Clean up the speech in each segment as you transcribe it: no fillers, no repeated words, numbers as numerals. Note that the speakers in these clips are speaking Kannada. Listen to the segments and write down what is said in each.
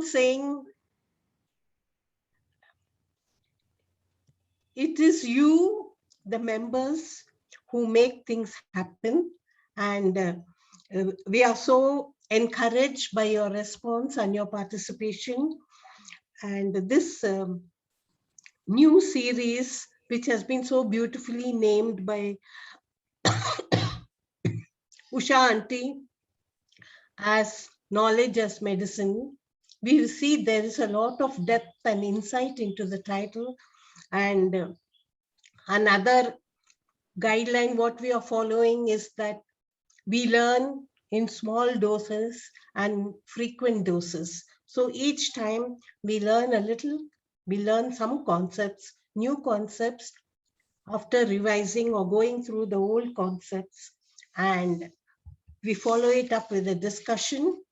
saying, it is you, the members, who make things happen. And we are so encouraged by your response and your participation. And this new series, which has been so beautifully named by Usha Auntie as Knowledge as Medicine, we will see there is a lot of depth and insight into the title. And another guideline, what we are following is that we learn in small doses and frequent doses. So each time we learn a little, we learn some concepts, new concepts, after revising or going through the old concepts. And we follow it up with a discussion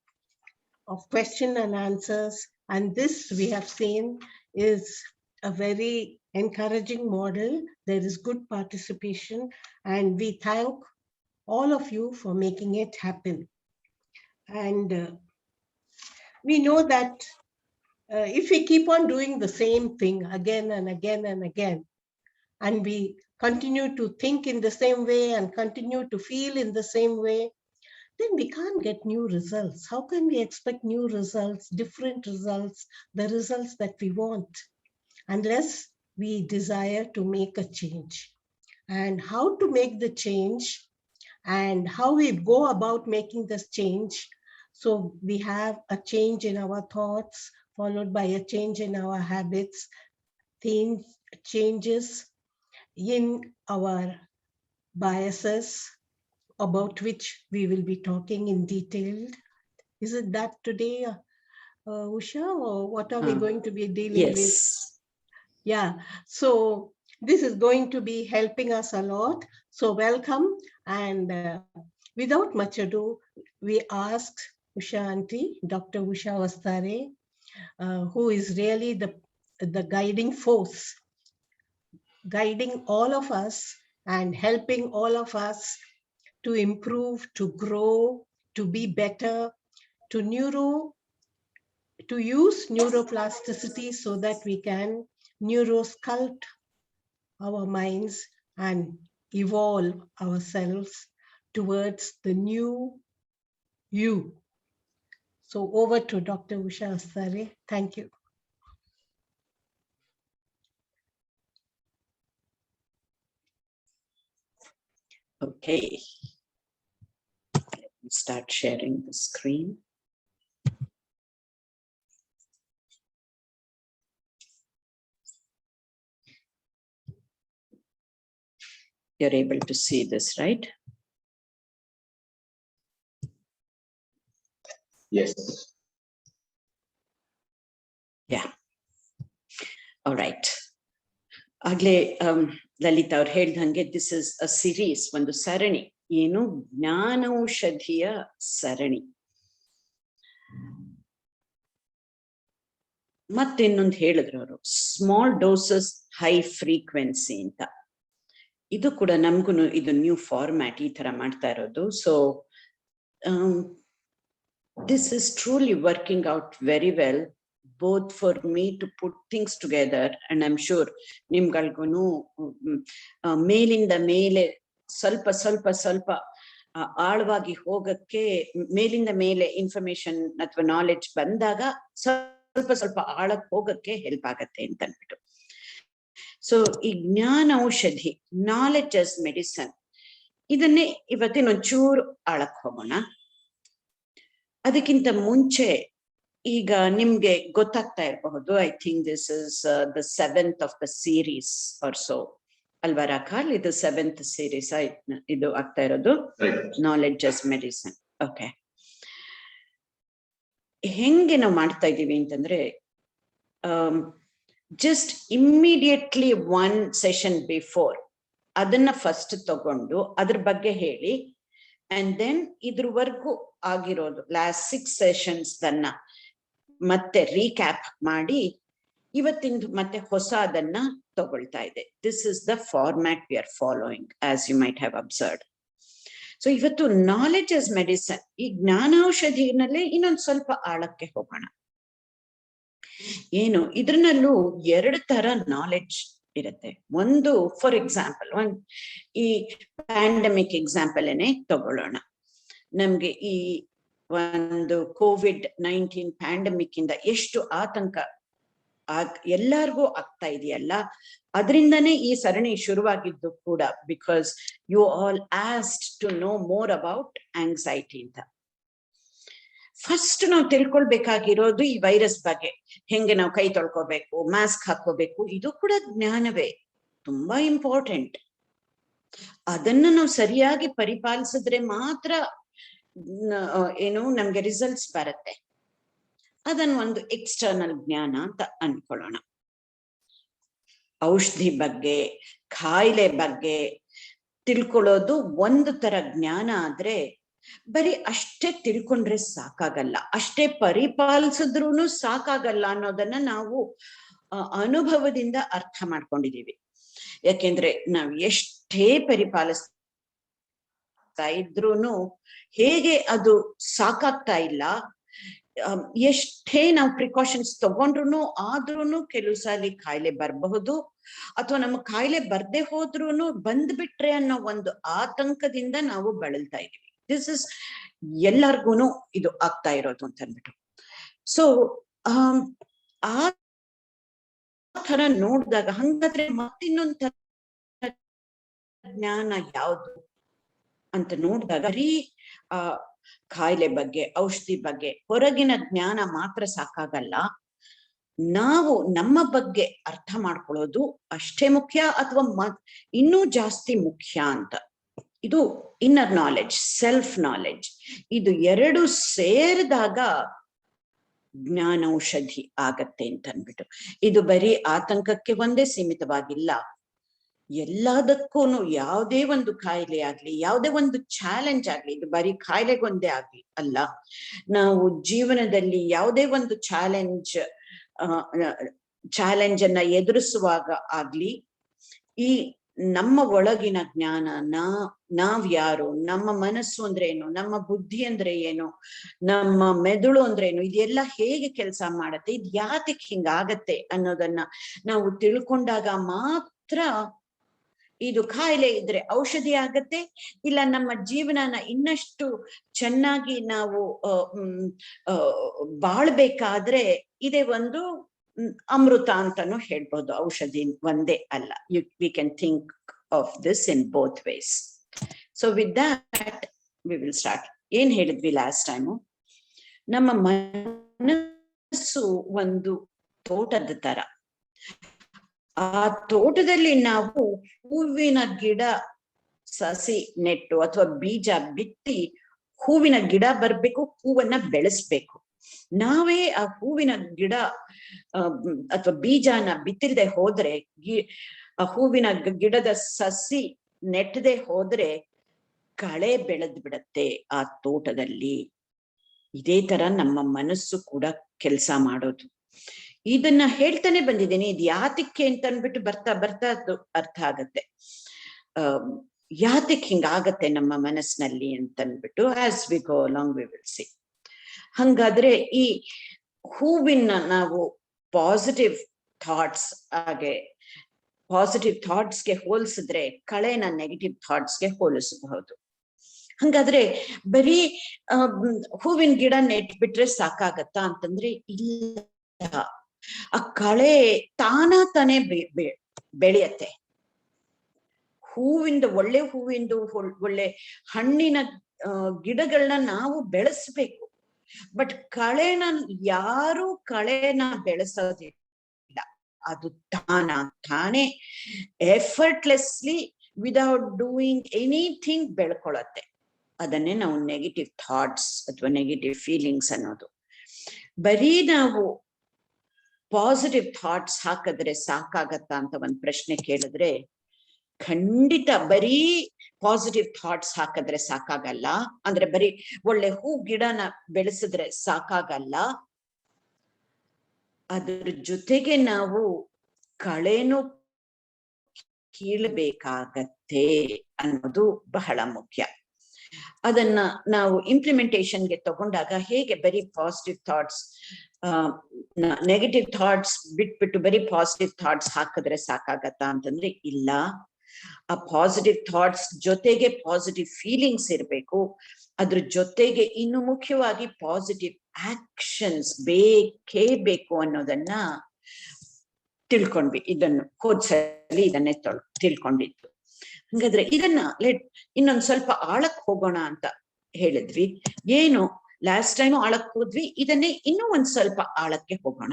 of question and answers. And this, we have seen, is a very encouraging model. There is good participation, and we thank all of you for making it happen. And we know that if we keep on doing the same thing again and again and again, and we continue to think in the same way and continue to feel in the same way, then we can't get new results. How can we expect new results, different results, the results that we want, unless we desire to make a change? And how to make the change and how we go about making this change. So we have a change in our thoughts, followed by a change in our habits, changes in our biases, about which we will be talking in detail. Is it that today, Usha, or what are we going to be dealing with? Yeah, so this is going to be helping us a lot. So welcome, and without much ado, we ask Usha Auntie, Dr. Usha Avastare, who is really the guiding force, guiding all of us and helping all of us to improve, to grow, to be better, to use neuroplasticity so that we can neurosculpt our minds and evolve ourselves towards the new you. So over to Dr. Usha Avastare. Thank you. Okay. Let me start sharing the screen. You're able to see this, right? Yes. Yeah. All right. Agle Lalita ಅವ್ರು ಹೇಳ್ದಂಗೆ this is a series, ಒಂದು ಸರಣಿ, ಏನು ಜ್ಞಾನೌಷಧಿಯ ಸರಣಿ. ಮತ್ತಿನ್ನೊಂದು ಹೇಳಿದ್ರು ಅವರು, ಸ್ಮಾಲ್ ಡೋಸಸ್ ಹೈ ಫ್ರೀಕ್ವೆನ್ಸಿ ಅಂತ. ಇದು ಕೂಡ ನಮ್ಗೂ ಇದು ನ್ಯೂ ಫಾರ್ಮ್ಯಾಟ್, ಈ ತರ ಮಾಡ್ತಾ ಇರೋದು. So this is truly working out very well, both for me to put things together, and I'm sure ನಿಮ್ಗಳಿಗೂ ಮೇಲಿಂದ ಮೇಲೆ ಸ್ವಲ್ಪ ಸ್ವಲ್ಪ ಸ್ವಲ್ಪ ಆಳವಾಗಿ ಹೋಗಕ್ಕೆ, ಮೇಲಿಂದ ಮೇಲೆ ಇನ್ಫಾರ್ಮೇಶನ್ ಅಥವಾ ನಾಲೆಡ್ಜ್ ಬಂದಾಗ ಸ್ವಲ್ಪ ಸ್ವಲ್ಪ ಆಳಕ್ಕೆ ಹೋಗಕ್ಕೆ ಹೆಲ್ಪ್ ಆಗತ್ತೆ ಅಂತ ಅಂದ್ಬಿಟ್ಟು. ಸೊ ಈ ಜ್ಞಾನ ಔಷಧಿ, ನಾಲೆಡ್ಜ್ ಆಸ್ ಮೆಡಿಸನ್, ಇದನ್ನೇ ಇವತ್ತಿನ ಒಂಚೂರು ಆಳಕ್ಕೆ ಹೋಗೋಣ. ಅದಕ್ಕಿಂತ ಮುಂಚೆ ಈಗ ನಿಮ್ಗೆ ಗೊತ್ತಾಗ್ತಾ ಇರಬಹುದು, I think this is the 7th of the series or so ಅಲ್ವಾ ರಾಖಾಲ್? ಇದು 7th series ಇದು ಆಗ್ತಾ ಇರೋದು, ನಾಲೆಡ್ಜ್ ಆಸ್ ಮೆಡಿಸನ್. ಓಕೆ, ಹೆಂಗೆ ನಾವು ಮಾಡ್ತಾ ಇದ್ದೀವಿ ಅಂತಂದ್ರೆ, ಜಸ್ಟ್ ಇಮ್ಮಿಡಿಯೇಟ್ಲಿ 1 session ಬಿಫೋರ್ ಅದನ್ನ ಫಸ್ಟ್ ತಗೊಂಡು ಅದ್ರ ಬಗ್ಗೆ ಹೇಳಿ, ಅಂಡ್ ದೆನ್ ಇದ್ರವರೆಗೂ ಆಗಿರೋದು ಲಾಸ್ಟ್ 6 sessions ಅನ್ನ ಮತ್ತೆ ರೀಕ್ಯಾಪ್ ಮಾಡಿ ಇವತ್ತಿಂದು ಮತ್ತೆ ಹೊಸದನ್ನ ತಗೊಳ್ತಾ ಇದೆ. This is the format we are following, as you might have observed. So ಇವತ್ತು ನಾಲೆಡ್ಜ್ ಆಸ್ ಮೆಡಿಸನ್, ಈ ಜ್ಞಾನೌಷಧಿನಲ್ಲೇ ಇನ್ನೊಂದು ಸ್ವಲ್ಪ ಆಳಕ್ಕೆ ಹೋಗೋಣ. ಏನು ಇದ್ರಲ್ಲೂ ಎರಡು ತರ ನಾಲೆಡ್ಜ್ ಇರುತ್ತೆ. ಒಂದು ಫಾರ್ ಎಕ್ಸಾಂಪಲ್ ಈ ಪ್ಯಾಂಡಮಿಕ್ ಎಕ್ಸಾಂಪಲ್ ತಗೊಳ್ಳೋಣ. ನಮ್ಗೆ ಈ ಒಂದು COVID-19 ಪ್ಯಾಂಡಮಿಕ್ ಇಂದ ಎಷ್ಟು ಆತಂಕ ಎಲ್ಲಾರ್ಗೂ ಆಗ್ತಾ ಇದೆಯಲ್ಲ, ಅದರಿಂದನೇ ಈ ಸರಣಿ ಶುರುವಾಗಿದ್ದು ಕೂಡ. Because you all asked to know more about anxiety ಅಂತ. ಫಸ್ಟ್ ನಾವು ತಿಳ್ಕೊಳ್ಬೇಕಾಗಿರೋದು ಈ ವೈರಸ್ ಬಗ್ಗೆ. ಹೆಂಗೆ ನಾವು ಕೈ ತೊಳ್ಕೊಬೇಕು, ಮಾಸ್ಕ್ ಹಾಕೋಬೇಕು, ಇದು ಕೂಡ ಜ್ಞಾನವೇ, ತುಂಬಾ ಇಂಪಾರ್ಟೆಂಟ್. ಅದನ್ನ ನಾವು ಸರಿಯಾಗಿ ಪರಿಪಾಲಿಸಿದ್ರೆ ಮಾತ್ರ ನಮ್ಗೆ ರಿಸಲ್ಟ್ಸ್ ಬರುತ್ತೆ. ಅದನ್ನ ಒಂದು ಎಕ್ಸ್ಟರ್ನಲ್ ಜ್ಞಾನ ಅಂತ ಅನ್ಕೊಳ್ಳೋಣ. ಔಷಧಿ ಬಗ್ಗೆ, ಕಾಯಿಲೆ ಬಗ್ಗೆ ತಿಳ್ಕೊಳ್ಳೋದು ಒಂದು ತರ ಜ್ಞಾನ ಆದ್ರೆ, ಬರೀ ಅಷ್ಟೇ ತಿಳ್ಕೊಂಡ್ರೆ ಸಾಕಾಗಲ್ಲ, ಅಷ್ಟೇ ಪರಿಪಾಲಿಸಿದ್ರೂ ಸಾಕಾಗಲ್ಲ ಅನ್ನೋದನ್ನ ನಾವು ಅನುಭವದಿಂದ ಅರ್ಥ ಮಾಡ್ಕೊಂಡಿದೀವಿ. ಯಾಕೆಂದ್ರೆ ನಾವ್ ಎಷ್ಟೇ ಪರಿಪಾಲಿಸ್ತಾ ಇದ್ರೂನು ಹೇಗೆ ಅದು ಸಾಕಾಗ್ತಾ ಇಲ್ಲ. ಎಷ್ಟೇ ನಾವು ಪ್ರಿಕಾಷನ್ಸ್ ತಗೊಂಡ್ರು ಆದ್ರೂನು ಕೆಲವು ಸಲ ಕಾಯಿಲೆ ಬರಬಹುದು, ಅಥವಾ ನಮ್ಮ ಕಾಯಿಲೆ ಬರ್ದೆ ಹೋದ್ರೂನು ಬಂದ್ಬಿಟ್ರೆ ಅನ್ನೋ ಒಂದು ಆತಂಕದಿಂದ ನಾವು ಬಳಲ್ತಾ ಇದೀವಿ. ದಿಸ್ ಇಸ್ ಎಲ್ಲಾರ್ಗೂನು ಇದು ಆಗ್ತಾ ಇರೋದು ಅಂತ ಅಂದ್ಬಿಟ್ಟು. ಸೊ ಆ ತರ ನೋಡಿದಾಗ ಹಂಗಾದ್ರೆ ಮತ್ತಿನ್ನೊಂದ್ ತರ ಜ್ಞಾನ ಯಾವುದು ಅಂತ ನೋಡಿದಾಗ, ಬರೀ ಕಾಯಿಲೆ ಬಗ್ಗೆ, ಔಷಧಿ ಬಗ್ಗೆ ಹೊರಗಿನ ಜ್ಞಾನ ಮಾತ್ರ ಸಾಕಾಗಲ್ಲ. ನಾವು ನಮ್ಮ ಬಗ್ಗೆ ಅರ್ಥ ಮಾಡ್ಕೊಳ್ಳೋದು ಅಷ್ಟೇ ಮುಖ್ಯ, ಅಥವಾ ಇನ್ನೂ ಜಾಸ್ತಿ ಮುಖ್ಯ ಅಂತ. ಇದು ಇನ್ನರ್ ನಾಲೆಡ್ಜ್, ಸೆಲ್ಫ್ ನಾಲೆಡ್ಜ್. ಇದು ಎರಡು ಸೇರಿದಾಗ ಜ್ಞಾನೌಷಧಿ ಆಗತ್ತೆ ಅಂತ ಅಂದ್ಬಿಟ್ಟು. ಇದು ಬರೀ ಆತಂಕಕ್ಕೆ ಒಂದೇ ಸೀಮಿತವಾಗಿಲ್ಲ, ಎಲ್ಲದಕ್ಕೂ. ಯಾವುದೇ ಒಂದು ಕಾಯಿಲೆ ಆಗ್ಲಿ, ಯಾವುದೇ ಒಂದು ಚಾಲೆಂಜ್ ಆಗ್ಲಿ, ಇದು ಬರೀ ಕಾಯಿಲೆಗೊಂದೇ ಆಗ್ಲಿ ಅಲ್ಲ. ನಾವು ಜೀವನದಲ್ಲಿ ಯಾವುದೇ ಒಂದು ಚಾಲೆಂಜ್ ಅನ್ನ ಎದುರಿಸುವಾಗ ಆಗ್ಲಿ, ಈ ನಮ್ಮ ಒಳಗಿನ ಜ್ಞಾನ, ನಾವ್ಯಾರು, ನಮ್ಮ ಮನಸ್ಸು ಅಂದ್ರೆ ಏನು, ನಮ್ಮ ಬುದ್ಧಿ ಅಂದ್ರೆ ಏನು, ನಮ್ಮ ಮೆದುಳು ಅಂದ್ರೆ ಏನು, ಇದೆಲ್ಲ ಹೇಗೆ ಕೆಲಸ ಮಾಡತ್ತೆ, ಇದು ಯಾತಕ್ಕೆ ಹಿಂಗಾಗತ್ತೆ ಅನ್ನೋದನ್ನ ನಾವು ತಿಳ್ಕೊಂಡಾಗ ಮಾತ್ರ ಇದು ಕಾಯಿಲೆ ಇದ್ರೆ ಔಷಧಿ ಆಗತ್ತೆ, ಇಲ್ಲ ನಮ್ಮ ಜೀವನನ ಇನ್ನಷ್ಟು ಚೆನ್ನಾಗಿ ನಾವು ಬಾಳ್ಬೇಕಾದ್ರೆ ಇದೇ ಒಂದು ಅಮೃತ ಅಂತಾನು ಹೇಳ್ಬೋದು. ಔಷಧಿ ಒಂದೇ ಅಲ್ಲ. We can think of this in both ways. So with that we will start. ಏನ್ ಹೇಳಿದ್ವಿ ಲಾಸ್ಟ್ ಟೈಮು? ನಮ್ಮ ಮನಸ್ಸು ಒಂದು ತೋಟದ ತರ. ಆ ತೋಟದಲ್ಲಿ ನಾವು ಹೂವಿನ ಗಿಡ ಸಸಿ ನೆಟ್ಟು ಅಥವಾ ಬೀಜ ಬಿತ್ತಿ ಹೂವಿನ ಗಿಡ ಬರ್ಬೇಕು, ಹೂವನ್ನ ಬೆಳೆಸ್ಬೇಕು. ನಾವೇ ಆ ಹೂವಿನ ಗಿಡ ಅಥವಾ ಬೀಜನ ಬಿತ್ತಿರದೆ ಹೋದ್ರೆ, ಆ ಹೂವಿನ ಗಿಡದ ಸಸಿ ನೆಟ್ಟದೆ ಹೋದ್ರೆ ಕಳೆ ಬೆಳೆದ್ ಬಿಡತ್ತೆ ಆ ತೋಟದಲ್ಲಿ. ಇದೇ ತರ ನಮ್ಮ ಮನಸ್ಸು ಕೂಡ ಕೆಲಸ ಮಾಡೋದು. ಇದನ್ನ ಹೇಳ್ತಾನೆ ಬಂದಿದ್ದೀನಿ. ಇದು ಯಾತಕ್ಕೆ ಅಂತ ಅನ್ಬಿಟ್ಟು ಬರ್ತಾ ಬರ್ತಾ ಅದು ಅರ್ಥ ಆಗತ್ತೆ. ಯಾತಕ್ಕೆ ಹಿಂಗಾಗತ್ತೆ ನಮ್ಮ ಮನಸ್ಸಿನಲ್ಲಿ ಅಂತ ಅನ್ಬಿಟ್ಟು as we go along we will see. ಹಂಗಾದ್ರೆ ಈ ಹೂವಿನ ನಾವು ಪಾಸಿಟಿವ್ ಥಾಟ್ಸ್ ಹಾಗೆ ಪಾಸಿಟಿವ್ ಥಾಟ್ಸ್ಗೆ ಹೋಲಿಸಿದ್ರೆ ಕಳೆನ ನೆಗೆಟಿವ್ ಥಾಟ್ಸ್ಗೆ ಹೋಲಿಸಬಹುದು. ಹಂಗಾದ್ರೆ ಬರೀ ಹೂವಿನ ಗಿಡ ನೆಟ್ಬಿಟ್ರೆ ಸಾಕಾಗತ್ತಾ ಅಂತಂದ್ರೆ ಇಲ್ಲ. ಆ ಕಳೆ ತಾನೇ ಬೆಳೆಯತ್ತೆ. ಒಳ್ಳೆ ಒಳ್ಳೆ ಹಣ್ಣಿನ ಗಿಡಗಳನ್ನ ನಾವು ಬೆಳೆಸ್ಬೇಕು. ಬಟ್ ಯಾರು ಕಳೆನ ಬೆಳೆಸೋದಿಲ್ಲ. ಅದು ತಾನೇ ಎಫರ್ಟ್ಲೆಸ್ಲಿ ವಿದೌಟ್ ಡೂಯಿಂಗ್ ಎನಿಥಿಂಗ್ ಬೆಳ್ಕೊಳತ್ತೆ. ಅದನ್ನೇ ನಾವು ನೆಗೆಟಿವ್ ಥಾಟ್ಸ್ ಅಥವಾ ನೆಗೆಟಿವ್ ಫೀಲಿಂಗ್ಸ್ ಅನ್ನೋದು. ಬರೀ ನಾವು ಪಾಸಿಟಿವ್ ಥಾಟ್ಸ್ ಹಾಕಿದ್ರೆ ಸಾಕಾಗತ್ತಾ ಅಂತ ಒಂದ್ ಪ್ರಶ್ನೆ ಕೇಳಿದ್ರೆ, ಖಂಡಿತ ಬರೀ ಪಾಸಿಟಿವ್ ಥಾಟ್ಸ್ ಹಾಕಿದ್ರೆ ಸಾಕಾಗಲ್ಲ. ಅಂದ್ರೆ ಬರೀ ಒಳ್ಳೆ ಹೂ ಗಿಡನ ಬೆಳೆಸಿದ್ರೆ ಸಾಕಾಗಲ್ಲ. ಅದ್ರ ಜೊತೆಗೆ ನಾವು ಕಳೆನೂ ಕೀಳಬೇಕಾಗತ್ತೆ ಅನ್ನೋದು ಬಹಳ ಮುಖ್ಯ. ಅದನ್ನ ನಾವು ಇಂಪ್ಲಿಮೆಂಟೇಶನ್ಗೆ ತಗೊಂಡಾಗ ಹೇಗೆ ಬರೀ ಪಾಸಿಟಿವ್ ಥಾಟ್ಸ್ ನೆಗೆಟಿವ್ ಥಾಟ್ಸ್ ಬಿಟ್ಬಿಟ್ಟು ಬರೀ ಪಾಸಿಟಿವ್ ಥಾಟ್ಸ್ ಹಾಕಿದ್ರೆ ಸಾಕಾಗತ್ತಾ ಅಂತಂದ್ರೆ ಇಲ್ಲ. ಆ ಪಾಸಿಟಿವ್ ಥಾಟ್ಸ್ ಜೊತೆಗೆ ಪಾಸಿಟಿವ್ ಫೀಲಿಂಗ್ಸ್ ಇರಬೇಕು. ಅದ್ರ ಜೊತೆಗೆ ಇನ್ನು ಮುಖ್ಯವಾಗಿ ಪಾಸಿಟಿವ್ ಆಕ್ಷನ್ಸ್ ಬೇಕೇ ಬೇಕು ಅನ್ನೋದನ್ನ ತಿಳ್ಕೊಂಡ್ವಿ. ಇದನ್ನು ಹೋದ್ಸಲಿ ಇದನ್ನೇ ತಿಳ್ಕೊಂಡಿದ್ದು. ಹಾಗಾದ್ರೆ ಇದನ್ನ ಇನ್ನೊಂದ್ ಸ್ವಲ್ಪ ಆಳಕ್ ಹೋಗೋಣ ಅಂತ ಹೇಳಿದ್ವಿ. ಏನು ಲಾಸ್ಟ್ ಟೈಮ್ ಆಳಕ್ ಹೋದ್ವಿ, ಇದನ್ನೇ ಇನ್ನೂ ಒಂದ್ ಸ್ವಲ್ಪ ಆಳಕ್ಕೆ ಹೋಗೋಣ.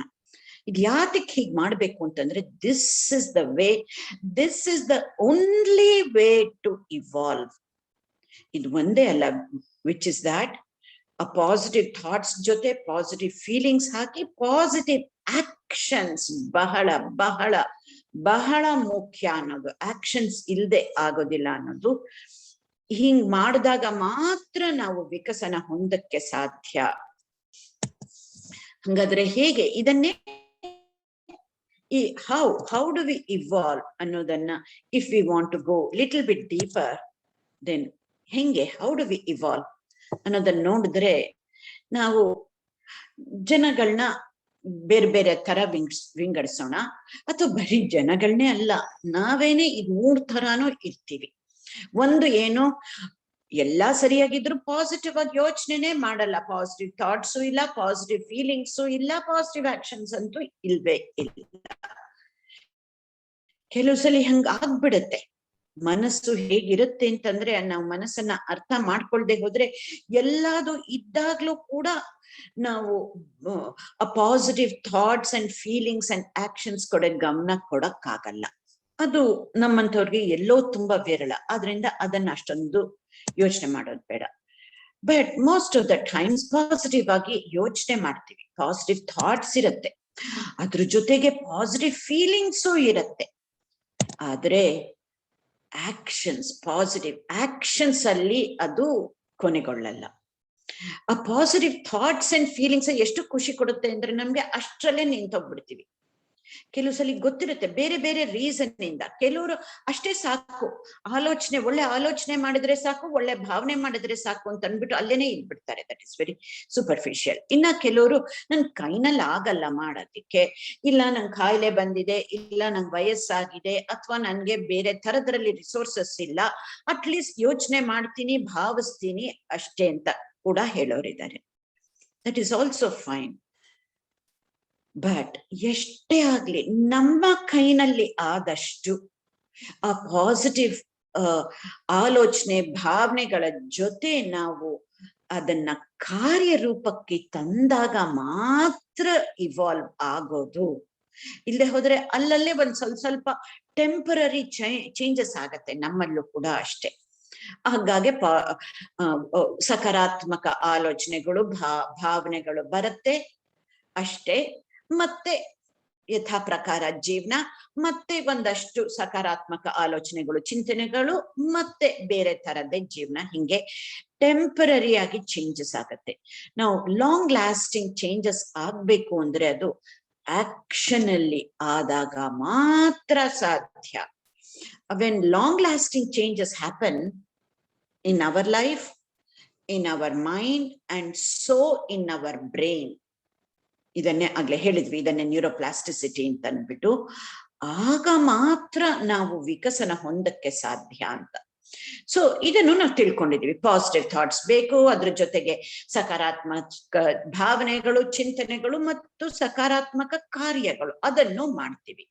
ಇದು ಯಾತಕ್ಕೆ ಹೀಗ್ ಮಾಡ್ಬೇಕು ಅಂತಂದ್ರೆ this is the way, this is the only way to evolve. ಇದು ಒಂದೇ ಅಲ್ಲ, ವಿಚ್ ಇಸ್ ದಾಟ್ ಆ ಪಾಸಿಟಿವ್ ಥಾಟ್ಸ್ ಜೊತೆ ಪಾಸಿಟಿವ್ ಫೀಲಿಂಗ್ಸ್ ಹಾಕಿ ಪಾಸಿಟಿವ್ ಆಕ್ಷನ್ಸ್ ಬಹಳ ಬಹಳ ಬಹಳ ಮುಖ್ಯ ಅನ್ನೋದು. ಆಕ್ಷನ್ಸ್ ಇಲ್ಲದೆ ಆಗೋದಿಲ್ಲ ಅನ್ನೋದು. ಹಿಂಗ್ ಮಾಡಿದಾಗ ಮಾತ್ರ ನಾವು ವಿಕಸನ ಹೊಂದಕ್ಕೆ ಸಾಧ್ಯ. ಹಂಗಾದ್ರೆ ಹೇಗೆ ಇದನ್ನೇ ಈ ಹೌ ಡು ವಿ ಇವಾಲ್ವ್ ಅನ್ನೋದನ್ನ if we want to go little bit deeper, then ಹೆಂಗೆ ಹೌ ಡು ವಿ ಇವಾಲ್ವ್ ಅನ್ನೋದನ್ನ ನೋಡಿದ್ರೆ ನಾವು ಜನಗಳನ್ನ ಬೇರೆ ಬೇರೆ ತರ ವಿಂಗಡಿಸೋಣ. ಅಥವಾ ಬರೀ ಜನಗಳನ್ನೇ ಅಲ್ಲ, ನಾವೇನೆ ಈ 3 ತರಾನು ಇರ್ತೀವಿ. ಒಂದು ಏನು, ಎಲ್ಲಾ ಸರಿಯಾಗಿದ್ರು ಪಾಸಿಟಿವ್ ಆಗಿ ಯೋಚನೆನೇ ಮಾಡಲ್ಲ, ಪಾಸಿಟಿವ್ ಥಾಟ್ಸು ಇಲ್ಲ, ಪಾಸಿಟಿವ್ ಫೀಲಿಂಗ್ಸು ಇಲ್ಲ, ಪಾಸಿಟಿವ್ ಆಕ್ಷನ್ಸ್ ಅಂತೂ ಇಲ್ವೇ ಇಲ್ಲ. ಕೆಲವು ಸಲ ಹಂಗ ಆಗ್ಬಿಡತ್ತೆ. ಮನಸ್ಸು ಹೇಗಿರುತ್ತೆ ಅಂತಂದ್ರೆ ನಾವು ಮನಸ್ಸನ್ನ ಅರ್ಥ ಮಾಡ್ಕೊಳ್ದೆ ಹೋದ್ರೆ ಎಲ್ಲಾದು ಇದ್ದಾಗ್ಲೂ ಕೂಡ ನಾವು positive thoughts and feelings and actions ಕಡೆ ಗಮನ ಕೊಡಕ್ಕಾಗಲ್ಲ. ಅದು ನಮ್ಮಂಥವ್ರಿಗೆ ಎಲ್ಲೋ ತುಂಬಾ ವಿರಳ. ಆದ್ರಿಂದ ಅದನ್ನ ಅಷ್ಟೊಂದು ಯೋಚನೆ ಮಾಡೋದು ಬೇಡ. But most of the times positive ಆಗಿ ಯೋಚನೆ ಮಾಡ್ತೀವಿ, ಪಾಸಿಟಿವ್ ಥಾಟ್ಸ್ ಇರತ್ತೆ, ಅದ್ರ ಜೊತೆಗೆ ಪಾಸಿಟಿವ್ ಫೀಲಿಂಗ್ಸು ಇರತ್ತೆ. ಆದ್ರೆ ಆಕ್ಷನ್ಸ್, ಪಾಸಿಟಿವ್ ಆಕ್ಷನ್ಸ್ ಅಲ್ಲಿ ಅದು ಕೊನೆಗೊಳ್ಳಲ್ಲ. ಆ ಪಾಸಿಟಿವ್ ಥಾಟ್ಸ್ ಅಂಡ್ ಫೀಲಿಂಗ್ಸ್ ಎಷ್ಟು ಖುಷಿ ಕೊಡುತ್ತೆ ಅಂದ್ರೆ ನಮ್ಗೆ ಅಷ್ಟರಲ್ಲೇ ನಿಂತೋಗ್ಬಿಡ್ತೀವಿ. ಕೆಲವು ಸಲ ಗೊತ್ತಿರುತ್ತೆ ಬೇರೆ ಬೇರೆ ರೀಸನ್ ಇಂದ. ಕೆಲವರು ಅಷ್ಟೇ ಸಾಕು, ಆಲೋಚನೆ ಒಳ್ಳೆ ಆಲೋಚನೆ ಮಾಡಿದ್ರೆ ಸಾಕು, ಒಳ್ಳೆ ಭಾವನೆ ಮಾಡಿದ್ರೆ ಸಾಕು ಅಂತ ಅಂದ್ಬಿಟ್ಟು ಅಲ್ಲೇನೆ ಇದ್ಬಿಡ್ತಾರೆ. That is very superficial. ಇನ್ನ ಕೆಲವರು ನನ್ ಕೈನಲ್ಲಿ ಆಗಲ್ಲ ಮಾಡೋದಿಕ್ಕೆ, ಇಲ್ಲ ನಂಗೆ ಕಾಯಿಲೆ ಬಂದಿದೆ, ಇಲ್ಲ ನಂಗೆ ವಯಸ್ಸಾಗಿದೆ, ಅಥವಾ ನನ್ಗೆ ಬೇರೆ ತರದ್ರಲ್ಲಿ ರಿಸೋರ್ಸಸ್ ಇಲ್ಲ, ಅಟ್ಲೀಸ್ಟ್ ಯೋಚನೆ ಮಾಡ್ತೀನಿ, ಭಾವಿಸ್ತೀನಿ ಅಷ್ಟೇ ಅಂತ ಕೂಡ ಹೇಳೋರಿದ್ದಾರೆ. That is also fine. But ಎಷ್ಟೇ ಆಗ್ಲಿ ನಮ್ಮ ಕೈನಲ್ಲಿ ಆದಷ್ಟು ಆ ಪಾಸಿಟಿವ್ ಆಲೋಚನೆ ಭಾವನೆಗಳ ಜೊತೆ ನಾವು ಅದನ್ನ ಕಾರ್ಯರೂಪಕ್ಕೆ ತಂದಾಗ ಮಾತ್ರ ಇವಾಲ್ವ್ ಆಗೋದು. ಇಲ್ಲದೆ ಹೋದ್ರೆ ಅಲ್ಲಲ್ಲೇ ಒಂದ್ ಸ್ವಲ್ಪ ಟೆಂಪರರಿ ಚೇಂಜಸ್ ಆಗತ್ತೆ ನಮ್ಮಲ್ಲೂ ಕೂಡ ಅಷ್ಟೇ. ಹಾಗಾಗಿ ಸಕಾರಾತ್ಮಕ ಆಲೋಚನೆಗಳು ಭಾವನೆಗಳು ಬರುತ್ತೆ ಅಷ್ಟೇ. ಮತ್ತೆ ಯಥಾ ಪ್ರಕಾರ ಜೀವನ, ಮತ್ತೆ ಒಂದಷ್ಟು ಸಕಾರಾತ್ಮಕ ಆಲೋಚನೆಗಳು, ಚಿಂತನೆಗಳು, ಮತ್ತೆ ಬೇರೆ ತರದೇ ಜೀವನ. ಹಿಂಗೆ ಟೆಂಪರರಿ ಆಗಿ ಚೇಂಜಸ್ ಆಗತ್ತೆ. ನಾವು ಲಾಂಗ್ ಲಾಸ್ಟಿಂಗ್ ಚೇಂಜಸ್ ಆಗ್ಬೇಕು ಅಂದ್ರೆ ಅದು ಆಕ್ಷನ್ ಅಲ್ಲಿ ಆದಾಗ ಮಾತ್ರ ಸಾಧ್ಯ. When long lasting changes happen in our life, in our mind, and so in our brain. ಇದನ್ನೇ ಆಗ್ಲೇ ಹೇಳಿದ್ವಿ, ಇದನ್ನೇ ನ್ಯೂರೋಪ್ಲಾಸ್ಟಿಸಿಟಿ ಅಂತ ಅಂದ್ಬಿಟ್ಟು. ಆಗ ಮಾತ್ರ ನಾವು ವಿಕಸನ ಹೊಂದಕ್ಕೆ ಸಾಧ್ಯ ಅಂತ. ಸೊ ಇದನ್ನು ನಾವು ತಿಳ್ಕೊಂಡಿದೀವಿ. ಪಾಸಿಟಿವ್ ಥಾಟ್ಸ್ ಬೇಕು, ಅದ್ರ ಜೊತೆಗೆ ಸಕಾರಾತ್ಮಕ ಭಾವನೆಗಳು, ಚಿಂತನೆಗಳು ಮತ್ತು ಸಕಾರಾತ್ಮಕ ಕಾರ್ಯಗಳು, ಅದನ್ನು ಮಾಡ್ತೀವಿ.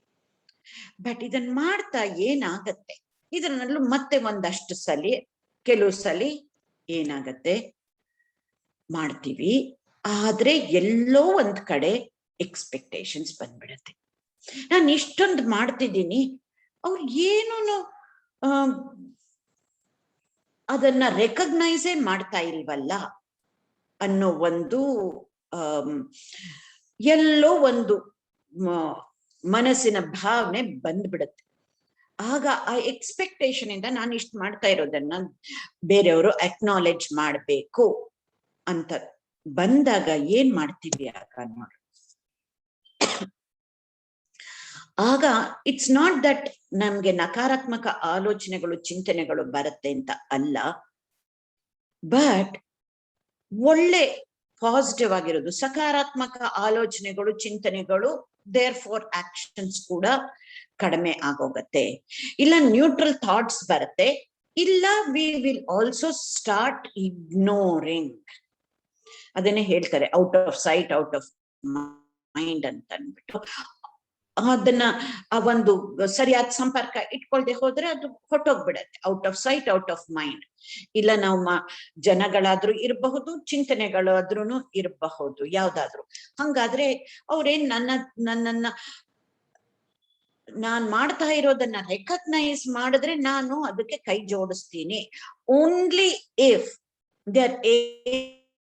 ಬಟ್ ಇದನ್ನ ಮಾಡ್ತಾ ಏನಾಗತ್ತೆ, ಇದರಲ್ಲೂ ಮತ್ತೆ ಒಂದಷ್ಟು ಸಲಿ ಕೆಲವು ಸಲ ಏನಾಗತ್ತೆ, ಮಾಡ್ತೀವಿ, ಆದ್ರೆ ಎಲ್ಲೋ ಒಂದ್ ಕಡೆ ಎಕ್ಸ್ಪೆಕ್ಟೇಷನ್ಸ್ ಬಂದ್ಬಿಡತ್ತೆ. ನಾನು ಇಷ್ಟೊಂದು ಮಾಡ್ತಿದ್ದೀನಿ, ಅವ್ರು ಏನೂ ಅದನ್ನ ರೆಕಗ್ನೈಸೇ ಮಾಡ್ತಾ ಇಲ್ವಲ್ಲ ಅನ್ನೋ ಒಂದು ಎಲ್ಲೋ ಒಂದು ಮನಸ್ಸಿನ ಭಾವನೆ ಬಂದ್ಬಿಡತ್ತೆ. ಆಗ ಆ ಎಕ್ಸ್ಪೆಕ್ಟೇಷನ್ ಇಂದ ನಾನು ಇಷ್ಟು ಮಾಡ್ತಾ ಇರೋದನ್ನ ಬೇರೆಯವರು ಅಕ್ನಾಲೆಡ್ಜ್ ಮಾಡ್ಬೇಕು ಅಂತ ಬಂದಾಗ ಏನ್ ಮಾಡ್ತೀವಿ ಆಗ ನೋಡಿ. ಆಗ ಇಟ್ಸ್ ನಾಟ್ ದಟ್ ನಮ್ಗೆ ನಕಾರಾತ್ಮಕ ಆಲೋಚನೆಗಳು, ಚಿಂತನೆಗಳು ಬರುತ್ತೆ ಅಂತ ಅಲ್ಲ, ಬಟ್ ಒಳ್ಳೆ ಪಾಸಿಟಿವ್ ಆಗಿರೋದು, ಸಕಾರಾತ್ಮಕ ಆಲೋಚನೆಗಳು, ಚಿಂತನೆಗಳು, ದೇರ್ ಫಾರ್ ಆಕ್ಷನ್ಸ್ ಕೂಡ ಕಡಿಮೆ ಆಗೋಗತ್ತೆ. ಇಲ್ಲ ನ್ಯೂಟ್ರಲ್ ಥಾಟ್ಸ್ ಬರುತ್ತೆ, ಇಲ್ಲ we will also start ignoring. ಅದನ್ನೇ ಹೇಳ್ತಾರೆ out of sight out of mind ಅಂತ ಅಂದ್ಬಿಟ್ಟು. ಅದನ್ನ ಆ ಒಂದು ಸರಿಯಾದ ಸಂಪರ್ಕ ಇಟ್ಕೊಳ್ದೆ ಹೋದ್ರೆ ಅದು ಹೊಟ್ಟೋಗ್ಬಿಡತ್ತೆ. Out of sight out of mind. ಇಲ್ಲ ನಾವು ಜನಗಳಾದ್ರೂ ಇರಬಹುದು, ಚಿಂತನೆಗಳಾದ್ರೂ ಇರಬಹುದು, ಯಾವ್ದಾದ್ರು. ಹಂಗಾದ್ರೆ ಅವ್ರೇನ್ ನನ್ನನ್ನ ನಾನ್ ಮಾಡ್ತಾ ಇರೋದನ್ನ ರೆಕಗ್ನೈಸ್ ಮಾಡಿದ್ರೆ ನಾನು ಅದಕ್ಕೆ ಕೈ ಜೋಡಿಸ್ತೀನಿ. Only if they are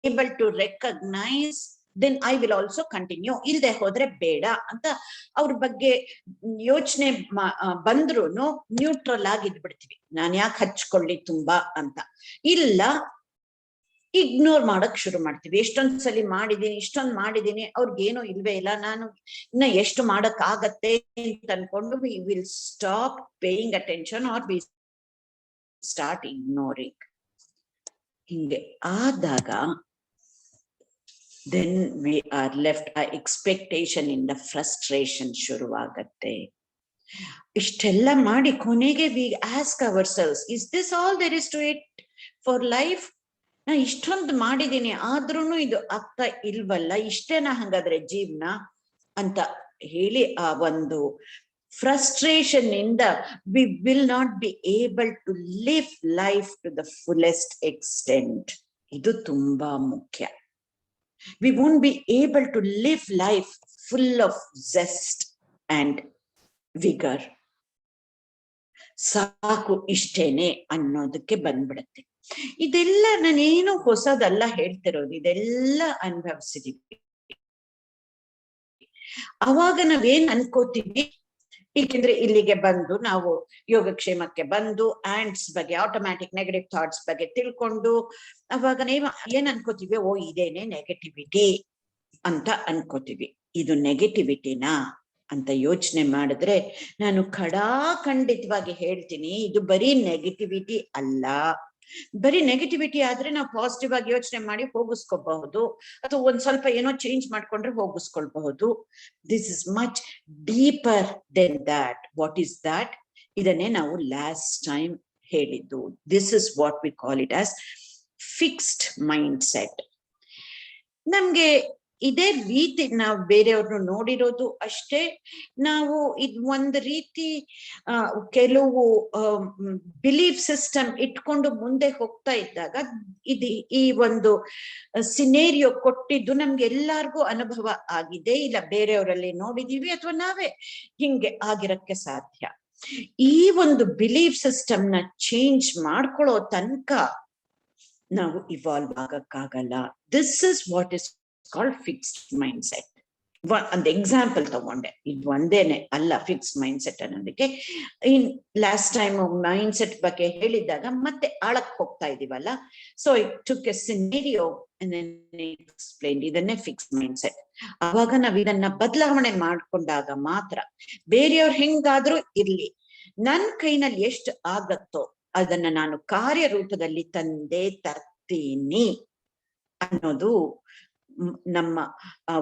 able to recognise then I will also continue. ಇಲ್ದೆ ಹೋದ್ರೆ ಬೇಡ ಅಂತ ಅವ್ರ ಬಗ್ಗೆ ಯೋಚನೆ ಬಂದ್ರು ನ್ಯೂಟ್ರಲ್ ಆಗಿ ಇದ್ಬಿಡ್ತೀವಿ. ನಾನ್ ಯಾಕೆ ಹಚ್ಕೊಳ್ಳಿ ತುಂಬಾ ಅಂತ. ಇಲ್ಲ ಇಗ್ನೋರ್ ಮಾಡಕ್ ಶುರು ಮಾಡ್ತೀವಿ. ಎಷ್ಟೊಂದ್ಸಲಿ ಮಾಡಿದೀನಿ, ಇಷ್ಟೊಂದ್ ಮಾಡಿದೀನಿ, ಅವ್ರಿಗೇನೋ ಇಲ್ವೇ ಇಲ್ಲ, ನಾನು ಇನ್ನ ಎಷ್ಟು ಮಾಡಕ್ ಆಗತ್ತೆ ಅಂತ ಅನ್ಕೊಂಡು we will stop paying attention or we start ignoring. ಹಿಂಗೆ ಆದಾಗ then we are left a expectation in the frustration ಶುರುವಾಗತ್ತೆ. ಇಷ್ಟೆಲ್ಲ ಮಾಡಿ ಕೊನೆಗೆ we ask ourselves, is this all there is to it for life? ನಾ ಇಷ್ಟೊಂದು ಮಾಡಿದೀನಿ ಆದ್ರೂನು ಇದು ಆಗ್ತಾ ಇಲ್ವಲ್ಲ, ಇಷ್ಟೇನಾ ಹಂಗಾದ್ರೆ ಜೀವನ ಅಂತ ಹೇಳಿ ಆ ಒಂದು frustration ಇಂದ we will not be able to live life to the fullest extent. ಇದು ತುಂಬಾ ಮುಖ್ಯ. We won't be able to live life full of zest and vigor. ಸಾಕು ಇಷ್ಟೇನೆ ಅನ್ನೋದಕ್ಕೆ ಬಂದ್ಬಿಡತ್ತೆ. ಇದೆಲ್ಲ ನಾನೇನು ಹೊಸದಲ್ಲ ಹೇಳ್ತಿರೋದು, ಇದೆಲ್ಲ ಅನುಭವಿಸಿದೀವಿ. ಅವಾಗ ನಾವೇನ್ ಅನ್ಕೋತೀವಿ, ಏಕೆಂದ್ರೆ ಇಲ್ಲಿಗೆ ಬಂದು ನಾವು ಯೋಗಕ್ಷೇಮಕ್ಕೆ ಬಂದು ಆಂಟ್ಸ್ ಬಗ್ಗೆ, ಆಟೋಮ್ಯಾಟಿಕ್ ನೆಗೆಟಿವ್ ಥಾಟ್ಸ್ ಬಗ್ಗೆ ತಿಳ್ಕೊಂಡು ಅವಾಗ ನೀವು ಏನ್ ಅನ್ಕೋತೀವಿ, ಓ ಇದೇನೆ ನೆಗೆಟಿವಿಟಿ ಅಂತ ಅನ್ಕೋತೀವಿ. ಇದು ನೆಗೆಟಿವಿಟಿನಾ ಅಂತ ಯೋಚನೆ ಮಾಡಿದ್ರೆ ನಾನು ಖಂಡಿತವಾಗಿ ಹೇಳ್ತೀನಿ, ಇದು ಬರೀ ನೆಗೆಟಿವಿಟಿ ಅಲ್ಲ. ಬರೀ ನೆಗೆಟಿವಿಟಿ ಆದ್ರೆ ನಾವು ಪಾಸಿಟಿವ್ ಆಗಿ ಯೋಚನೆ ಮಾಡಿ ಹೋಗಿಸ್ಕೋಬಹುದು, ಅಥವಾ ಒಂದ್ ಸ್ವಲ್ಪ ಏನೋ ಚೇಂಜ್ ಮಾಡ್ಕೊಂಡ್ರೆ ಹೋಗಿಸ್ಕೊಳ್ಬಹುದು. This is much deeper than that. What is that? ಇದನ್ನೇ ನಾವು ಲಾಸ್ಟ್ ಟೈಮ್ ಹೇಳಿದ್ದು. This is what we call it as fixed mind set. ನಮ್ಗೆ ಇದೇ ರೀತಿ ನಾವು ಬೇರೆಯವ್ರನ್ನು ನೋಡಿರೋದು ಅಷ್ಟೇ. ನಾವು ಇದ್ ಒಂದ್ ರೀತಿ ಕೆಲವು ಬಿಲೀಫ್ ಸಿಸ್ಟಮ್ ಇಟ್ಕೊಂಡು ಮುಂದೆ ಹೋಗ್ತಾ ಇದ್ದಾಗ ಈ ಒಂದು ಸಿನೇರಿಯೋ ಕೊಟ್ಟಿದ್ದು ನಮ್ಗೆ ಎಲ್ಲಾರ್ಗೂ ಅನುಭವ ಆಗಿದೆ, ಇಲ್ಲ ಬೇರೆಯವರಲ್ಲಿ ನೋಡಿದೀವಿ, ಅಥವಾ ನಾವೇ ಹಿಂಗೆ ಆಗಿರಕ್ಕೆ ಸಾಧ್ಯ. ಈ ಒಂದು ಬಿಲೀಫ್ ಸಿಸ್ಟಮ್ ನ ಚೇಂಜ್ ಮಾಡ್ಕೊಳ್ಳೋ ತನಕ ನಾವು ಇವಾಲ್ವ್ ಆಗಕ್ಕಾಗಲ್ಲ. This is what is called fixed mindset. ಒಂದು ಎಕ್ಸಾಂಪಲ್ ತಗೊಂಡೆ, ಇದು ಒಂದೇನೆ ಅಲ್ಲ ಫಿಕ್ಸ್ ಮೈಂಡ್ ಸೆಟ್ ಅನ್ನೋದಕ್ಕೆ. In last time mind set ಬಗ್ಗೆ ಹೇಳಿದಾಗ ಮತ್ತೆ ಆಳಕ್ ಹೋಗ್ತಾ ಇದೀವಲ್ಲ, so it took a scenario explain, ಇದನ್ನೇ ಫಿಕ್ಸ್ ಮೈಂಡ್ ಸೆಟ್. ಅವಾಗ ನಾವ್ ಇದನ್ನ ಬದಲಾವಣೆ ಮಾಡ್ಕೊಂಡಾಗ ಮಾತ್ರ, ಬೇರೆಯವ್ರು ಹೆಂಗಾದ್ರೂ ಇರ್ಲಿ, ನನ್ ಕೈನಲ್ಲಿ ಎಷ್ಟು ಆಗತ್ತೋ ಅದನ್ನ ನಾನು ಕಾರ್ಯರೂಪದಲ್ಲಿ ತಂದೆ ತರ್ತೀನಿ ಅನ್ನೋದು ನಮ್ಮ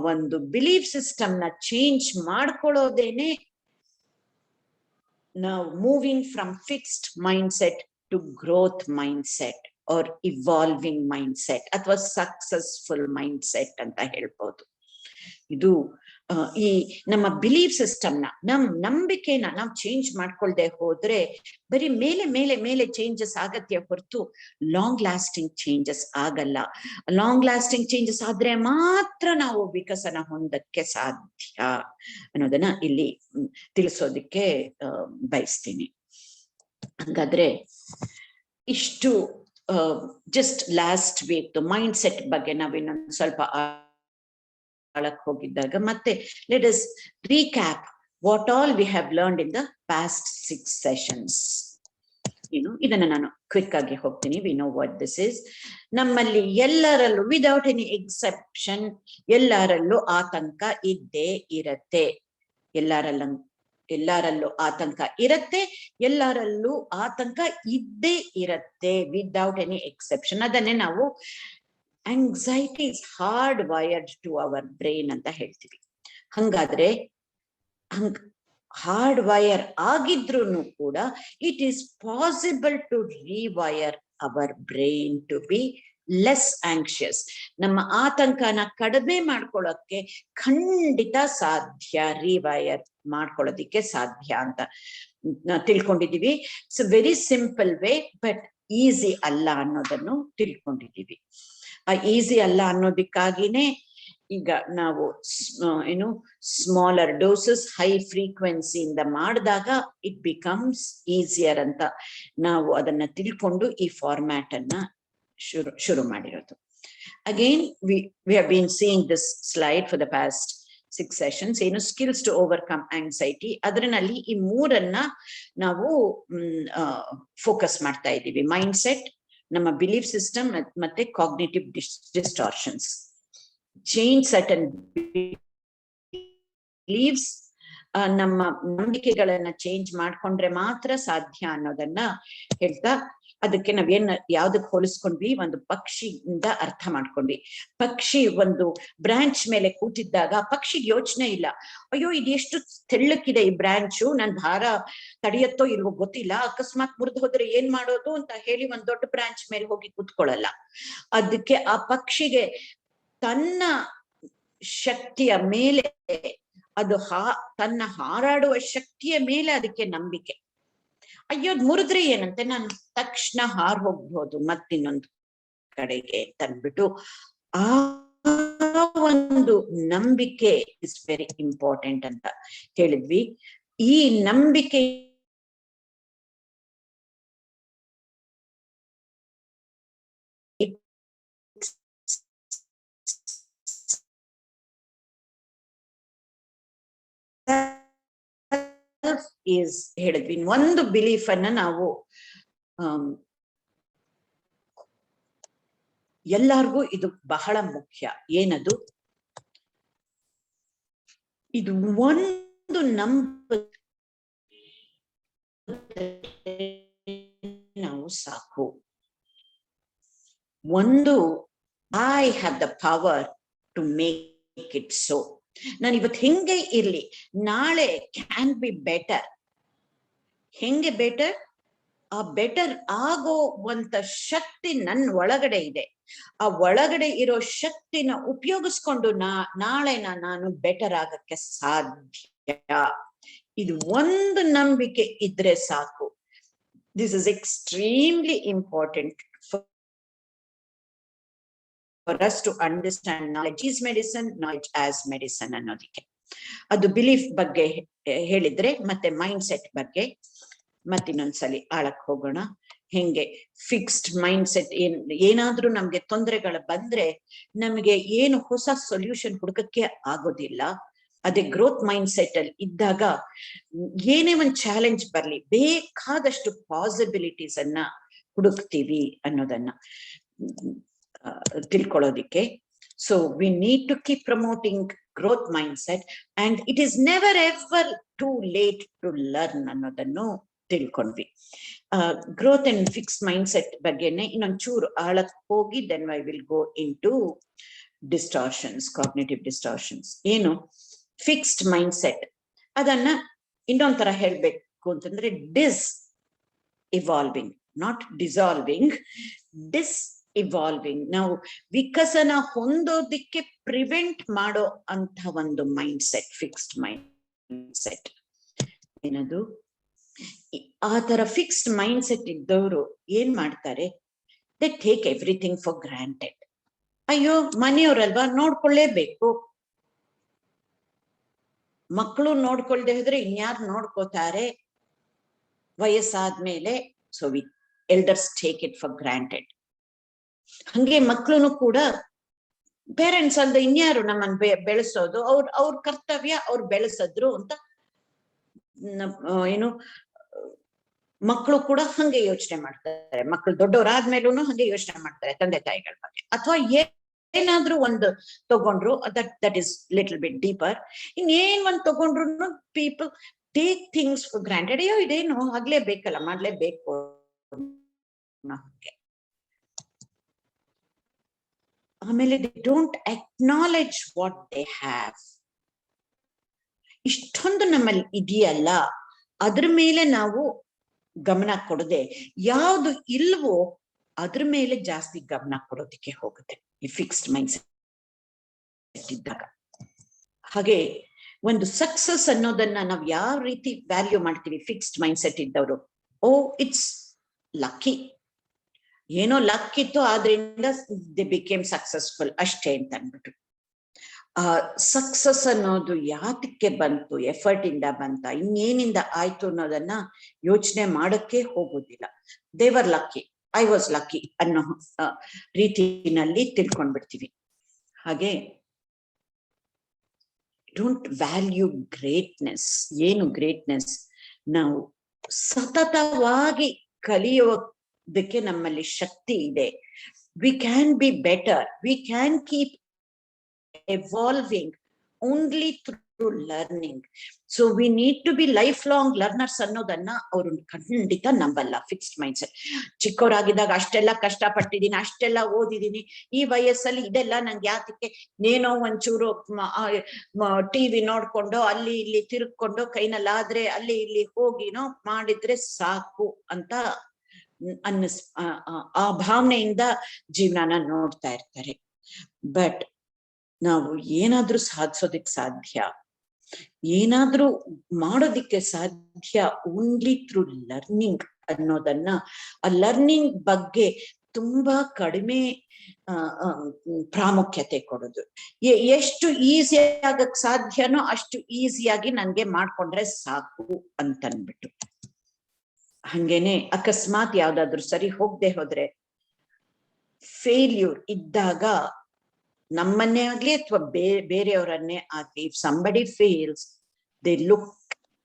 ಒಂದು ಬಿಲೀಫ್ ಸಿಸ್ಟಮ್ ನ ಚೇಂಜ್ ಮಾಡ್ಕೊಳ್ಳೋದೇನೆ ನಾವು moving from fixed mind set to growth mindset or evolving mindset ಅಥವಾ ಸಕ್ಸಸ್ಫುಲ್ ಮೈಂಡ್ ಸೆಟ್ ಅಂತ ಹೇಳ್ಬೋದು. ಇದು ಈ ನಮ್ಮ ಬಿಲೀಫ್ ಸಿಸ್ಟಮ್ನ, ನಮ್ ನಂಬಿಕೆನ ನಾವು ಚೇಂಜ್ ಮಾಡ್ಕೊಳ್ದೆ ಹೋದ್ರೆ ಬರೀ ಮೇಲೆ ಮೇಲೆ ಮೇಲೆ ಚೇಂಜಸ್ ಆಗತ್ತೆ ಹೊರತು ಲಾಂಗ್ ಲಾಸ್ಟಿಂಗ್ ಚೇಂಜಸ್ ಆಗಲ್ಲ. ಲಾಂಗ್ ಲಾಸ್ಟಿಂಗ್ ಚೇಂಜಸ್ ಆದ್ರೆ ಮಾತ್ರ ನಾವು ವಿಕಸನ ಹೊಂದಕ್ಕೆ ಸಾಧ್ಯ ಅನ್ನೋದನ್ನ ಇಲ್ಲಿ ತಿಳಿಸೋದಿಕ್ಕೆ ಬಯಸ್ತೀನಿ. ಹಾಗಾದ್ರೆ ಇಷ್ಟು just last week mind set ಬಗ್ಗೆ ನಾವಿನ್ನೊಂದು ಸ್ವಲ್ಪ ಆಳಕ್ಕೆ ಹೋಗಿದ್ದಾಗ ಮತ್ತೆ let us recap what all we have learned in the past 6 sessions. ಇದನ್ನ ನಾನು ಕ್ವಿಕ್ ಆಗಿ ಹೋಗ್ತೀನಿ. We know what this is. ನಮ್ಮಲ್ಲಿ ಎಲ್ಲರಲ್ಲೂ ವಿದೌಟ್ ಎನಿ ಎಕ್ಸೆಪ್ಷನ್ ಎಲ್ಲರಲ್ಲೂ ಆತಂಕ ಇದ್ದೇ ಇರತ್ತೆ. ಎಲ್ಲರಲ್ಲೂ ಆತಂಕ ಇರತ್ತೆ, ಎಲ್ಲರಲ್ಲೂ ಆತಂಕ ಇದ್ದೇ ಇರತ್ತೆ ವಿದೌಟ್ ಎನಿ ಎಕ್ಸೆಪ್ಷನ್. ಅದನ್ನೇ ನಾವು anxiety is hard wired to our brain ಅಂತ ಹೇಳ್ತೀವಿ. ಹಂಗಾದ್ರೆ ಹಾರ್ಡ್ ವೈರ್ ಆಗಿದ್ರು ಕೂಡ it is possible to rewire our brain to be less anxious. ನಮ್ಮ ಆತಂಕನ ಕಡಿಮೆ ಮಾಡ್ಕೊಳ್ಳೋಕೆ ಖಂಡಿತ ಸಾಧ್ಯ, ರಿವೈರ್ ಮಾಡ್ಕೊಳ್ಳೋದಿಕ್ಕೆ ಸಾಧ್ಯ ಅಂತ ತಿಳ್ಕೊಂಡಿದೀವಿ. It's very simple way, but easy ಅಲ್ಲ ಅನ್ನೋದನ್ನು ತಿಳ್ಕೊಂಡಿದೀವಿ. ಆ ಈಸಿ ಅಲ್ಲ ಅನ್ನೋದಕ್ಕಾಗಿನೇ ಈಗ ನಾವು ಏನು ಸ್ಮಾಲರ್ ಡೋಸಸ್ ಹೈ ಫ್ರೀಕ್ವೆನ್ಸಿಯಿಂದ ಮಾಡಿದಾಗ ಇಟ್ ಬಿಕಮ್ಸ್ ಈಸಿಯರ್ ಅಂತ ನಾವು ಅದನ್ನ ತಿಳ್ಕೊಂಡು ಈ ಫಾರ್ಮ್ಯಾಟ್ ಅನ್ನ ಶುರು ಮಾಡಿರೋದು. Again we have been seeing this slide for the past 6 sessions. ಏನು ಸ್ಕಿಲ್ಸ್ ಟು ಓವರ್ಕಮ್ ಆಂಗ್ಸೈಟಿ, ಅದರಲ್ಲಿ ಈ ಮೂರನ್ನ ನಾವು ಫೋಕಸ್ ಮಾಡ್ತಾ ಇದ್ದೀವಿ. ಮೈಂಡ್ ಸೆಟ್, ನಮ್ಮ ಬಿಲೀಫ್ ಸಿಸ್ಟಮ್ ಮತ್ತೆ ಕಾಗ್ನಿಟಿವ್ ಡಿಸ್ಟಾರ್ಷನ್ಸ್. ಚೇಂಜ್ ಸರ್ಟನ್ ಬಿಲೀವ್ಸ್, ನಮ್ಮ ನಂಬಿಕೆಗಳನ್ನ ಚೇಂಜ್ ಮಾಡ್ಕೊಂಡ್ರೆ ಮಾತ್ರ ಸಾಧ್ಯ ಅನ್ನೋದನ್ನ ಹೇಳ್ತಾ, ಅದಕ್ಕೆ ನಾವೇನ್ ಯಾವ್ದಕ್ ಹೋಲಿಸ್ಕೊಂಡ್ವಿ, ಒಂದು ಪಕ್ಷಿಯಿಂದ ಅರ್ಥ ಮಾಡ್ಕೊಂಡ್ವಿ. ಪಕ್ಷಿ ಒಂದು ಬ್ರಾಂಚ್ ಮೇಲೆ ಕೂತಿದ್ದಾಗ ಪಕ್ಷಿಗೆ ಯೋಚನೆ ಇಲ್ಲ, ಅಯ್ಯೋ ಇದು ಎಷ್ಟು ತೆಳ್ಳಕ್ಕಿದೆ ಈ ಬ್ರಾಂಚು, ನನ್ ಭಾರ ತಡೆಯತ್ತೋ ಇಲ್ವೋ ಗೊತ್ತಿಲ್ಲ, ಅಕಸ್ಮಾತ್ ಮುರಿದು ಹೋದ್ರೆ ಏನ್ ಮಾಡೋದು ಅಂತ ಹೇಳಿ ಒಂದ್ ದೊಡ್ಡ ಬ್ರಾಂಚ್ ಮೇಲೆ ಹೋಗಿ ಕೂತ್ಕೊಳ್ಳಲ್ಲ. ಅದಕ್ಕೆ ಆ ಪಕ್ಷಿಗೆ ತನ್ನ ಶಕ್ತಿಯ ಮೇಲೆ, ಅದು ತನ್ನ ಹಾರಾಡುವ ಶಕ್ತಿಯ ಮೇಲೆ ಅದಕ್ಕೆ ನಂಬಿಕೆ. ಅಯ್ಯೋ ಮುರಿದ್ರೆ ಏನಂತೆ, ನಾನು ತಕ್ಷಣ ಹಾರ್ ಹೋಗ್ಬೋದು ಮತ್ತಿನ್ನೊಂದು ಕಡೆಗೆ ತಂದ್ಬಿಟ್ಟು, ಆ ಒಂದು ನಂಬಿಕೆ ಇಸ್ ವೆರಿ ಇಂಪಾರ್ಟೆಂಟ್ ಅಂತ ಹೇಳಿದ್ವಿ. ಈ ನಂಬಿಕೆ ಈಸ್ ಹೇಳಿದ್ವಿ. ಒಂದು ಬಿಲೀಫ್ ಅನ್ನ ನಾವು ಎಲ್ಲಾರ್ಗೂ ಇದು ಬಹಳ ಮುಖ್ಯ. ಏನದು? ಇದು ಒಂದು ನಾವು ಸಾಕು. ಒಂದು, I have the power to make it so. ನಾನು ಇವತ್ತು ಹೆಂಗೆ ಇರ್ಲಿ, ನಾಳೆ ಕ್ಯಾನ್ ಬಿ ಬೆಟರ್. ಹೆಂಗೆ ಬೆಟರ್? ಆ ಬೆಟರ್ ಆಗೋವಂತ ಶಕ್ತಿ ನನ್ನ ಒಳಗಡೆ ಇದೆ. ಆ ಒಳಗಡೆ ಇರೋ ಶಕ್ತಿನ ಉಪಯೋಗಿಸ್ಕೊಂಡು ನಾಳೆನ ನಾನು ಬೆಟರ್ ಆಗಕ್ಕೆ ಸಾಧ್ಯ. ಇದು ಒಂದು ನಂಬಿಕೆ ಇದ್ರೆ ಸಾಕು. This is extremely important for us to understand knowledge is medicine, knowledge as medicine ಅನ್ನೋದಕ್ಕೆ. ಅದು ಬಿಲೀಫ್ ಬಗ್ಗೆ ಹೇಳಿದ್ರೆ, ಮತ್ತೆ ಮೈಂಡ್ ಸೆಟ್ ಬಗ್ಗೆ ಮತ್ತಿನ್ನೊಂದ್ಸಲಿ ಆಳಕ್ ಹೋಗೋಣ. ಹೆಂಗೆ ಫಿಕ್ಸ್ಡ್ ಮೈಂಡ್ ಸೆಟ್, ಏನಾದ್ರೂ ನಮ್ಗೆ ತೊಂದರೆಗಳು ಬಂದ್ರೆ ನಮಗೆ ಏನು ಹೊಸ ಸೊಲ್ಯೂಷನ್ ಹುಡುಕಕ್ಕೆ ಆಗೋದಿಲ್ಲ. ಅದೇ ಗ್ರೋತ್ ಮೈಂಡ್ ಸೆಟ್ ಅಲ್ಲಿ ಇದ್ದಾಗ ಏನೇ ಒಂದ್ ಚಾಲೆಂಜ್ ಬರ್ಲಿ, ಬೇಕಾದಷ್ಟು ಪಾಸಿಬಿಲಿಟೀಸ್ ಅನ್ನ ಹುಡುಕ್ತೀವಿ ಅನ್ನೋದನ್ನ ತಿಳ್ಕೊಳ್ಳೋದಿಕ್ಕೆ. So we need to keep promoting growth mindset and it is never ever too late to learn ಅನ್ನೋದನ್ನು ತಿಳ್ಕೊಂಡ್ವಿ. Growth and fixed mind set ಬಗ್ಗೆನೆ ಇನ್ನೊಂಚೂರು ಆಳಕ್ ಹೋಗಿ then I will go into distortions, cognitive distortions. ಏನು ಫಿಕ್ಸ್ಡ್ ಮೈಂಡ್ ಸೆಟ್, ಅದನ್ನ ಇನ್ನೊಂಥರ ಹೇಳ್ಬೇಕು ಅಂತಂದ್ರೆ dis evolving, not dissolving, dis evolving. ನಾವು ವಿಕಸನ ಹೊಂದೋದಿಕ್ಕೆ ಪ್ರಿವೆಂಟ್ ಮಾಡೋ ಅಂತ ಒಂದು mindset, fixed mind set. ಏನದು? ಆ ತರ ಫಿಕ್ಸ್ಡ್ ಮೈಂಡ್ ಸೆಟ್ ಇದ್ದವರು ಏನ್ ಮಾಡ್ತಾರೆ? They take everything for granted. ಅಯ್ಯೋ ಮನೆಯವರಲ್ವಾ, ನೋಡ್ಕೊಳ್ಳೇಬೇಕು. ಮಕ್ಕಳು ನೋಡ್ಕೊಳ್ದೆ ಹೋದ್ರೆ ಇನ್ಯಾರು ನೋಡ್ಕೋತಾರೆ ವಯಸ್ಸಾದ್ಮೇಲೆ? So we elders take it for granted. ಹಂಗೆ ಮಕ್ಕಳು ಕೂಡ ಪೇರೆಂಟ್ಸ್ ಅಲ್ದ ಇನ್ಯಾರು ನಮ್ಮನ್ನ ಬೆಳೆಸೋದು, ಅವ್ರ ಕರ್ತವ್ಯ ಅವ್ರು ಬೆಳೆಸಿದ್ರು ಅಂತ ಏನು ಮಕ್ಕಳು ಕೂಡ ಹಂಗೆ ಯೋಚನೆ ಮಾಡ್ತಾರೆ. ಮಕ್ಕಳು ದೊಡ್ಡವರಾದ್ಮೇಲೂ ಹಂಗೆ ಯೋಚನೆ ಮಾಡ್ತಾರೆ ತಂದೆ ತಾಯಿಗಳ ಬಗ್ಗೆ. ಅಥವಾ ಏನಾದ್ರೂ ಒಂದು ತಗೊಂಡ್ರು, that is little bit deeper. ಇನ್ನೇನ್ ಒಂದ್ ತಗೊಂಡ್ರು people take things for granted. ಅಯ್ಯೋ ಇದೇನು ಆಗ್ಲೇಬೇಕಲ್ಲ, ಮಾಡ್ಲೇಬೇಕು. ಆಮೇಲೆ they don't acknowledge what they have. ಇಷ್ಟೊಂದು ನಮ್ಮಲ್ಲಿ ಇದೆಯಲ್ಲ, ಅದ್ರ ಮೇಲೆ ನಾವು ಗಮನ ಕೊಡದೆ ಯಾವ್ದು ಇಲ್ವೋ ಅದ್ರ ಮೇಲೆ ಜಾಸ್ತಿ ಗಮನ ಕೊಡೋದಕ್ಕೆ ಹೋಗುತ್ತೆ ಈ ಫಿಕ್ಸ್ಡ್ ಮೈಂಡ್ ಸೆಟ್ ಇದ್ದಾಗ. ಹಾಗೆ ಒಂದು ಸಕ್ಸಸ್ ಅನ್ನೋದನ್ನ ನಾವು ಯಾವ ರೀತಿ ವ್ಯಾಲ್ಯೂ ಮಾಡ್ತೀವಿ ಫಿಕ್ಸ್ಡ್ ಮೈಂಡ್ ಸೆಟ್ ಇದ್ದವರು, ಓ ಇಟ್ಸ್ ಲಕ್ಕಿ, ಏನೋ ಲಕ್ ಇತ್ತು ಆದ್ರಿಂದ ದೇ ಬಿಕೇಮ್ ಸಕ್ಸಸ್ಫುಲ್ ಅಷ್ಟೇ ಅಂತ ಅಂದ್ಬಿಟ್ಟು. ಸಕ್ಸಸ್ ಅನ್ನೋದು ಯಾತಕ್ಕೆ ಬಂತು, ಎಫರ್ಟ್ ಇಂದ ಬಂತ, ಇನ್ನೇನಿಂದ ಆಯ್ತು ಅನ್ನೋದನ್ನ ಯೋಚನೆ ಮಾಡಕ್ಕೆ ಹೋಗೋದಿಲ್ಲ. ದೇವರ್ ಲಕ್ಕಿ, ಐ ವಾಸ್ ಲಕ್ಕಿ ಅನ್ನೋ ರೀತಿನಲ್ಲಿ ತಿಳ್ಕೊಂಡ್ಬಿಡ್ತೀವಿ. ಹಾಗೆ ಡೋಂಟ್ ವ್ಯಾಲ್ಯೂ ಗ್ರೇಟ್ನೆಸ್. ಏನು ಗ್ರೇಟ್ನೆಸ್? ನಾವು ಸತತವಾಗಿ ಕಲಿಯೋದಕ್ಕೆ ನಮ್ಮಲ್ಲಿ ಶಕ್ತಿ ಇದೆ. V can be better, we can keep evolving only through learning. So we need to be lifelong learners ಅನ್ನೋದನ್ನ ಅವರು ಖಂಡಿತ ನಂಬಲ್ಲ ಫಿಕ್ಸ್ಡ್ ಮೈಂಡ್ ಸೆಟ್. ಚಿಕ್ಕವರಾಗಿದ್ದಾಗ ಅಷ್ಟೆಲ್ಲ ಕಷ್ಟಪಟ್ಟಿದ್ದೀನಿ, ಅಷ್ಟೆಲ್ಲ ಓದಿದ್ದೀನಿ, ಈ ವಯಸ್ಸಲ್ಲಿ ಇದೆಲ್ಲ ನಂಗೆ ಯಾತಕ್ಕೆ, ಏನೋ ಒಂಚೂರು ಟಿವಿ ನೋಡ್ಕೊಂಡು ಅಲ್ಲಿ ಇಲ್ಲಿ ತಿರುಗ್ಕೊಂಡು ಕೈನಲ್ಲಾದ್ರೆ ಅಲ್ಲಿ ಇಲ್ಲಿ ಹೋಗಿನೋ ಮಾಡಿದ್ರೆ ಸಾಕು ಅಂತ ಆ ಭಾವನೆಯಿಂದ ಜೀವನನ ನೋಡ್ತಾ ಇರ್ತಾರೆ. ಬಟ್ ನಾವು ಏನಾದ್ರೂ ಸಾಧಿಸೋದಿಕ್ ಸಾಧ್ಯ, ಏನಾದ್ರೂ ಮಾಡೋದಿಕ್ಕೆ ಸಾಧ್ಯ ಓನ್ಲಿ ಥ್ರೂ ಲರ್ನಿಂಗ್ ಅನ್ನೋದನ್ನ, ಆ ಲರ್ನಿಂಗ್ ಬಗ್ಗೆ ತುಂಬಾ ಕಡಿಮೆ ಪ್ರಾಮುಖ್ಯತೆ ಕೊಡೋದು. ಎಷ್ಟು ಈಸಿ ಆಗಕ್ ಸಾಧ್ಯನೋ ಅಷ್ಟು ಈಸಿಯಾಗಿ ನನ್ಗೆ ಮಾಡ್ಕೊಂಡ್ರೆ ಸಾಕು ಅಂತನ್ಬಿಟ್ಟು. ಹಂಗೇನೆ ಅಕಸ್ಮಾತ್ ಯಾವ್ದಾದ್ರು ಸರಿ ಹೋಗದೆ ಹೋದ್ರೆ, ಫೇಲ್ಯೂರ್ ಇದ್ದಾಗ ನಮ್ಮನ್ನೇ ಆಗ್ಲಿ ಅಥವಾ ಬೇರೆಯವರನ್ನೇ ಆಗ್ಲಿ, if somebody fails, they look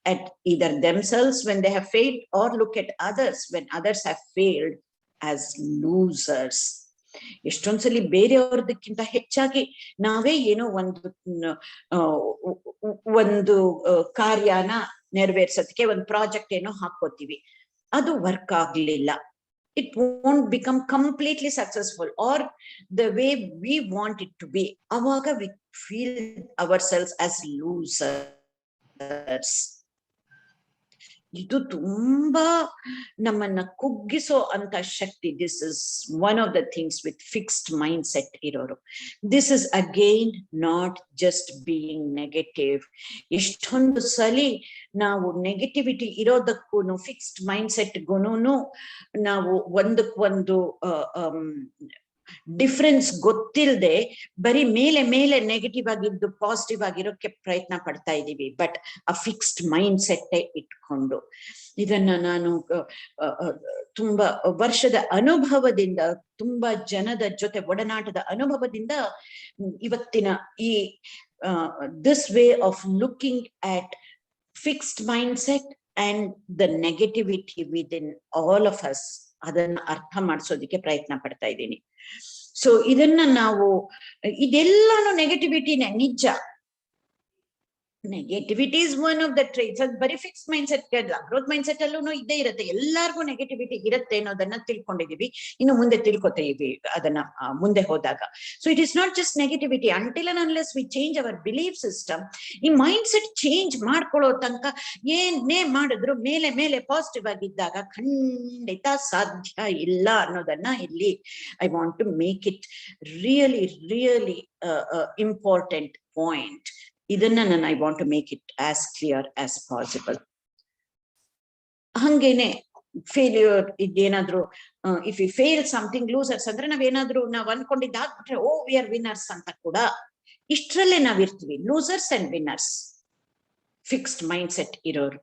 at either themselves when they have failed or look at others when others have failed as losers. ಎಷ್ಟೊಂದ್ಸಲಿ ಬೇರೆಯವ್ರದಕ್ಕಿಂತ ಹೆಚ್ಚಾಗಿ ನಾವೇ ಏನೋ ಒಂದು ಕಾರ್ಯನ ನೆರವೇರ್ಸೋದಕ್ಕೆ ಒಂದು ಪ್ರಾಜೆಕ್ಟ್ ಏನೋ ಹಾಕೋತೀವಿ, ಅದು ವರ್ಕ್ ಆಗ್ಲಿಲ್ಲ, it won't become completely successful or the way we want it to be. Avaga we feel ourselves as losers. ಇದು ತುಂಬಾ ನಮ್ಮನ್ನ ಕುಗ್ಗಿಸೋ ಅಂತ ಶಕ್ತಿ. This is one of the things with fixed mind set ಇರೋರು. This is again not just being negative. ಎಷ್ಟೊಂದು ಸಲಿ ನಾವು ನೆಗೆಟಿವಿಟಿ ಇರೋದಕ್ಕೂ ಫಿಕ್ಸ್ಡ್ ಮೈಂಡ್ ಸೆಟ್ಗೂ ನಾವು ಒಂದಕ್ಕೊಂದು ಡಿಫ್ರೆನ್ಸ್ ಗೊತ್ತಿಲ್ಲದೆ ಬರೀ ಮೇಲೆ ಮೇಲೆ ನೆಗೆಟಿವ್ ಆಗಿದ್ದು ಪಾಸಿಟಿವ್ ಆಗಿರೋಕೆ ಪ್ರಯತ್ನ ಪಡ್ತಾ ಇದ್ದೀವಿ. ಬಟ್ ಆ ಫಿಕ್ಸ್ಡ್ ಮೈಂಡ್ ಸೆಟ್ಟೇ ಇಟ್ಕೊಂಡು, ಇದನ್ನ ನಾನು ತುಂಬಾ ವರ್ಷದ ಅನುಭವದಿಂದ, ತುಂಬಾ ಜನದ ಜೊತೆ ಒಡನಾಟದ ಅನುಭವದಿಂದ ಇವತ್ತಿನ ಈ this way of looking at fixed mind set and the negativity with in all of us ಅದನ್ನ ಅರ್ಥ ಮಾಡಿಸೋದಿಕ್ಕೆ ಪ್ರಯತ್ನ ಪಡ್ತಾ ಇದ್ದೀನಿ. ಸೊ ಇದನ್ನ ನಾವು, ಇದೆಲ್ಲಾನು ನೆಗೆಟಿವಿಟಿನೇ, ನಿಜ. Negativity is one of the traits. ಅದು ಬರೀ ಫಿಕ್ಸ್ ಮೈಂಡ್ ಸೆಟ್ ಅಲ್ಲ, ಗ್ರೋತ್ ಮೈಂಡ್ ಸೆಟ್ ಅಲ್ಲೂ ಇದ್ದೇ ಇರುತ್ತೆ. ಎಲ್ಲಾರ್ಗು ನೆಗೆಟಿವಿಟಿ ಇರುತ್ತೆ ಅನ್ನೋದನ್ನ ತಿಳ್ಕೊಂಡಿದೀವಿ, ಇನ್ನು ಮುಂದೆ ತಿಳ್ಕೊತೀವಿ ಅದನ್ನ ಮುಂದೆ ಹೋದಾಗ. So it is not just negativity. Until and unless we change our belief system, ಈ ಮೈಂಡ್ ಸೆಟ್ ಚೇಂಜ್ ಮಾಡ್ಕೊಳ್ಳೋ ತನಕ ಏನೇ ಮಾಡಿದ್ರು ಮೇಲೆ ಮೇಲೆ ಪಾಸಿಟಿವ್ ಆಗಿದ್ದಾಗ ಖಂಡಿತ ಸಾಧ್ಯ ಇಲ್ಲ ಅನ್ನೋದನ್ನ ಇಲ್ಲಿ I want to make it really really important point. ಇದನ್ನ ನಾನು I want to make it as clear as possible. ಹಂಗೇನೆ ಫೇಲ್ಯೂರ್ ಇದೇನಾದ್ರು, if you fail something, losers ಅಂದ್ರೆ ನಾವೇನಾದ್ರು ನಾವ್ ಅನ್ಕೊಂಡಿದ್ದಾಗ್ಬಿಟ್ರೆ ಓ ವಿ ಆರ್ ವಿನ್ನರ್ಸ್ ಅಂತ ಕೂಡ ಇಷ್ಟರಲ್ಲೇ ನಾವಿರ್ತೀವಿ. Losers and winners fixed mind set ಇರೋರು.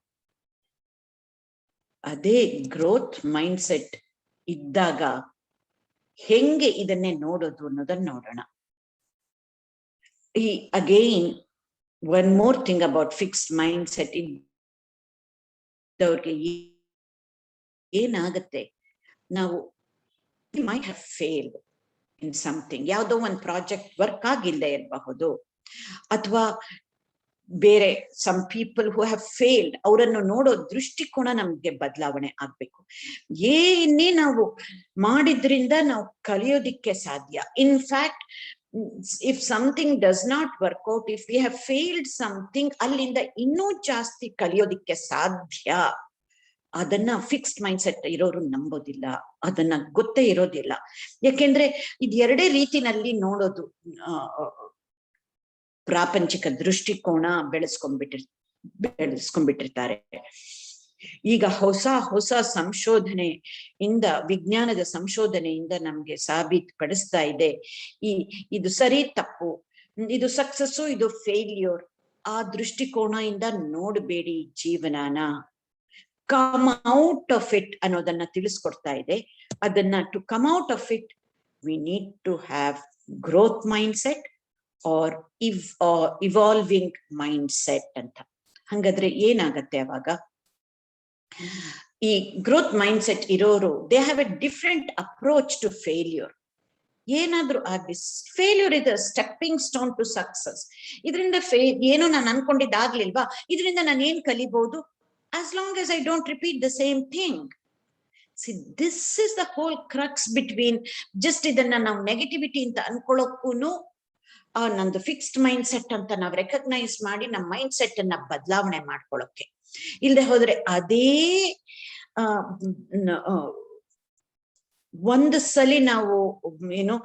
ಅದೇ ಗ್ರೋತ್ ಮೈಂಡ್ ಸೆಟ್ ಇದ್ದಾಗ ಹೆಂಗೆ ಇದನ್ನೇ ನೋಡೋದು ಅನ್ನೋದನ್ನ ನೋಡೋಣ. ಈ again one more thing about fixed mindset ಇದ್ದವ್ರಿಗೆ ಏನಾಗುತ್ತೆ, ನಾವು we might have failed in something, ಯಾವುದೋ ಒಂದು ಪ್ರಾಜೆಕ್ಟ್ ವರ್ಕ್ ಆಗಿಲ್ಲದೆ ಇರಬಹುದು, ಅಥವಾ ಬೇರೆ some people who have failed ಅವರನ್ನು ನೋಡೋ ದೃಷ್ಟಿಕೋನ ನಮ್ಗೆ ಬದಲಾವಣೆ ಆಗ್ಬೇಕು. ಏನೇ ನಾವು ಮಾಡಿದ್ರಿಂದ ನಾವು ಕಲಿಯೋದಿಕ್ಕೆ ಸಾಧ್ಯ. In fact if something does not work out, if we have failed something, ಅಲ್ಲಿಂದ ಇನ್ನೂ ಜಾಸ್ತಿ ಕಲಿಯೋದಿಕ್ಕೆ ಸಾಧ್ಯ. ಅದನ್ನ ಫಿಕ್ಸ್ಡ್ ಮೈಂಡ್ ಸೆಟ್ ಇರೋರು ನಂಬೋದಿಲ್ಲ, ಅದನ್ನ ಗೊತ್ತೇ ಇರೋದಿಲ್ಲ. ಯಾಕೆಂದ್ರೆ ಇದು ಎರಡೇ ರೀತಿನಲ್ಲಿ ನೋಡೋದು, ಪ್ರಾಪಂಚಿಕ ದೃಷ್ಟಿಕೋನ ಬೆಳೆಸ್ಕೊಂಡ್ಬಿಟ್ಟಿರ್ತಾರೆ. ಈಗ ಹೊಸ ಸಂಶೋಧನೆಯಿಂದ, ವಿಜ್ಞಾನದ ಸಂಶೋಧನೆಯಿಂದ ನಮ್ಗೆ ಸಾಬೀತುಪಡಿಸ್ತಾ ಇದೆ ಇದು ಸರಿ ತಪ್ಪು, ಇದು ಸಕ್ಸಸ್ಸು, ಇದು ಫೇಲ್ಯೂರ್. ಆ ದೃಷ್ಟಿಕೋನದಿಂದ ನೋಡ್ಬೇಡಿ ಜೀವನಾನ, ಕಮ್ ಔಟ್ ಆಫ್ ಇಟ್ ಅನ್ನೋದನ್ನ ತಿಳಿಸ್ಕೊಡ್ತಾ ಇದೆ. ಅದನ್ನ to come out of it we need to have growth mindset or evolving mindset ಅಂತ. ಹಂಗಾದ್ರೆ ಏನಾಗತ್ತೆ ಅವಾಗ? ಈ ಗ್ರೋತ್ ಮೈಂಡ್ ಸೆಟ್ ಇರೋರು they have a different approach to failure. ಏನಾದ್ರೂ ಆಗ್ಲಿ, failure is stepping stone to success. ಇದರಿಂದ ಏನೋ ನಾನು ಅನ್ಕೊಂಡಿದ್ದಾಗ್ಲಿಲ್ವಾ, ಇದರಿಂದ ನಾನು ಏನ್ ಕಲಿಬಹುದು? as long as I don't repeat the same thing. See, this is the whole crux between just idanna now negativity anta ankolokunu nandu fixed mindset anta ನಾವು ರೆಕಗ್ನೈಸ್ ಮಾಡಿ ನಮ್ಮ ಮೈಂಡ್ ಸೆಟ್ ಅನ್ನ ಬದಲಾವಣೆ ಮಾಡ್ಕೊಳ್ಳೋಕೆ. ಇಲ್ಲದೆ ಹೋದ್ರೆ ಅದೇ ಒಂದು ಸಲಿ ನಾವು ಏನು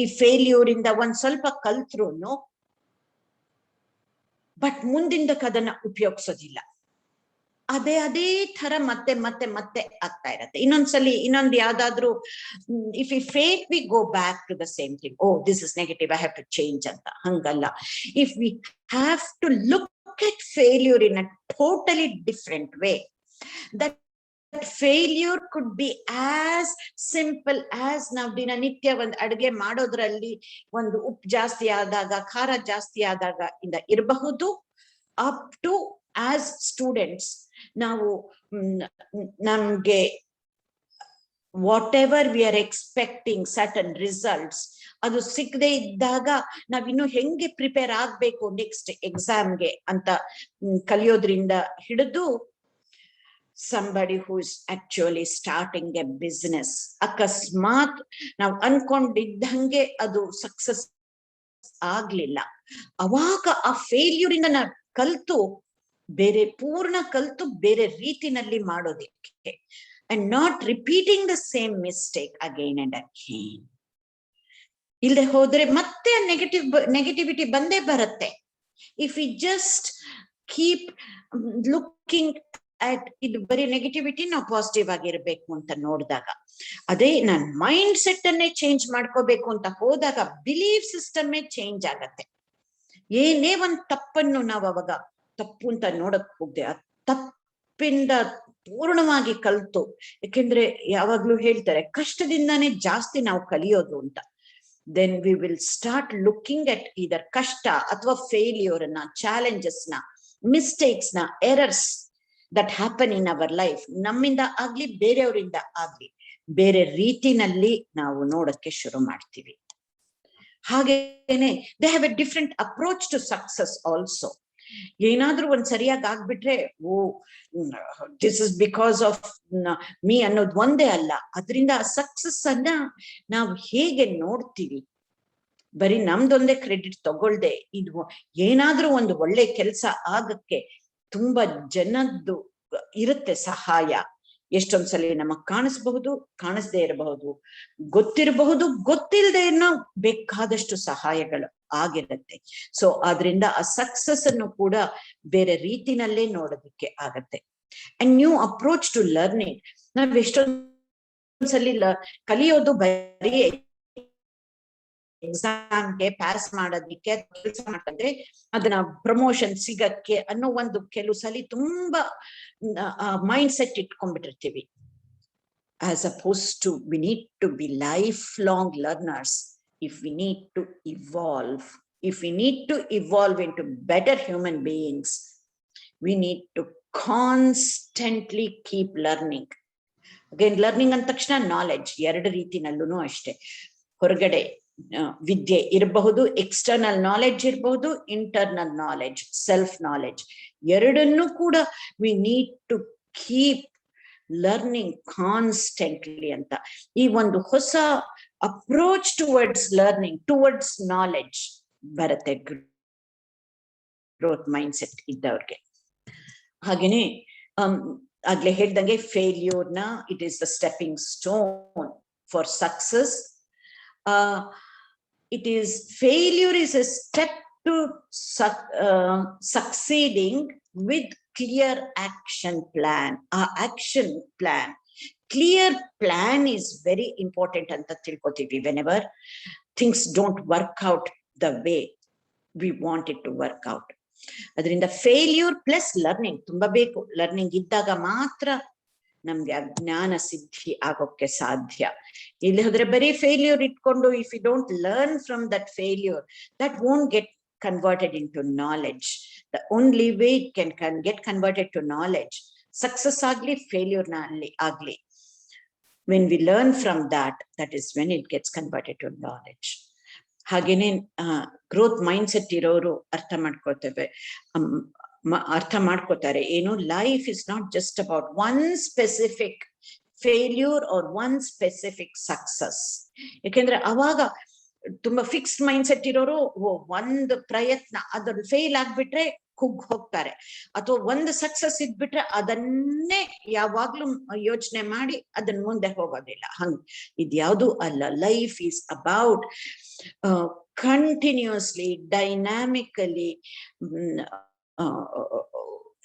ಈ ಫೇಲ್ಯೂರ್ ಇಂದ ಒಂದ್ ಸ್ವಲ್ಪ ಕಲ್ತ್ರುನು ಬಟ್ ಮುಂದಿಂದಕ್ಕೆ ಅದನ್ನ ಉಪಯೋಗಿಸೋದಿಲ್ಲ. ಅದೇ ತರ ಮತ್ತೆ ಮತ್ತೆ ಮತ್ತೆ ಆಗ್ತಾ ಇರತ್ತೆ. ಇನ್ನೊಂದ್ಸಲಿ ಇನ್ನೊಂದು ಯಾವ್ದಾದ್ರು if we fail we go back to the same thing. Oh this is negative, I have to change ಅಂತ. ಹಂಗಲ್ಲ. If we have to look at failure in a totally different way, that failure could be as simple as ನಾವು ದಿನನಿತ್ಯ ಒಂದು ಅಡುಗೆ ಮಾಡೋದ್ರಲ್ಲಿ ಒಂದು ಉಪ್ಪು ಜಾಸ್ತಿ ಆದಾಗ, ಖಾರ ಜಾಸ್ತಿ ಆದಾಗ ಇಂದ ಇರಬಹುದು, ಅಪ್ ಟು ಆಸ್ ಸ್ಟೂಡೆಂಟ್ಸ್ ನಾವು ನಮ್ಗೆ what ever we are expecting certain results ಅದು ಸಿಗದೆ ಇದ್ದಾಗ ನಾವಿನ್ನು ಹೆಂಗೆ ಪ್ರಿಪೇರ್ ಆಗ್ಬೇಕು ನೆಕ್ಸ್ಟ್ ಎಕ್ಸಾಮ್ಗೆ ಅಂತ ಕಲಿಯೋದ್ರಿಂದ ಹಿಡಿದು somebody who is actually starting a business, ಅಕಸ್ಮಾತ್ ನಾವು ಅನ್ಕೊಂಡಿದ್ದಂಗೆ ಅದು ಸಕ್ಸಸ್ ಆಗ್ಲಿಲ್ಲ, ಅವಾಗ ಆ ಫೇಲ್ಯೂರ್ ಇಂದ ನಾವು ಕಲ್ತು ಬೇರೆ ರೀತಿನಲ್ಲಿ ಮಾಡೋದಿಕ್ಕೆ, and not repeating the same mistake again and again. ಇಲ್ಲದೆ ಹೋದ್ರೆ ಮತ್ತೆ ನೆಗೆಟಿವಿಟಿ ಬಂದೇ ಬರುತ್ತೆ. If we just keep looking at ಇದು ಬರೀ ನೆಗೆಟಿವಿಟಿ, ನಾವು ಪಾಸಿಟಿವ್ ಆಗಿರ್ಬೇಕು ಅಂತ ನೋಡಿದಾಗ, ಅದೇ ನಾನು ಮೈಂಡ್ ಸೆಟ್ ಅನ್ನೇ ಚೇಂಜ್ ಮಾಡ್ಕೋಬೇಕು ಅಂತ ಹೋದಾಗ ಬಿಲೀಫ್ ಸಿಸ್ಟಮೇ ಚೇಂಜ್ ಆಗತ್ತೆ. ಏನೇ ಒಂದ್ ತಪ್ಪನ್ನು ನಾವು ಅವಾಗ ತಪ್ಪು ಅಂತ ನೋಡಕ್ ಹೋಗ್ದೆ, ಆ ತಪ್ಪಿಂದ ಪೂರ್ಣವಾಗಿ ಕಲ್ತು, ಯಾಕೆಂದ್ರೆ ಯಾವಾಗ್ಲೂ ಹೇಳ್ತಾರೆ ಕಷ್ಟದಿಂದಾನೇ ಜಾಸ್ತಿ ನಾವು ಕಲಿಯೋದು ಅಂತ. Then we will start looking at either ಕಷ್ಟ ಅಥವಾ ಫೇಲ್ಯೂರ್ ನ, ಚಾಲೆಂಜಸ್ ನ, ಮಿಸ್ಟೇಕ್ಸ್ ನ, errors that happen in our life, ನಮ್ಮಿಂದ ಆಗ್ಲಿ ಬೇರೆಯವರಿಂದ ಆಗ್ಲಿ ಬೇರೆ ರೀತಿನಲ್ಲಿ ನಾವು ನೋಡಕ್ಕೆ ಶುರು ಮಾಡ್ತೀವಿ. ಹಾಗೇನೆ they have a different approach to success also. ಏನಾದ್ರೂ ಒಂದ್ ಸರಿಯಾಗಿ ಆಗ್ಬಿಟ್ರೆ oh this is because of me ಅನ್ನೋದು ಒಂದೇ ಅಲ್ಲ, ಅದರಿಂದ ಸಕ್ಸಸ್ ಅನ್ನ ನಾವು ಹೇಗೆ ನೋಡ್ತೀವಿ, ಬರೀ ನಮ್ದೊಂದೇ ಕ್ರೆಡಿಟ್ ತಗೊಳ್ದೆ ಇದು ಏನಾದ್ರೂ ಒಂದು ಒಳ್ಳೆ ಕೆಲಸ ಆಗಕ್ಕೆ ತುಂಬಾ ಜನದ್ದು ಇರುತ್ತೆ ಸಹಾಯ. ಎಷ್ಟೊಂದ್ಸಲಿ ನಮಗ್ ಕಾಣಿಸ್ಬಹುದು, ಕಾಣಿಸ್ದೇ ಇರಬಹುದು, ಗೊತ್ತಿರಬಹುದು, ಗೊತ್ತಿಲ್ಲದೆ ಬೇಕಾದಷ್ಟು ಸಹಾಯಗಳು ಆಗಿರುತ್ತೆ. ಸೊ ಆದ್ರಿಂದ ಆ ಸಕ್ಸಸ್ ಅನ್ನು ಕೂಡ ಬೇರೆ ರೀತಿನಲ್ಲೇ ನೋಡೋದಕ್ಕೆ ಆಗತ್ತೆ. And new approach to learning. ನಾವ್ ಎಷ್ಟೊಂದ್ಸಲಿ ಕಲಿಯೋದು ಬರೀ ಎಕ್ಸಾಮ್ಗೆ ಪಾಸ್ ಮಾಡೋದಿಕ್ಕೆ, ಕೆಲಸ ಮಾಡ್ತಂದ್ರೆ ಅದನ್ನ ಪ್ರಮೋಷನ್ ಸಿಗಕ್ಕೆ ಅನ್ನೋ ಒಂದು ಕೆಲವು ಸಲಿ ತುಂಬಾ ಮೈಂಡ್ ಸೆಟ್ ಇಟ್ಕೊಂಡ್ಬಿಟ್ಟಿರ್ತೀವಿ. As opposed to we need to be lifelong learners. If we need to evolve into better human beings, we need to constantly keep learning. Again, learning ಅಂದ ತಕ್ಷಣ ನಾಲೆಡ್ಜ್ ಎರಡು ರೀತಿನಲ್ಲೂ ಅಷ್ಟೇ. ಹೊರಗಡೆ ವಿದ್ಯೆ ಇರಬಹುದು, ಎಕ್ಸ್ಟರ್ನಲ್ ನಾಲೆಡ್ಜ್ ಇರಬಹುದು, ಇಂಟರ್ನಲ್ ನಾಲೆಡ್ಜ್, ಸೆಲ್ಫ್ ನಾಲೆಡ್ಜ್, ಎರಡನ್ನೂ ಕೂಡ we need to keep learning constantly ಅಂತ. ಈ ಒಂದು ಹೊಸ approach towards learning, towards knowledge ಬರುತ್ತೆ ಗ್ರೋತ್ ಮೈಂಡ್ ಸೆಟ್ ಇದ್ದವ್ರಿಗೆ. ಹಾಗೇನೆ ಆಗ್ಲೇ ಹೇಳ್ದಂಗೆ ಫೇಲ್ಯೂರ್ನ it is the stepping stone for success. It is failure is a step to succeeding with clear action plan. Action plan, clear plan is very important anta tilkotivi whenever things don't work out the way we want it to work out. ಅದರಿಂದ ಫೇಲ್ಯೂರ್ ಪ್ಲಸ್ ಲರ್ನಿಂಗ್ ತುಂಬಾ ಬೇಕು. ಲರ್ನಿಂಗ್ ಇದ್ದಾಗ ಮಾತ್ರ ನಮ್ಗೆ ಜ್ಞಾನ ಸಿದ್ಧಿ ಆಗೋಕ್ಕೆ ಸಾಧ್ಯ. ಇಲ್ಲಿ ಹೋದ್ರೆ ಬರೀ ಫೇಲ್ಯೂರ್ ಇಟ್ಕೊಂಡು if you don't learn from that failure, that won't get converted into knowledge. The only way it can get converted to knowledge, success ಆಗ್ಲಿ ಫೇಲ್ಯೂರ್ ಆಗ್ಲಿ, when we learn from that, that is when it gets converted to knowledge. ಹಾಗೇನೆ ಗ್ರೋತ್ ಮೈಂಡ್ ಸೆಟ್ ಇರೋರು ಅರ್ಥ ಮಾಡ್ಕೋತಾರೆ ಏನು, life is not just about one specific failure or one specific success. ಯಾಕೆಂದ್ರೆ ಅವಾಗ ತುಂಬಾ ಫಿಕ್ಸ್ಡ್ ಮೈಂಡ್ ಸೆಟ್ ಇರೋರು ಒಂದು ಪ್ರಯತ್ನ ಅದ್ರಲ್ಲಿ ಫೇಲ್ ಆಗ್ಬಿಟ್ರೆ ಕುಗ್ಗ್ ಹೋಗ್ತಾರೆ, ಅಥವಾ ಒಂದು ಸಕ್ಸಸ್ ಇದ್ಬಿಟ್ರೆ ಅದನ್ನೇ ಯಾವಾಗ್ಲೂ ಯೋಚನೆ ಮಾಡಿ ಅದನ್ನ ಮುಂದೆ ಹೋಗೋದಿಲ್ಲ. ಇದ್ಯಾವುದು ಅಲ್ಲ. Life is about continuously, dynamically,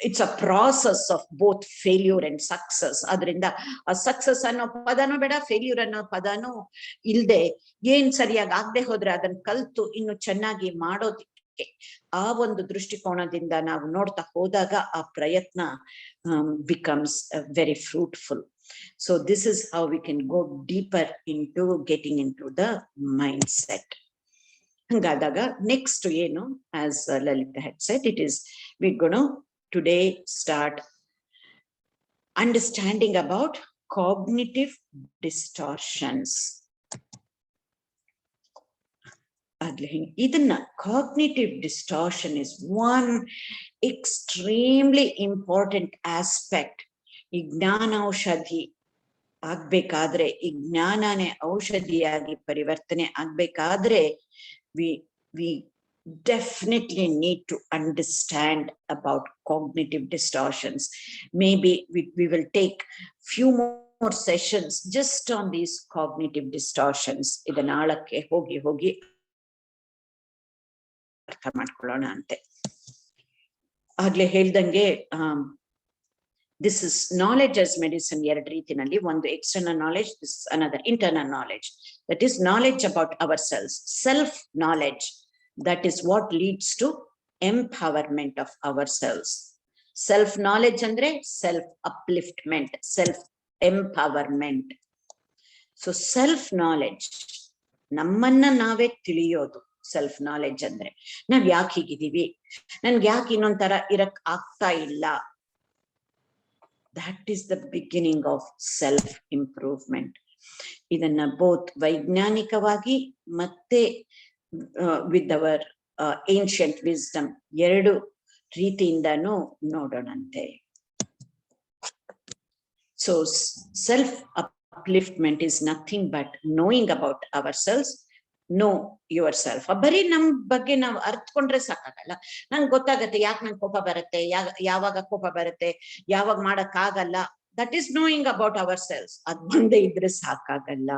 it's a process of both failure and success. ಅದರಿಂದ ಆ ಸಕ್ಸಸ್ ಅನ್ನೋ ಪದನೂ ಬೇಡ, ಫೇಲ್ಯೂರ್ ಅನ್ನೋ ಪದನೂ ಇಲ್ದೆ, ಏನ್ ಸರಿಯಾಗಿ ಆಗದೆ ಹೋದ್ರೆ ಅದನ್ನ ಕಲ್ತು ಇನ್ನು ಚೆನ್ನಾಗಿ ಮಾಡೋದಕ್ಕೆ ಆ ಒಂದು ದೃಷ್ಟಿಕೋನದಿಂದ ನಾವು ನೋಡ್ತಾ ಹೋದಾಗ ಆ ಪ್ರಯತ್ನ becomes very fruitful. So this is how we can go deeper into getting into the mindset. ಹಂಗಾದಾಗ ನೆಕ್ಸ್ಟ್ ಏನು, as Lalita had said, it is we're going to today start understanding about cognitive distortions. ಇದನ್ನ cognitive distortion is one extremely important aspect. ಈ ಜ್ಞಾನೌಷಧಿ ಆಗ್ಬೇಕಾದ್ರೆ, ಈ ಜ್ಞಾನನೇ ಔಷಧಿಯಾಗಿ ಪರಿವರ್ತನೆ ಆಗ್ಬೇಕಾದ್ರೆ we definitely need to understand about cognitive distortions. Maybe we will take few more sessions just on these cognitive distortions. ಇದನ್ನಾಳಕ್ಕೆ ಹೋಗಿ ಅರ್ಥ ಮಾಡ್ಕೊಳ್ಳೋಣ ಅಂತೆ. ಆಗ್ಲೇ ಹೇಳ್ದಂಗೆ this is knowledge as medicine ಎರಡು ರೀತಿನಲ್ಲಿ. ಒಂದು external knowledge, this is another internal knowledge. That is knowledge about ourselves, self knowledge. That is what leads to empowerment of ourselves. Self knowledge andre self upliftment, self empowerment. So self knowledge, ನಮ್ಮನ್ನ ನಾವೇ ತಿಳಿಯೋದು ಸೆಲ್ಫ್ ನಾಲೆಡ್ಜ್ ಅಂದ್ರೆ. ನಾವ್ ಯಾಕೆ ಹೀಗಿದೀವಿ, ನನ್ಗೆ ಯಾಕೆ ಇನ್ನೊಂಥರ ಇರಕ್ ಆಗ್ತಾ ಇಲ್ಲ, that is the beginning of self improvement. ಇದನ್ನ ಬೋತ್ ವೈಜ್ಞಾನಿಕವಾಗಿ ಮತ್ತೆ with our ancient wisdom ಎರಡು ರೀತಿಯಿಂದನೂ ನೋಡೋಣಂತೆ. So self upliftment is nothing but knowing about ourselves. Know yourself. ಬರೀ ನಮ್ ಬಗ್ಗೆ ನಾವು ಅರ್ಥಕೊಂಡ್ರೆ ಸಾಕಾಗಲ್ಲ. ನಂಗೆ ಗೊತ್ತಾಗತ್ತೆ ಯಾಕೆ ನಂಗೆ ಕೋಪ ಬರುತ್ತೆ, ಯಾವಾಗ ಕೋಪ ಬರುತ್ತೆ, ಯಾವಾಗ ಮಾಡಕ್ ಆಗಲ್ಲ. That is knowing about our selves. ಅದ್ ಒಂದೇ ಇದ್ರೆ ಸಾಕಾಗಲ್ಲ.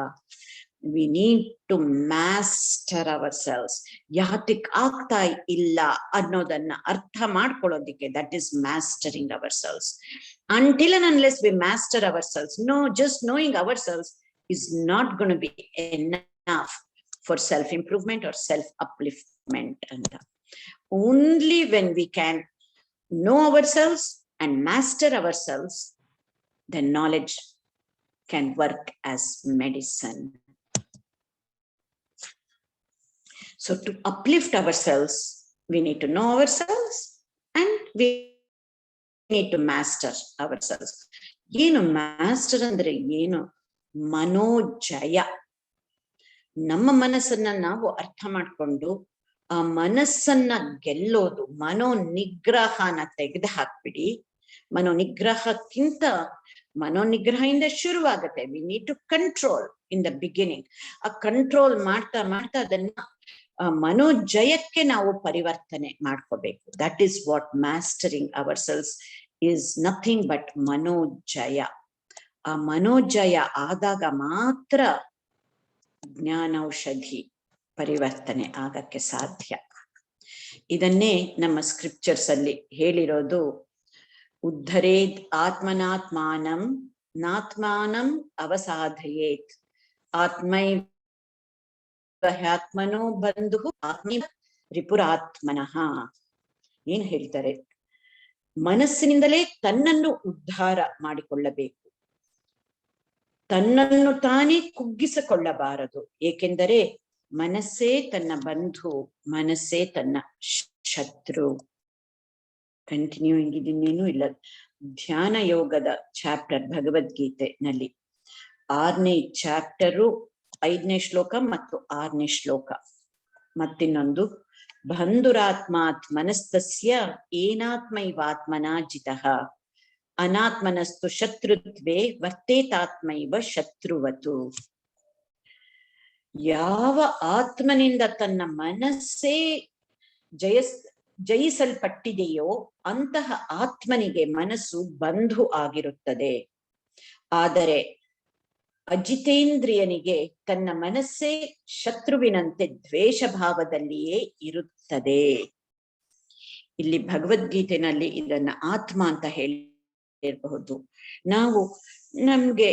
we need to master ourselves. ಯಾತಿಕ್ ಆಗ್ತಾ ಇಲ್ಲ ಅನ್ನೋದನ್ನ ಅರ್ಥ ಮಾಡ್ಕೊಳ್ಳೋದಿಕ್ಕೆ, that is mastering ourselves. Until and unless we master ourselves, no, just knowing ourselves is not going to be enough for self improvement or self upliftment. And only when we can know ourselves and master ourselves, then knowledge can work as medicine. So to uplift ourselves, we need to know ourselves and we need to master ourselves. ಏನು master ಅಂದ್ರೆ ಏನು? ಮನೋಜಯ. ನಮ್ಮ ಮನಸ್ಸನ್ನ ನಾವು ಅರ್ಥ ಮಾಡ್ಕೊಂಡು ಆ ಮನಸ್ಸನ್ನ ಗೆಲ್ಲೋದು, ಮನೋನಿಗ್ರಹನ ತೆಗೆದು ಹಾಕ್ಬಿಡಿ. ಮನೋನಿಗ್ರಹಕ್ಕಿಂತ ಮನೋನಿಗ್ರಹದಿಂದ ಶುರುವಾಗುತ್ತೆ. We need to control in the beginning. ಆ ಕಂಟ್ರೋಲ್ ಮಾಡ್ತಾ ಮಾಡ್ತಾ ಅದನ್ನ ಮನೋಜಯಕ್ಕೆ ನಾವು ಪರಿವರ್ತನೆ ಮಾಡ್ಕೋಬೇಕು. That is what mastering ourselves is nothing but manojaya. ಆ ಮನೋಜಯ ಆದಾಗ ಮಾತ್ರ ಜ್ಞಾನೌಷಧಿ ಪರಿವರ್ತನೆ ಆಗಕ್ಕೆ ಸಾಧ್ಯ. ಇದನ್ನೇ ನಮ್ಮ ಸ್ಕ್ರಿಪ್ಚರ್ಸ್ ಅಲ್ಲಿ ಹೇಳಿರೋದು, ಉದ್ಧರೇದ್ ಆತ್ಮನಾತ್ಮಾನಂ ನಾತ್ಮಾನಂ ಅವಸಾಧಯೇತ್ ಆತ್ಮೈವ ಹ್ಯಾತ್ಮನೋ ಬಂಧು ಆತ್ಮೈವ ರಿಪುರಾತ್ಮನಃ. ಏನ್ ಹೇಳ್ತಾರೆ? ಮನಸ್ಸಿನಿಂದಲೇ ತನ್ನನ್ನು ಉದ್ಧಾರ ಮಾಡಿಕೊಳ್ಳಬೇಕು, ತನ್ನನ್ನು ತಾನೇ ಕುಗ್ಗಿಸಿಕೊಳ್ಳಬಾರದು. ಏಕೆಂದರೆ ಮನಸ್ಸೇ ತನ್ನ ಬಂಧು, ಮನಸ್ಸೇ ತನ್ನ ಶತ್ರು. ಕಂಟಿನ್ಯೂಯಿಂಗ್ ಇದನ್ನೇನು ಇಲ್ಲ. ಧ್ಯಾನ ಯೋಗದ ಚಾಪ್ಟರ್ ಭಗವದ್ಗೀತೆ ನಲ್ಲಿ 6ನೇ ಚಾಪ್ಟರು 5ನೇ ಶ್ಲೋಕ ಮತ್ತು 6ನೇ ಶ್ಲೋಕ. ಮತ್ತಿನ್ನೊಂದು, ಬಂಧುರಾತ್ಮಾತ್ ಮನಸ್ತಸ್ಯ ಏನಾತ್ಮೈವಾತ್ಮನಾ ಜಿತಃ ಅನಾತ್ಮನಸ್ತು ಶತ್ರುತ್ವೇ ವರ್ತೇತಾತ್ಮೈವ ಶತ್ರುವತು. ಯಾವ ಆತ್ಮನಿಂದ ತನ್ನ ಮನಸ್ಸೇ ಜಯಿಸಲ್ಪಟ್ಟಿದೆಯೋ ಅಂತಹ ಆತ್ಮನಿಗೆ ಮನಸ್ಸು ಬಂಧು ಆಗಿರುತ್ತದೆ. ಆದರೆ ಅಜಿತೇಂದ್ರಿಯನಿಗೆ ತನ್ನ ಮನಸ್ಸೇ ಶತ್ರುವಿನಂತೆ ದ್ವೇಷ ಭಾವದಲ್ಲಿಯೇ ಇರುತ್ತದೆ. ಇಲ್ಲಿ ಭಗವದ್ಗೀತೆನಲ್ಲಿ ಇದನ್ನ ಆತ್ಮ ಅಂತ ಹೇಳಿರಬಹುದು. ನಾವು ನಮ್ಗೆ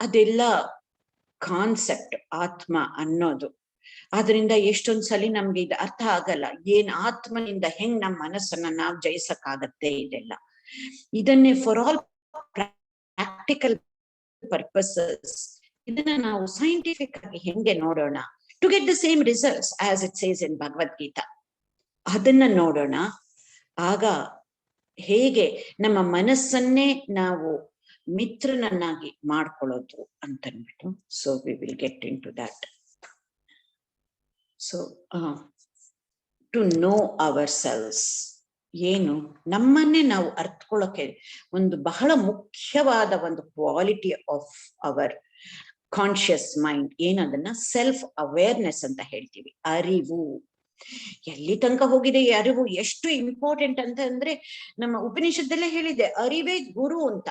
ಅದೆಲ್ಲ ಕಾನ್ಸೆಪ್ಟ್ ಆತ್ಮ ಅನ್ನೋದು. ಆದ್ರಿಂದ ಎಷ್ಟೊಂದ್ಸಲಿ ನಮ್ಗೆ ಇದು ಅರ್ಥ ಆಗಲ್ಲ. ಏನ್ ಆತ್ಮನಿಂದ ಹೆಂಗ್ ನಮ್ಮ ಮನಸ್ಸನ್ನ ನಾವು ಜಯಿಸಕ್ಕಾಗತ್ತೆ? ಇದೆಲ್ಲ ಇದನ್ನೇ ಫಾರ್ ಆಲ್ ಪ್ರಾಕ್ಟಿಕಲ್ ಪರ್ಪಸಸ್ ಇದನ್ನ ನಾವು ಸೈಂಟಿಫಿಕ್ ಆಗಿ ಹೆಂಗೆ ನೋಡೋಣ, to get the same results as it says in Bhagavad Gita, ಅದನ್ನ ನೋಡೋಣ. ಆಗ ಹೇಗೆ ನಮ್ಮ ಮನಸ್ಸನ್ನೇ ನಾವು ಮಿತ್ರನನ್ನಾಗಿ ಮಾಡ್ಕೊಳ್ಳೋದು ಅಂತನ್ಬಿಟ್ಟು. So we will get into that. So to know ourselves, ಏನು ನಮ್ಮನ್ನೇ ನಾವು ಅರ್ಥಕೊಳ್ಳೋಕೆ ಒಂದು ಬಹಳ ಮುಖ್ಯವಾದ ಒಂದು quality of our conscious mind ಏನದನ್ನ ಸೆಲ್ಫ್ ಅವೇರ್ನೆಸ್ ಅಂತ ಹೇಳ್ತೀವಿ. ಅರಿವು ಎಲ್ಲಿ ತನಕ ಹೋಗಿದೆ ಈ ಅರಿವು, ಎಷ್ಟು ಇಂಪಾರ್ಟೆಂಟ್ ಅಂತ ಅಂದ್ರೆ ನಮ್ಮ ಉಪನಿಷತ್ತಲ್ಲೇ ಹೇಳಿದೆ, ಅರಿವೇ ಗುರು ಅಂತ.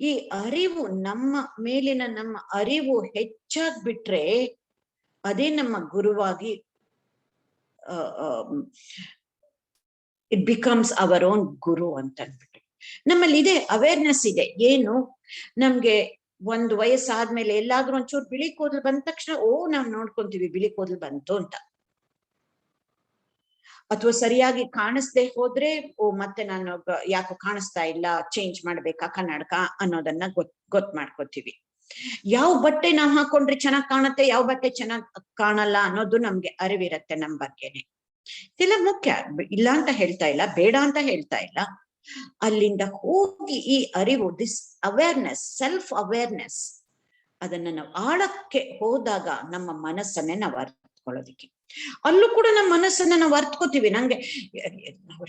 ಈ ಅರಿವು ನಮ್ಮ ಮೇಲಿನ ನಮ್ಮ ಅರಿವು ಹೆಚ್ಚಾಗ್ಬಿಟ್ರೆ ಅದೇ ನಮ್ಮ ಗುರುವಾಗಿ ಇಟ್ ಬಿಕಮ್ಸ್ ಅವರ್ ಓನ್ ಗುರು ಅಂತ ಅಂದ್ಬಿಟ್ಟು. ನಮ್ಮಲ್ಲಿ ಇದೆ ಅವೇರ್ನೆಸ್ ಇದೆ. ಏನು, ನಮ್ಗೆ ಒಂದು ವಯಸ್ಸಾದ್ಮೇಲೆ ಎಲ್ಲಾದ್ರೂ ಒಂಚೂರು ಬಿಳಿ ಕೂದಲು ಬಂದ ತಕ್ಷಣ ನಾವ್ ನೋಡ್ಕೊಂತೀವಿ ಬಿಳಿ ಕೂದಲು ಬಂತು ಅಂತ. ಅಥವಾ ಸರಿಯಾಗಿ ಕಾಣಿಸ್ದೆ ಹೋದ್ರೆ ಮತ್ತೆ ನಾನು ಯಾಕೋ ಕಾಣಿಸ್ತಾ ಇಲ್ಲ, ಚೇಂಜ್ ಮಾಡ್ಬೇಕಾ ಕನ್ನಡಕ ಅನ್ನೋದನ್ನ ಗೊತ್ ಮಾಡ್ಕೋತೀವಿ. ಯಾವ ಬಟ್ಟೆ ನಾವ್ ಹಾಕೊಂಡ್ರೆ ಚೆನ್ನಾಗ್ ಕಾಣುತ್ತೆ, ಯಾವ ಬಟ್ಟೆ ಚೆನ್ನಾಗ್ ಕಾಣಲ್ಲ ಅನ್ನೋದು ನಮ್ಗೆ ಅರಿವಿರತ್ತೆ ನಮ್ ಬಗ್ಗೆನೆ. ಇದೆಲ್ಲ ಮುಖ್ಯ, ಇಲ್ಲ ಅಂತ ಹೇಳ್ತಾ ಇಲ್ಲ, ಬೇಡ ಅಂತ ಹೇಳ್ತಾ ಇಲ್ಲ. ಅಲ್ಲಿಂದ ಹೋಗಿ ಈ ಅರಿವು, ದಿಸ್ ಅವೇರ್ನೆಸ್, ಸೆಲ್ಫ್ ಅವೇರ್ನೆಸ್, ಅದನ್ನ ನಾವು ಆಳಕ್ಕೆ ಹೋದಾಗ ನಮ್ಮ ಮನಸ್ಸನ್ನೇ ನಾವು ಅರ್ಥಕೊಳ್ಳೋದಿಕ್ಕೆ, ಅಲ್ಲೂ ಕೂಡ ನಮ್ಮ ಮನಸ್ಸನ್ನ ನಾವು ಅರ್ಥಕೋತೀವಿ. ನಂಗೆ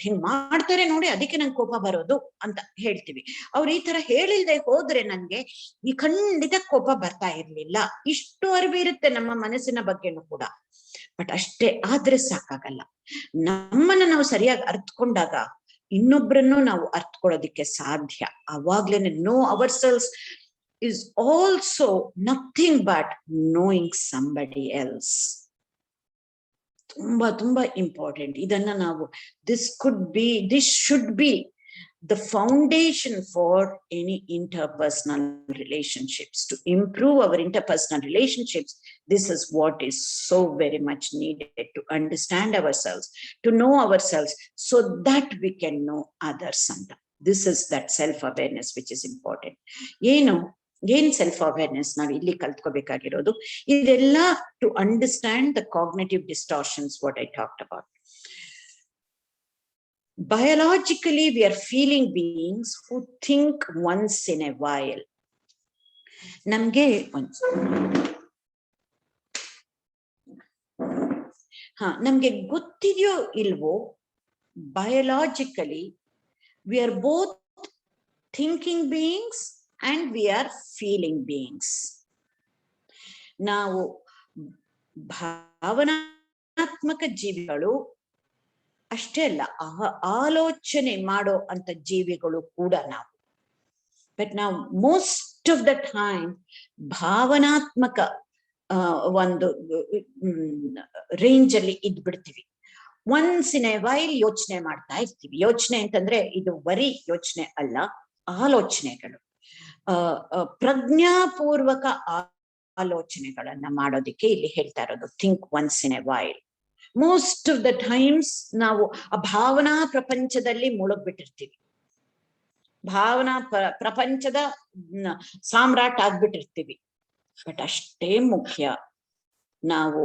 ಹಿಂಗ್ ಮಾಡ್ತಾರೆ ನೋಡಿ ಅದಕ್ಕೆ ನಂಗೆ ಕೋಪ ಬರೋದು ಅಂತ ಹೇಳ್ತೀವಿ. ಅವ್ರು ಈ ತರ ಹೇಳಿಲ್ದೆ ಹೋದ್ರೆ ನನ್ಗೆ ಈ ಖಂಡಿತ ಕೋಪ ಬರ್ತಾ ಇರ್ಲಿಲ್ಲ. ಇಷ್ಟು ಅರಿವು ಇರುತ್ತೆ ನಮ್ಮ ಮನಸ್ಸಿನ ಬಗ್ಗೆನೂ ಕೂಡ. ಬಟ್ ಅಷ್ಟೇ ಆದ್ರೆ ಸಾಕಾಗಲ್ಲ. ನಮ್ಮನ್ನ ನಾವು ಸರಿಯಾಗಿ ಅರ್ಥಕೊಂಡಾಗ ಇನ್ನೊಬ್ರನ್ನು ನಾವು ಅರ್ಥಕೊಳ್ಳೋದಿಕ್ಕೆ ಸಾಧ್ಯ. ಅವಾಗ್ಲೇನೆ know ourselves is also nothing but knowing somebody else. ತುಂಬಾ ಇಂಪಾರ್ಟೆಂಟ್. ಇದನ್ನ ನಾವು this should be the foundation for any interpersonal relationships. To improve our interpersonal relationships, this is what is so very much needed, to understand ourselves, to know ourselves, so that we can know others. This is that self-awareness which is important. ಏನ್ ಸೆಲ್ಫ್ ಅವೇರ್ನೆಸ್ ನಾವು ಇಲ್ಲಿ ಕಲ್ತ್ಕೋಬೇಕಾಗಿರೋದು ಇದೆಲ್ಲ to understand the cognitive distortions what I talked about. Biologically, we are feeling beings who think once in a while. ನಮ್ಗೆ ನಮ್ಗೆ ಗೊತ್ತಿದೆಯೋ ಇಲ್ವೋ, biologically V are both thinking beings and we are feeling beings. ನಾವು ಭಾವನಾತ್ಮಕ ಜೀವಿಗಳು ಅಷ್ಟೇ ಅಲ್ಲ, ಆಲೋಚನೆ ಮಾಡೋ ಅಂತ ಜೀವಿಗಳು ಕೂಡ ನಾವು. ಬಟ್ ನಾವು ಮೋಸ್ಟ್ ಆಫ್ ದ ಟೈಮ್ ಭಾವನಾತ್ಮಕ ಒಂದು ರೇಂಜ್ ಅಲ್ಲಿ ಇದ್ಬಿಡ್ತೀವಿ. ಒನ್ಸ್ ಇನ್ ಎ ವೈಲ್ ಯೋಚನೆ ಮಾಡ್ತಾ ಇರ್ತೀವಿ. ಯೋಚನೆ ಅಂತಂದ್ರೆ ಇದು ಬರೀ ಯೋಚನೆ ಅಲ್ಲ, ಆಲೋಚನೆಗಳು, ಪ್ರಜ್ಞಾಪೂರ್ವಕ ಆಲೋಚನೆಗಳನ್ನ ಮಾಡೋದಿಕ್ಕೆ ಇಲ್ಲಿ ಹೇಳ್ತಾ ಇರೋದು think once in a while. Most of the times ನಾವು ಆ ಭಾವನಾ ಪ್ರಪಂಚದಲ್ಲಿ ಮುಳುಗ್ಬಿಟ್ಟಿರ್ತೀವಿ, ಭಾವನಾ ಪ್ರಪಂಚದ ಸಾಮ್ರಾಟ್ ಆಗ್ಬಿಟ್ಟಿರ್ತೀವಿ. ಬಟ್ ಅಷ್ಟೇ ಮುಖ್ಯ ನಾವು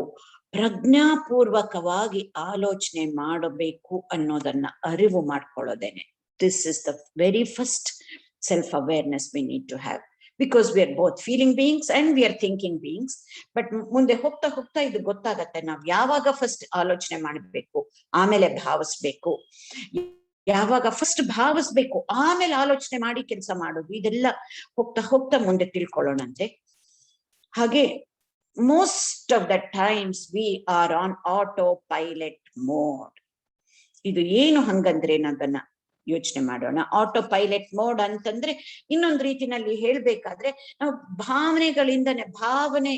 ಪ್ರಜ್ಞಾಪೂರ್ವಕವಾಗಿ ಆಲೋಚನೆ ಮಾಡಬೇಕು ಅನ್ನೋದನ್ನ ಅರಿವು ಮಾಡ್ಕೊಳ್ಳೋದೇನೆ. This is the very first self awareness we need to have, because we are both feeling beings and we are thinking beings. But ಮುಂದೆ ಹೋಗ್ತಾ ಹೋಗ್ತಾ ಇದು ಗೊತ್ತಾಗತ್ತೆ, ನಾವ್ ಯಾವಾಗ ಫಸ್ಟ್ ಆಲೋಚನೆ ಮಾಡಬೇಕು ಆಮೇಲೆ ಭಾವಿಸ್ಬೇಕು, ಯಾವಾಗ ಫಸ್ಟ್ ಭಾವಿಸ್ಬೇಕು ಆಮೇಲೆ ಆಲೋಚನೆ ಮಾಡಿ ಕೆಲಸ ಮಾಡೋದು, ಇದೆಲ್ಲ ಹೋಗ್ತಾ ಹೋಗ್ತಾ ಮುಂದೆ ತಿಳ್ಕೊಳ್ಳೋಣಂತೆ. ಹಾಗೆ most of the times we are on auto pilot mode. ಇದು ಏನು ಹಂಗಂದ್ರೆ ಅನ್ನೋದನ್ನ ಯೋಚನೆ ಮಾಡೋಣ. ಆಟೋ ಪೈಲಟ್ ಮೋಡ್ ಅಂತಂದ್ರೆ ಇನ್ನೊಂದು ರೀತಿನಲ್ಲಿ ಹೇಳ್ಬೇಕಾದ್ರೆ ನಾವು ಭಾವನೆಗಳಿಂದನೇ, ಭಾವನೆ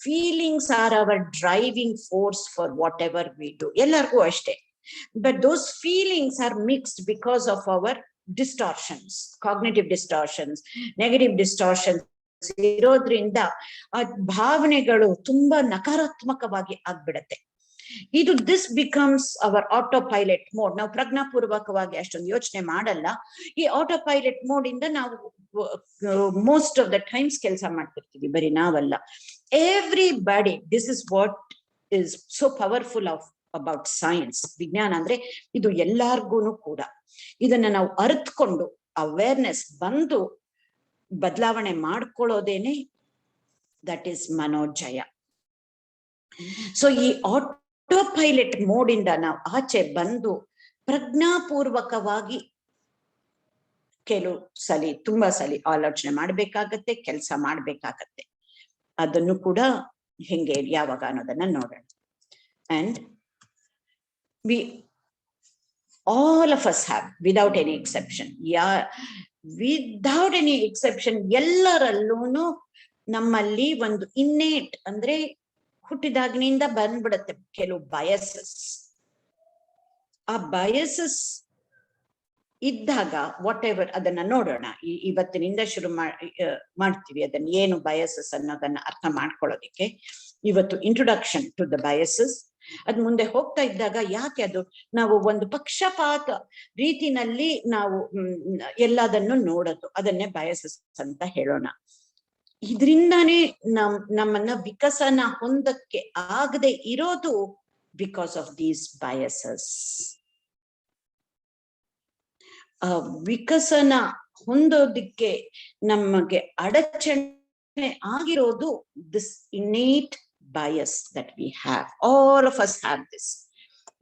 feelings are our driving force for whatever we do, ಎಲ್ಲರಿಗೂ ಅಷ್ಟೇ. But those feelings are mixed because of our distortions, cognitive distortions, negative distortions ಇರೋದ್ರಿಂದ ಆ ಭಾವನೆಗಳು ತುಂಬಾ ನಕಾರಾತ್ಮಕವಾಗಿ ಆಗ್ಬಿಡತ್ತೆ. ಇದು this becomes our autopilot mode. ನಾವು ಪ್ರಜ್ಞಾಪೂರ್ವಕವಾಗಿ ಅಷ್ಟೊಂದು ಯೋಚನೆ ಮಾಡಲ್ಲ. ಈ ಆಟೋ ಪೈಲಟ್ ಮೋಡ್ ಇಂದ ನಾವು ಮೋಸ್ಟ್ ಆಫ್ ದ ಟೈಮ್ಸ್ ಕೆಲಸ ಮಾಡ್ತಿರ್ತೀವಿ. ಬರೀ ನಾವಲ್ಲ, everybody. This is what is so powerful of about science. ವಿಜ್ಞಾನ ಅಂದ್ರೆ ಇದು ಎಲ್ಲಾರ್ಗು ಕೂಡ. ಇದನ್ನ ನಾವು ಅರಿತುಕೊಂಡು ಅವೇರ್ನೆಸ್ ಬಂದು ಬದಲಾವಣೆ ಮಾಡ್ಕೊಳ್ಳೋದೇನೆ ದಟ್ ಈಸ್ ಮನೋಜಯ. ಸೊ ಈ ಆಟೋ ಪೈಲಟ್ ಮೋಡ್ ಇಂದ ನಾವು ಆಚೆ ಬಂದು ಪ್ರಜ್ಞಾಪೂರ್ವಕವಾಗಿ ಕೆಲವು ಸಲಿ, ತುಂಬಾ ಸಲಿ ಆಲೋಚನೆ ಮಾಡ್ಬೇಕಾಗತ್ತೆ, ಕೆಲಸ ಮಾಡ್ಬೇಕಾಗತ್ತೆ. ಅದನ್ನು ಕೂಡ ಹೆಂಗೆ ಯಾವಾಗ ಅನ್ನೋದನ್ನ ನೋಡೋಣ. And we all of us have, without any exception, without any exception, ಎಲ್ಲರಲ್ಲೂ ನಮ್ಮಲ್ಲಿ ಒಂದು ಇನ್ನೇಟ್ ಅಂದ್ರೆ ಹುಟ್ಟಿದಾಗಿನಿಂದ ಬಂದ್ಬಿಡತ್ತೆ ಕೆಲವು ಬಯಸಸ್. ಆ ಬಯಸಸ್ ಇದ್ದಾಗ ವಾಟ್ ಎವರ್, ಅದನ್ನ ನೋಡೋಣ. ಇವತ್ತಿನಿಂದ ಶುರು ಮಾಡ್ತೀವಿ ಅದನ್ನ, ಏನು ಬಯಸಸ್ ಅನ್ನೋದನ್ನ ಅರ್ಥ ಮಾಡ್ಕೊಳ್ಳೋದಿಕ್ಕೆ. ಇವತ್ತು ಇಂಟ್ರೊಡಕ್ಷನ್ ಟು ದ ಬಯಸಸ್. ಅದ್ ಮುಂದೆ ಹೋಗ್ತಾ ಇದ್ದಾಗ ಯಾಕೆ ಅದು ನಾವು ಒಂದು ಪಕ್ಷಪಾತ ರೀತಿನಲ್ಲಿ ನಾವು ಎಲ್ಲದನ್ನು ನೋಡೋದು, ಅದನ್ನೇ ಬಯಸಸ್ ಅಂತ ಹೇಳೋಣ. ಇದರಿಂದಾನೇ ನಮ್ಮನ್ನ ವಿಕಸನ ಹೊಂದಕ್ಕೆ ಆಗದೆ ಇರೋದು ಬಿಕಾಸ್ ಆಫ್ ದೀಸ್ ಬಯಸಸ್. ವಿಕಸನ ಹೊಂದೋದಿಕ್ಕೆ ನಮಗೆ ಅಡಚಣೆ ಆಗಿರೋದು this innate bias that we have. All of us have this.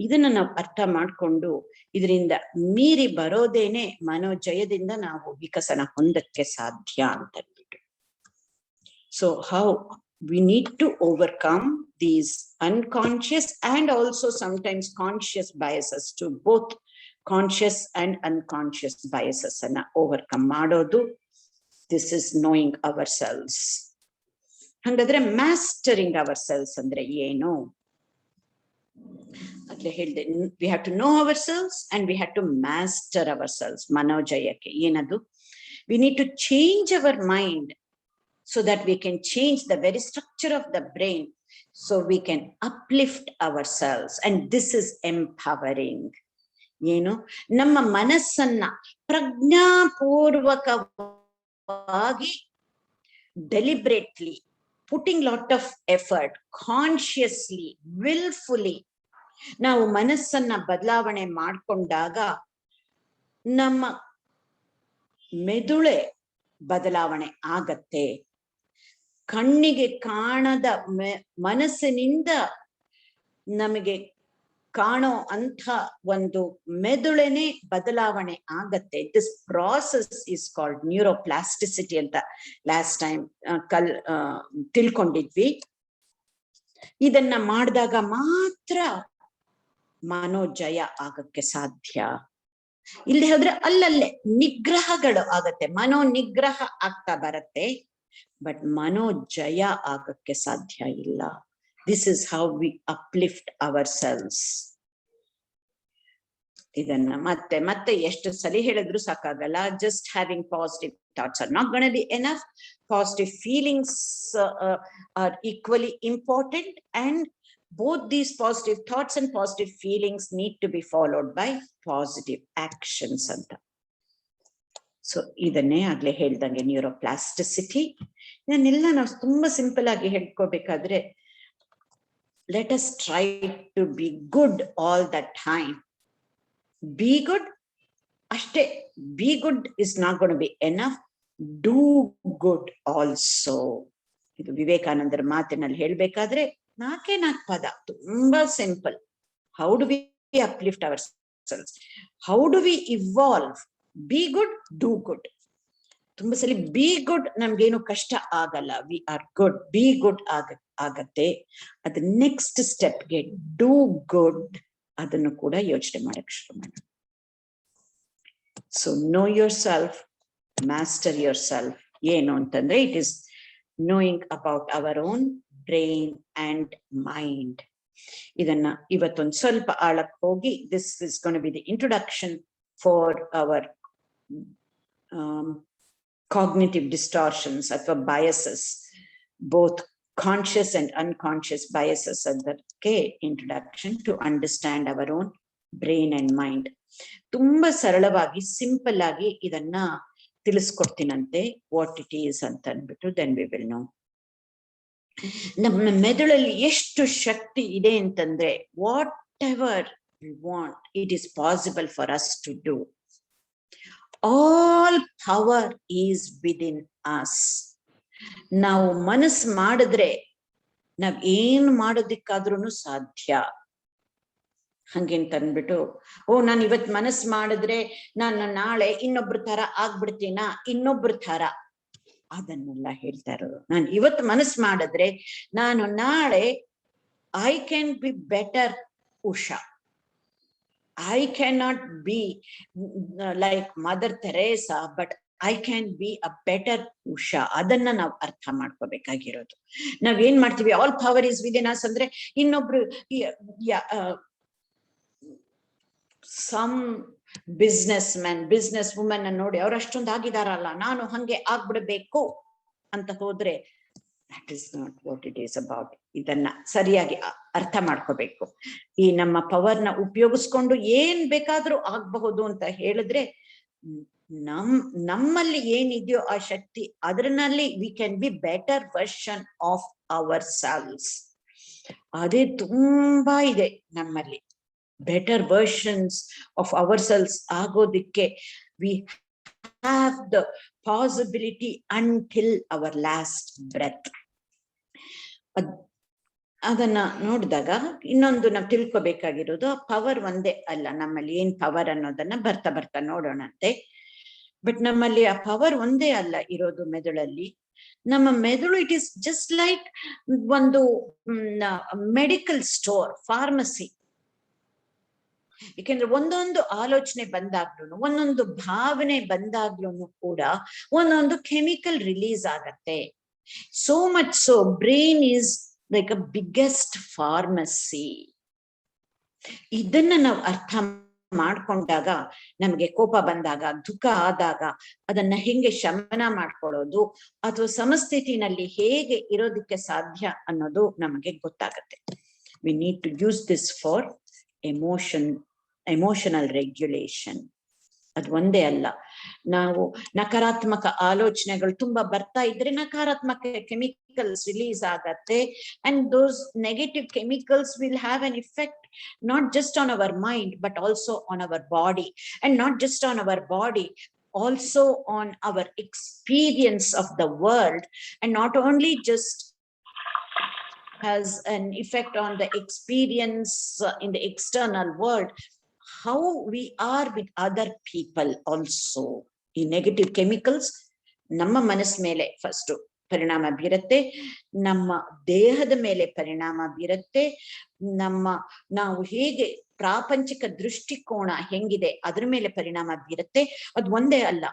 ಇದನ್ನ ನಾವು ಅರ್ಥ ಮಾಡ್ಕೊಂಡು ಇದರಿಂದ ಮೀರಿ ಬರೋದೇನೆ ಮನೋಜಯದಿಂದ ನಾವು ವಿಕಸನ ಹೊಂದಕ್ಕೆ ಸಾಧ್ಯ ಅಂತ ಹೇಳ್ಬಿಟ್ಟು. So how we need to overcome these unconscious and also sometimes conscious biases, to both conscious and unconscious biases ಅನ್ನ overcome ಮಾಡೋದು. This is knowing ourselves. ಹಾಗಾದ್ರೆ ಮ್ಯಾಸ್ಟರಿಂಗ್ ಅವರ್ ಸೆಲ್ಸ್ ಅಂದ್ರೆ ಏನು? ಅದ್ಲೆ ಹೇಳಿದೆ, we have to know ourselves and we have to master ourselves. ಮನೋಜಯಕ್ಕೆ ಏನದು? We need to change our mind so that we can change the very structure of the brain, so we can uplift ourselves, and this is empowering. ಏನು? ನಮ್ಮ ಮನಸ್ಸನ್ನ ಪ್ರಜ್ಞಾಪೂರ್ವಕವಾಗಿ deliberately putting lot of effort, consciously, willfully ನಾವು ಮನಸ್ಸನ್ನ ಬದಲಾವಣೆ ಮಾಡ್ಕೊಂಡಾಗ ನಮ್ಮ ಮೆದುಳೆ ಬದಲಾವಣೆ ಆಗತ್ತೆ. ಕಣ್ಣಿಗೆ ಕಾಣದ ಮನಸ್ಸಿನಿಂದ ನಮಗೆ ಕಾಣೋ ಅಂತ ಒಂದು ಮೆದುಳೇನೆ ಬದಲಾವಣೆ ಆಗತ್ತೆ. This process is called neuroplasticity ಅಂತ ಲಾಸ್ಟ್ ಟೈಮ್ ತಿಳ್ಕೊಂಡಿದ್ವಿ. ಇದನ್ನ ಮಾಡಿದಾಗ ಮಾತ್ರ ಮನೋಜಯ ಆಗಕ್ಕೆ ಸಾಧ್ಯ. ಇಲ್ಲದೆ ಹೋದ್ರೆ ಅಲ್ಲಲ್ಲೇ ನಿಗ್ರಹಗಳು ಆಗತ್ತೆ, ಮನೋ ನಿಗ್ರಹ ಆಗ್ತಾ ಬರತ್ತೆ, ಬಟ್ ಮನೋಜಯ ಆಗಕ್ಕೆ ಸಾಧ್ಯ ಇಲ್ಲ. This is how we uplift ourselves. ಇದನ್ನ ಮತ್ತೆ ಮತ್ತೆ ಎಷ್ಟು ಸಲ ಹೇಳಿದ್ರು ಸಾಕಾಗಲ್ಲ. Just having positive thoughts are not going to be enough. Positive feelings are equally important, and both these positive thoughts and positive feelings need to be followed by positive actions ಅಂತ. ಸೊ ಇದನ್ನೇ ಆಗ್ಲೇ ಹೇಳ್ದಂಗೆ ನ್ಯೂರೋಪ್ಲಾಸ್ಟಿಸಿಟಿ. ಇದನ್ನೆಲ್ಲ ನಾವು ತುಂಬಾ ಸಿಂಪಲ್ ಆಗಿ ಹೇಳ್ಕೋಬೇಕಾದ್ರೆ, let us try to be good all the time. Be good, ashte. Be good is not going to be enough. Do good also. ಇದು ವಿವೇಕಾನಂದರ ಮಾತಿನಲ್ಲಿ ಹೇಳ್ಬೇಕಾದ್ರೆ 4 ಪದ, ತುಂಬಾ simple. How do we uplift ourselves? How do we evolve? Be good, do good. ತುಂಬಾ ಸಲ ಬಿ ಗುಡ್ ನಮ್ಗೇನು ಕಷ್ಟ ಆಗಲ್ಲ. We are good, be good ಆಗತ್ತೆ. ಅದ್ ನೆಕ್ಸ್ಟ್ ಸ್ಟೆಪ್ಗೆ ಡೂ ಗುಡ್, ಅದನ್ನು ಕೂಡ ಯೋಚನೆ ಮಾಡಕ್ ಶುರು ಮಾಡೋಣ. So know yourself, master yourself ಏನು ಅಂತಂದ್ರೆ, it is knowing about our own brain and mind. ಇದನ್ನ ಇವತ್ತೊಂದು ಸ್ವಲ್ಪ ಆಳಕ್ಕೆ ಹೋಗಿ, this is gonna be the introduction for our cognitive distortions ಅಥವಾ biases, both conscious and unconscious biases, ಅದಕ್ಕೆ introduction to understand our own brain and mind. ತುಂಬಾ ಸರಳವಾಗಿ ಸಿಂಪಲ್ ಆಗಿ ಇದನ್ನ ತಿಳಿಸ್ಕೊಡ್ತೀನಂತೆ, what it is ಅಂತ ಅಂದ್ಬಿಟ್ಟು, then we will know. ನಮ್ಮ ಮೆದುಳಲ್ಲಿ ಎಷ್ಟು ಶಕ್ತಿ ಇದೆ ಅಂತಂದ್ರೆ, whatever we want, it is possible for us to do. All power is within us. ನಾವು ಮನಸ್ಸು ಮಾಡಿದ್ರೆ ನಾವ್ ಏನ್ ಮಾಡೋದಿಕ್ಕಾದ್ರೂ ಸಾಧ್ಯ. ಹಂಗೇಂತ ಅಂದ್ಬಿಟ್ಟು, ನಾನು ಇವತ್ ಮನಸ್ಸು ಮಾಡಿದ್ರೆ ನಾನು ನಾಳೆ ಇನ್ನೊಬ್ರ ತರ ಆಗ್ಬಿಡ್ತೀನ, ಇನ್ನೊಬ್ರ ತರ, ಅದನ್ನೆಲ್ಲ ಹೇಳ್ತಾ ಇರೋದು. ನಾನು ಇವತ್ತು ಮನಸ್ಸು ಮಾಡಿದ್ರೆ ನಾನು ನಾಳೆ I can be better Usha. I cannot be like Mother Teresa, but I can be a better Usha. ಅದನ್ನ ನಾವು ಅರ್ಥ ಮಾಡ್ಕೋಬೇಕಾಗಿರೋದು. ನಾವ್ ಏನ್ ಮಾಡ್ತೀವಿ, all power is within us ಅಂದ್ರೆ, ಇನ್ನೊಬ್ರು some businessman, businesswoman ನೋಡಿ ಅವ್ರು ಅಷ್ಟೊಂದು ಆಗಿದಾರಲ್ಲ, ನಾನು ಹಂಗೆ ಆಗ್ಬಿಡ್ಬೇಕು ಅಂತ ಹೋದ್ರೆ, that is not what it is about. ಇದನ್ನ ಸರಿಯಾಗಿ ಅರ್ಥ ಮಾಡ್ಕೋಬೇಕು. ಈ ನಮ್ಮ ಪವರ್ನ ಉಪಯೋಗಿಸ್ಕೊಂಡು ಏನ್ ಬೇಕಾದ್ರೂ ಆಗ್ಬಹುದು ಅಂತ ಹೇಳಿದ್ರೆ, ನಮ್ಮಲ್ಲಿ ಏನಿದೆಯೋ ಆ ಶಕ್ತಿ, ಅದರಲ್ಲಿ we can be better version of ourselves. ಅದೇ ತುಂಬಾ ಇದೆ ನಮ್ಮಲ್ಲಿ. Better versions of ourselves ಆಗೋದಿಕ್ಕೆ we have the possibility until our last breath. ಅದನ್ನ ನೋಡಿದಾಗ ಇನ್ನೊಂದು ನಾವು ತಿಳ್ಕೊಬೇಕಾಗಿರೋದು, ಪವರ್ ಒಂದೇ ಅಲ್ಲ ನಮ್ಮಲ್ಲಿ ಏನ್ ಪವರ್ ಅನ್ನೋದನ್ನ ಬರ್ತಾ ಬರ್ತಾ ನೋಡೋಣಂತೆ. ಬಟ್ ನಮ್ಮಲ್ಲಿ ಆ ಪವರ್ ಒಂದೇ ಅಲ್ಲ ಇರೋದು ಮೆದುಳಲ್ಲಿ. ನಮ್ಮ ಮೆದುಳು ಇಟ್ ಈಸ್ ಜಸ್ಟ್ ಲೈಕ್ ಒಂದು ಮೆಡಿಕಲ್ ಸ್ಟೋರ್, ಫಾರ್ಮಸಿ. ಯಾಕೆಂದ್ರೆ ಒಂದೊಂದು ಆಲೋಚನೆ ಬಂದಾಗ್ಲೂ, ಒಂದೊಂದು ಭಾವನೆ ಬಂದಾಗ್ಲೂ ಕೂಡ ಒಂದೊಂದು ಕೆಮಿಕಲ್ ರಿಲೀಸ್ ಆಗತ್ತೆ. So much so brain is like a biggest pharmacy. ಇದನ್ನ ನಾವು ಅರ್ಥ ಮಾಡ್ಕೊಂಡಾಗ, ನಮ್ಗೆ ಕೋಪ ಬಂದಾಗ, ದುಃಖ ಆದಾಗ ಅದನ್ನ ಹೆಂಗೆ ಶಮನ ಮಾಡ್ಕೊಳ್ಳೋದು ಅಥವಾ ಸಮಸ್ಥಿತಿನಲ್ಲಿ ಹೇಗೆ ಇರೋದಕ್ಕೆ ಸಾಧ್ಯ ಅನ್ನೋದು ನಮಗೆ ಗೊತ್ತಾಗತ್ತೆ. We need to use this for emotional regulation. ಅದು ಒಂದೇ ಅಲ್ಲ, ನಾವು ನಕಾರಾತ್ಮಕ ಆಲೋಚನೆಗಳು ತುಂಬಾ ಬರ್ತಾ ಇದ್ರೆ ನಕಾರಾತ್ಮಕ ಕೆಮಿಕಲ್ಸ್ ರಿಲೀಸ್ ಆಗತ್ತೆ. And those negative chemicals will have an effect not just on our mind but also on our body, and not just on our body, also on our experience of the world, and not only just has an effect on the experience in the external world, how we are with other people also. ಈ ನೆಗೆಟಿವ್ ಕೆಮಿಕಲ್ಸ್ ನಮ್ಮ ಮನಸ್ಸು ಮೇಲೆ ಫಸ್ಟ್ ಪರಿಣಾಮ ಬೀರುತ್ತೆ, ನಮ್ಮ ದೇಹದ ಮೇಲೆ ಪರಿಣಾಮ ಬೀರುತ್ತೆ, ನಾವು ಹೇಗೆ ಪ್ರಾಪಂಚಿಕ ದೃಷ್ಟಿಕೋನ ಹೆಂಗಿದೆ ಅದ್ರ ಮೇಲೆ ಪರಿಣಾಮ ಬೀರುತ್ತೆ. ಅದು ಒಂದೇ ಅಲ್ಲ,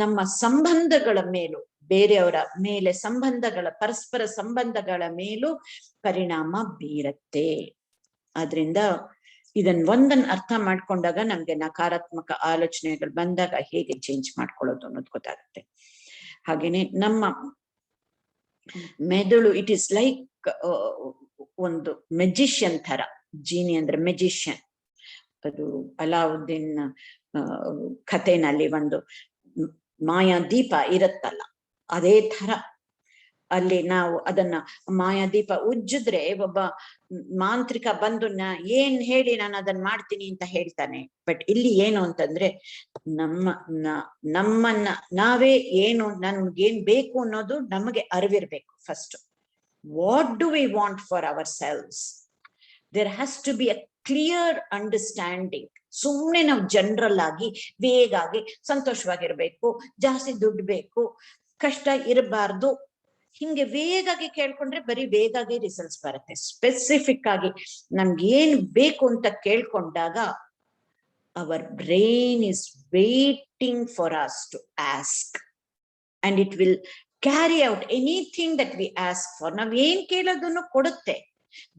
ನಮ್ಮ ಸಂಬಂಧಗಳ ಮೇಲೂ, ಬೇರೆಯವರ ಮೇಲೆ ಸಂಬಂಧಗಳ, ಪರಸ್ಪರ ಸಂಬಂಧಗಳ ಮೇಲೂ ಪರಿಣಾಮ ಬೀರುತ್ತೆ. ಆದ್ರಿಂದ ಒಂದನ್ನು ಅರ್ಥ ಮಾಡ್ಕೊಂಡಾಗ ನಮ್ಗೆ ನಕಾರಾತ್ಮಕ ಆಲೋಚನೆಗಳು ಬಂದಾಗ ಹೇಗೆ ಚೇಂಜ್ ಮಾಡ್ಕೊಳ್ಳೋದು ಅನ್ನೋದು ಗೊತ್ತಾಗುತ್ತೆ. ಹಾಗೇನೆ ನಮ್ಮ ಮೆದುಳು, ಇಟ್ ಈಸ್ ಲೈಕ್ ಒಂದು ಮೆಜಿಷಿಯನ್ ತರ. ಜೀನಿ ಅಂದ್ರೆ ಮೆಜಿಷಿಯನ್. ಅದು ಅಲಾವುದ್ದೀನ್ ಕಥೆನಲ್ಲಿ ಒಂದು ಮಾಯಾ ದೀಪ ಇರುತ್ತಲ್ಲ, ಅದೇ ತರ ಅಲ್ಲಿ ನಾವು ಅದನ್ನ ಮಾಯಾದೀಪ ಉಜ್ಜಿದ್ರೆ ಒಬ್ಬ ಮಾಂತ್ರಿಕ ಬಂದು ಏನ್ ಹೇಳಿ ನಾನು ಅದನ್ನ ಮಾಡ್ತೀನಿ ಅಂತ ಹೇಳ್ತಾನೆ. ಬಟ್ ಇಲ್ಲಿ ಏನು ಅಂತಂದ್ರೆ, ನಮ್ಮನ್ನ ನಾವೇ ಏನು, ನಮ್ಗೇನ್ ಬೇಕು ಅನ್ನೋದು ನಮಗೆ ಅರಿವಿರ್ಬೇಕು. First what do we want for ourselves? There has to be a clear understanding. ಸುಮ್ನೆ ನಾವು ಜನರಲ್ ಆಗಿ ವೇಗಾಗಿ ಸಂತೋಷವಾಗಿರ್ಬೇಕು, ಜಾಸ್ತಿ ದುಡ್ಡು ಬೇಕು, ಕಷ್ಟ ಇರಬಾರ್ದು, ಹಿಂಗೆ ವೇಗಾಗಿ ಕೇಳ್ಕೊಂಡ್ರೆ ಬರೀ ವೇಗಾಗಿ ರಿಸಲ್ಟ್ಸ್ ಬರುತ್ತೆ. ಸ್ಪೆಸಿಫಿಕ್ ಆಗಿ ನಮ್ಗೆ ಏನ್ ಬೇಕು ಅಂತ ಕೇಳ್ಕೊಂಡಾಗ our brain is waiting for us to ask and it will carry out anything that we ask for. ನಾವ್ ಏನ್ ಕೇಳೋದನ್ನು ಕೊಡುತ್ತೆ.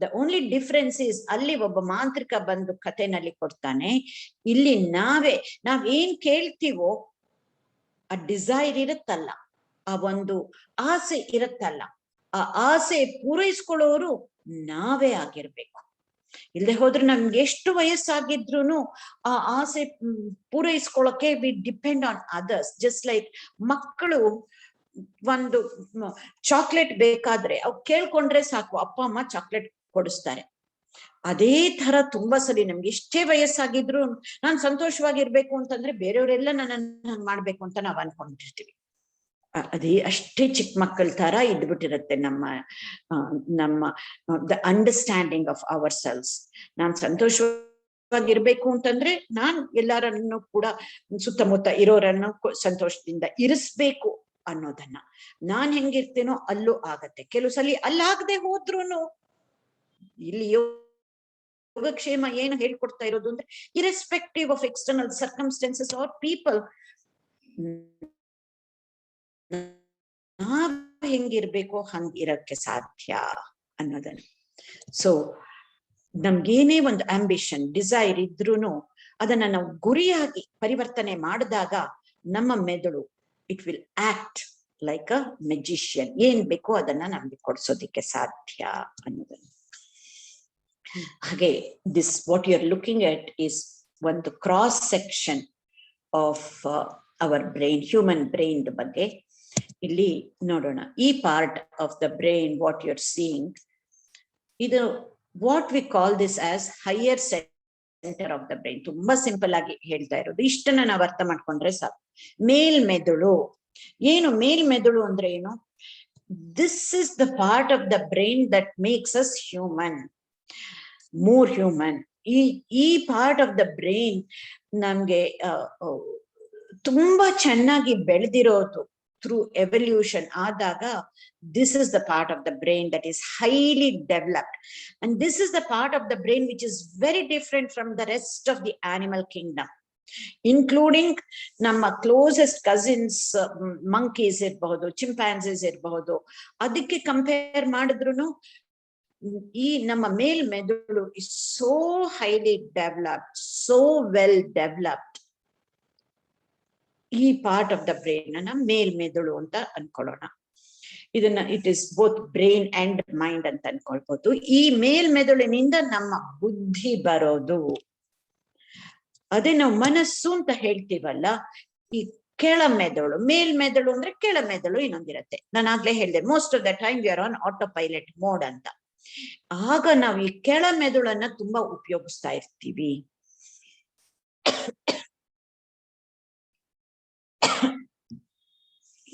ದ ಓನ್ಲಿ ಡಿಫ್ರೆನ್ಸ್ ಇಸ್, ಅಲ್ಲಿ ಒಬ್ಬ ಮಾಂತ್ರಿಕ ಬಂದು ಕಥೆನಲ್ಲಿ ಕೊಡ್ತಾನೆ, ಇಲ್ಲಿ ನಾವ್ ಏನ್ ಕೇಳ್ತೀವೋ ಆ ಡಿಸೈರ್ ಇರುತ್ತಲ್ಲ, ಆ ಒಂದು ಆಸೆ ಇರುತ್ತಲ್ಲ, ಆ ಆಸೆ ಪೂರೈಸ್ಕೊಳ್ಳೋರು ನಾವೇ ಆಗಿರ್ಬೇಕು. ಇಲ್ಲದೆ ಹೋದ್ರೆ ನಮ್ಗೆ ಎಷ್ಟು ವಯಸ್ಸಾಗಿದ್ರು ಆ ಆಸೆ ಪೂರೈಸ್ಕೊಳ್ಳೋಕೆ we depend on others. Just like ಮಕ್ಕಳು ಒಂದು ಚಾಕ್ಲೇಟ್ ಬೇಕಾದ್ರೆ ಅವ್ ಕೇಳ್ಕೊಂಡ್ರೆ ಸಾಕು, ಅಪ್ಪ ಅಮ್ಮ ಚಾಕ್ಲೇಟ್ ಕೊಡಿಸ್ತಾರೆ. ಅದೇ ತರ ತುಂಬಾ ಸರಿ ನಮ್ಗೆ ಎಷ್ಟೇ ವಯಸ್ಸಾಗಿದ್ರು ನಾನ್ ಸಂತೋಷವಾಗಿರ್ಬೇಕು ಅಂತಂದ್ರೆ ಬೇರೆಯವರೆಲ್ಲ ನನ್ನನ್ನು ಹಂಗ್ ಮಾಡ್ಬೇಕು ಅಂತ ನಾವ್ ಅನ್ಕೊಂಡಿರ್ತೀವಿ. ಅದೇ ಅಷ್ಟೇ ಚಿಕ್ಕ ಮಕ್ಕಳ ತರ ಇದ್ಬಿಟ್ಟಿರುತ್ತೆ ನಮ್ಮ the understanding of ourselves. ನಾನ್ ಸಂತೋಷವಾಗಿರ್ಬೇಕು ಅಂತಂದ್ರೆ ನಾನ್ ಎಲ್ಲರನ್ನು ಕೂಡ, ಸುತ್ತಮುತ್ತ ಇರೋರನ್ನು ಸಂತೋಷದಿಂದ ಇರಿಸ್ಬೇಕು ಅನ್ನೋದನ್ನ. ನಾನ್ ಹೆಂಗಿರ್ತೇನೋ ಅಲ್ಲೂ ಆಗತ್ತೆ. ಕೆಲವು ಸಲ ಅಲ್ಲಾಗದೆ ಹೋದ್ರುನು ಇಲ್ಲಿ ಯೋಗಕ್ಷೇಮ ಏನು ಹೇಳ್ಕೊಡ್ತಾ ಇರೋದು ಅಂದ್ರೆ, irrespective of external circumstances are people, ನಾವ್ ಹೆಂಗಿರ್ಬೇಕು ಹಂಗಿರಕ್ಕೆ ಸಾಧ್ಯ ಅನ್ನೋದನ್ನ. ಸೊ ನಮ್ಗೇನೇ ಒಂದು ಆಂಬಿಷನ್, ಡಿಸೈರ್ ಇದ್ರೂನು ಅದನ್ನ ನಾವು ಗುರಿಯಾಗಿ ಪರಿವರ್ತನೆ ಮಾಡಿದಾಗ ನಮ್ಮ ಮೆದುಳು it will act like a magician. ಏನ್ ಬೇಕೋ ಅದನ್ನ ನಮ್ಗೆ ಕೊಡ್ಸೋದಿಕ್ಕೆ ಸಾಧ್ಯ ಅನ್ನೋದನ್ನ. ಹಾಗೆ this what you are looking at is ಒಂದು cross section of our brain, human brain ಬಗ್ಗೆ ಇಲ್ಲಿ ನೋಡೋಣ. ಈ part of the brain what you are seeing, ಇದು what we call this as higher centre of the brain. ತುಂಬಾ ಸಿಂಪಲ್ ಆಗಿ ಹೇಳ್ತಾ ಇರೋದು, ಇಷ್ಟನ್ನ ನಾವು ಅರ್ಥ ಮಾಡ್ಕೊಂಡ್ರೆ ಸಾಕು. ಮೇಲ್ಮೆದುಳು ಏನು? ಮೇಲ್ಮೆದುಳು ಅಂದ್ರೆ ಏನು? This is the part of the brain that makes us human, more human. ಈ ಪಾರ್ಟ್ ಆಫ್ ದ ಬ್ರೈನ್ ನಮ್ಗೆ ತುಂಬಾ ಚೆನ್ನಾಗಿ ಬೆಳೆದಿರೋದು through evolution ಆದಾಗ, this is the part of the brain that is highly developed, and this is the part of the brain which is very different from the rest of the animal kingdom, including ನಮ್ಮ closest cousins monkeys ಇರಬಹುದು, chimpanzees ಇರಬಹುದು. ಅದಕ್ಕೆ ಕಂಪೇರ್ ಮಾಡಿದ್ರು ಈ ನಮ್ಮ ಮೇಲ್ಮೆದುಳು is so highly developed, so well developed. ಈ ಪಾರ್ಟ್ ಆಫ್ ದ ಬ್ರೈನ್ ಅನ್ನ ಮೇಲ್ಮೆದುಳು ಅಂತ ಅನ್ಕೊಳ್ಳೋಣ. ಇದನ್ನ it is both brain and mind ಅಂತ ಅನ್ಕೊಳ್ಬಹುದು. ಈ ಮೇಲ್ಮೆದುಳಿನಿಂದ ನಮ್ಮ ಬುದ್ಧಿ ಬರೋದು, ಅದೇ ನಾವು ಮನಸ್ಸು ಅಂತ ಹೇಳ್ತೀವಲ್ಲ. ಈ ಕೆಳಮೆದುಳು, ಮೇಲ್ಮೆದುಳು ಅಂದ್ರೆ ಕೆಳಮೆದುಳು ಇನ್ನೊಂದಿರತ್ತೆ. ನಾನು ಆಗ್ಲೇ ಹೇಳಿದೆ, most of the time we are on auto pilot mode ಅಂತ. ಆಗ ನಾವು ಈ ಕೆಳಮೆದುಳನ್ನ ತುಂಬಾ ಉಪಯೋಗಿಸ್ತಾ ಇರ್ತೀವಿ.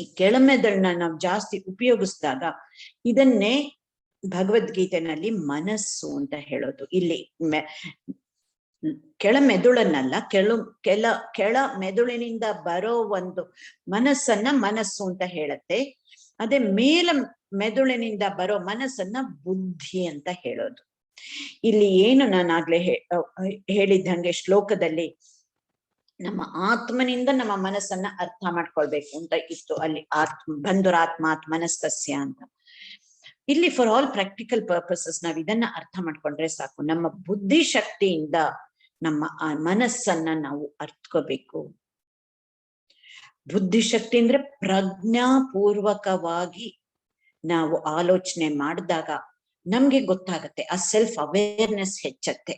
ಈ ಕೆಳಮೆದುಳನ್ನ ನಾವು ಜಾಸ್ತಿ ಉಪಯೋಗಿಸಿದಾಗ ಇದನ್ನೇ ಭಗವದ್ಗೀತೆನಲ್ಲಿ ಮನಸ್ಸು ಅಂತ ಹೇಳೋದು. ಇಲ್ಲಿ ಕೆಳ ಮೆದುಳನ್ನಲ್ಲ, ಕೆಳ ಮೆದುಳಿನಿಂದ ಬರೋ ಒಂದು ಮನಸ್ಸನ್ನ ಮನಸ್ಸು ಅಂತ ಹೇಳುತ್ತೆ. ಅದೇ ಮೇಲ ಮೆದುಳಿನಿಂದ ಬರೋ ಮನಸ್ಸನ್ನ ಬುದ್ಧಿ ಅಂತ ಹೇಳೋದು. ಇಲ್ಲಿ ಏನು ನಾನಾಗ್ಲೇ ಹೇಳಿದ್ದಂಗೆ ಶ್ಲೋಕದಲ್ಲಿ ನಮ್ಮ ಆತ್ಮನಿಂದ ನಮ್ಮ ಮನಸ್ಸನ್ನ ಅರ್ಥ ಮಾಡ್ಕೊಳ್ಬೇಕು ಅಂತ ಇತ್ತು. ಅಲ್ಲಿ ಬಂಧುರಾತ್ಮಾತ್ ಮನಸ್ಕಸ್ಯ ಅಂತ. ಇಲ್ಲಿ ಫಾರ್ ಆಲ್ ಪ್ರಾಕ್ಟಿಕಲ್ ಪರ್ಪಸಸ್ ನಾವ್ ಇದನ್ನ ಅರ್ಥ ಮಾಡ್ಕೊಂಡ್ರೆ ಸಾಕು. ನಮ್ಮ ಬುದ್ಧಿ ಶಕ್ತಿಯಿಂದ ನಮ್ಮ ಮನಸ್ಸನ್ನ ನಾವು ಅರ್ಥಕೋಬೇಕು. ಬುದ್ಧಿಶಕ್ತಿ ಅಂದ್ರೆ ಪ್ರಜ್ಞಾಪೂರ್ವಕವಾಗಿ ನಾವು ಆಲೋಚನೆ ಮಾಡಿದಾಗ ನಮ್ಗೆ ಗೊತ್ತಾಗತ್ತೆ, ಆ ಸೆಲ್ಫ್ ಅವೇರ್ನೆಸ್ ಹೆಚ್ಚತ್ತೆ.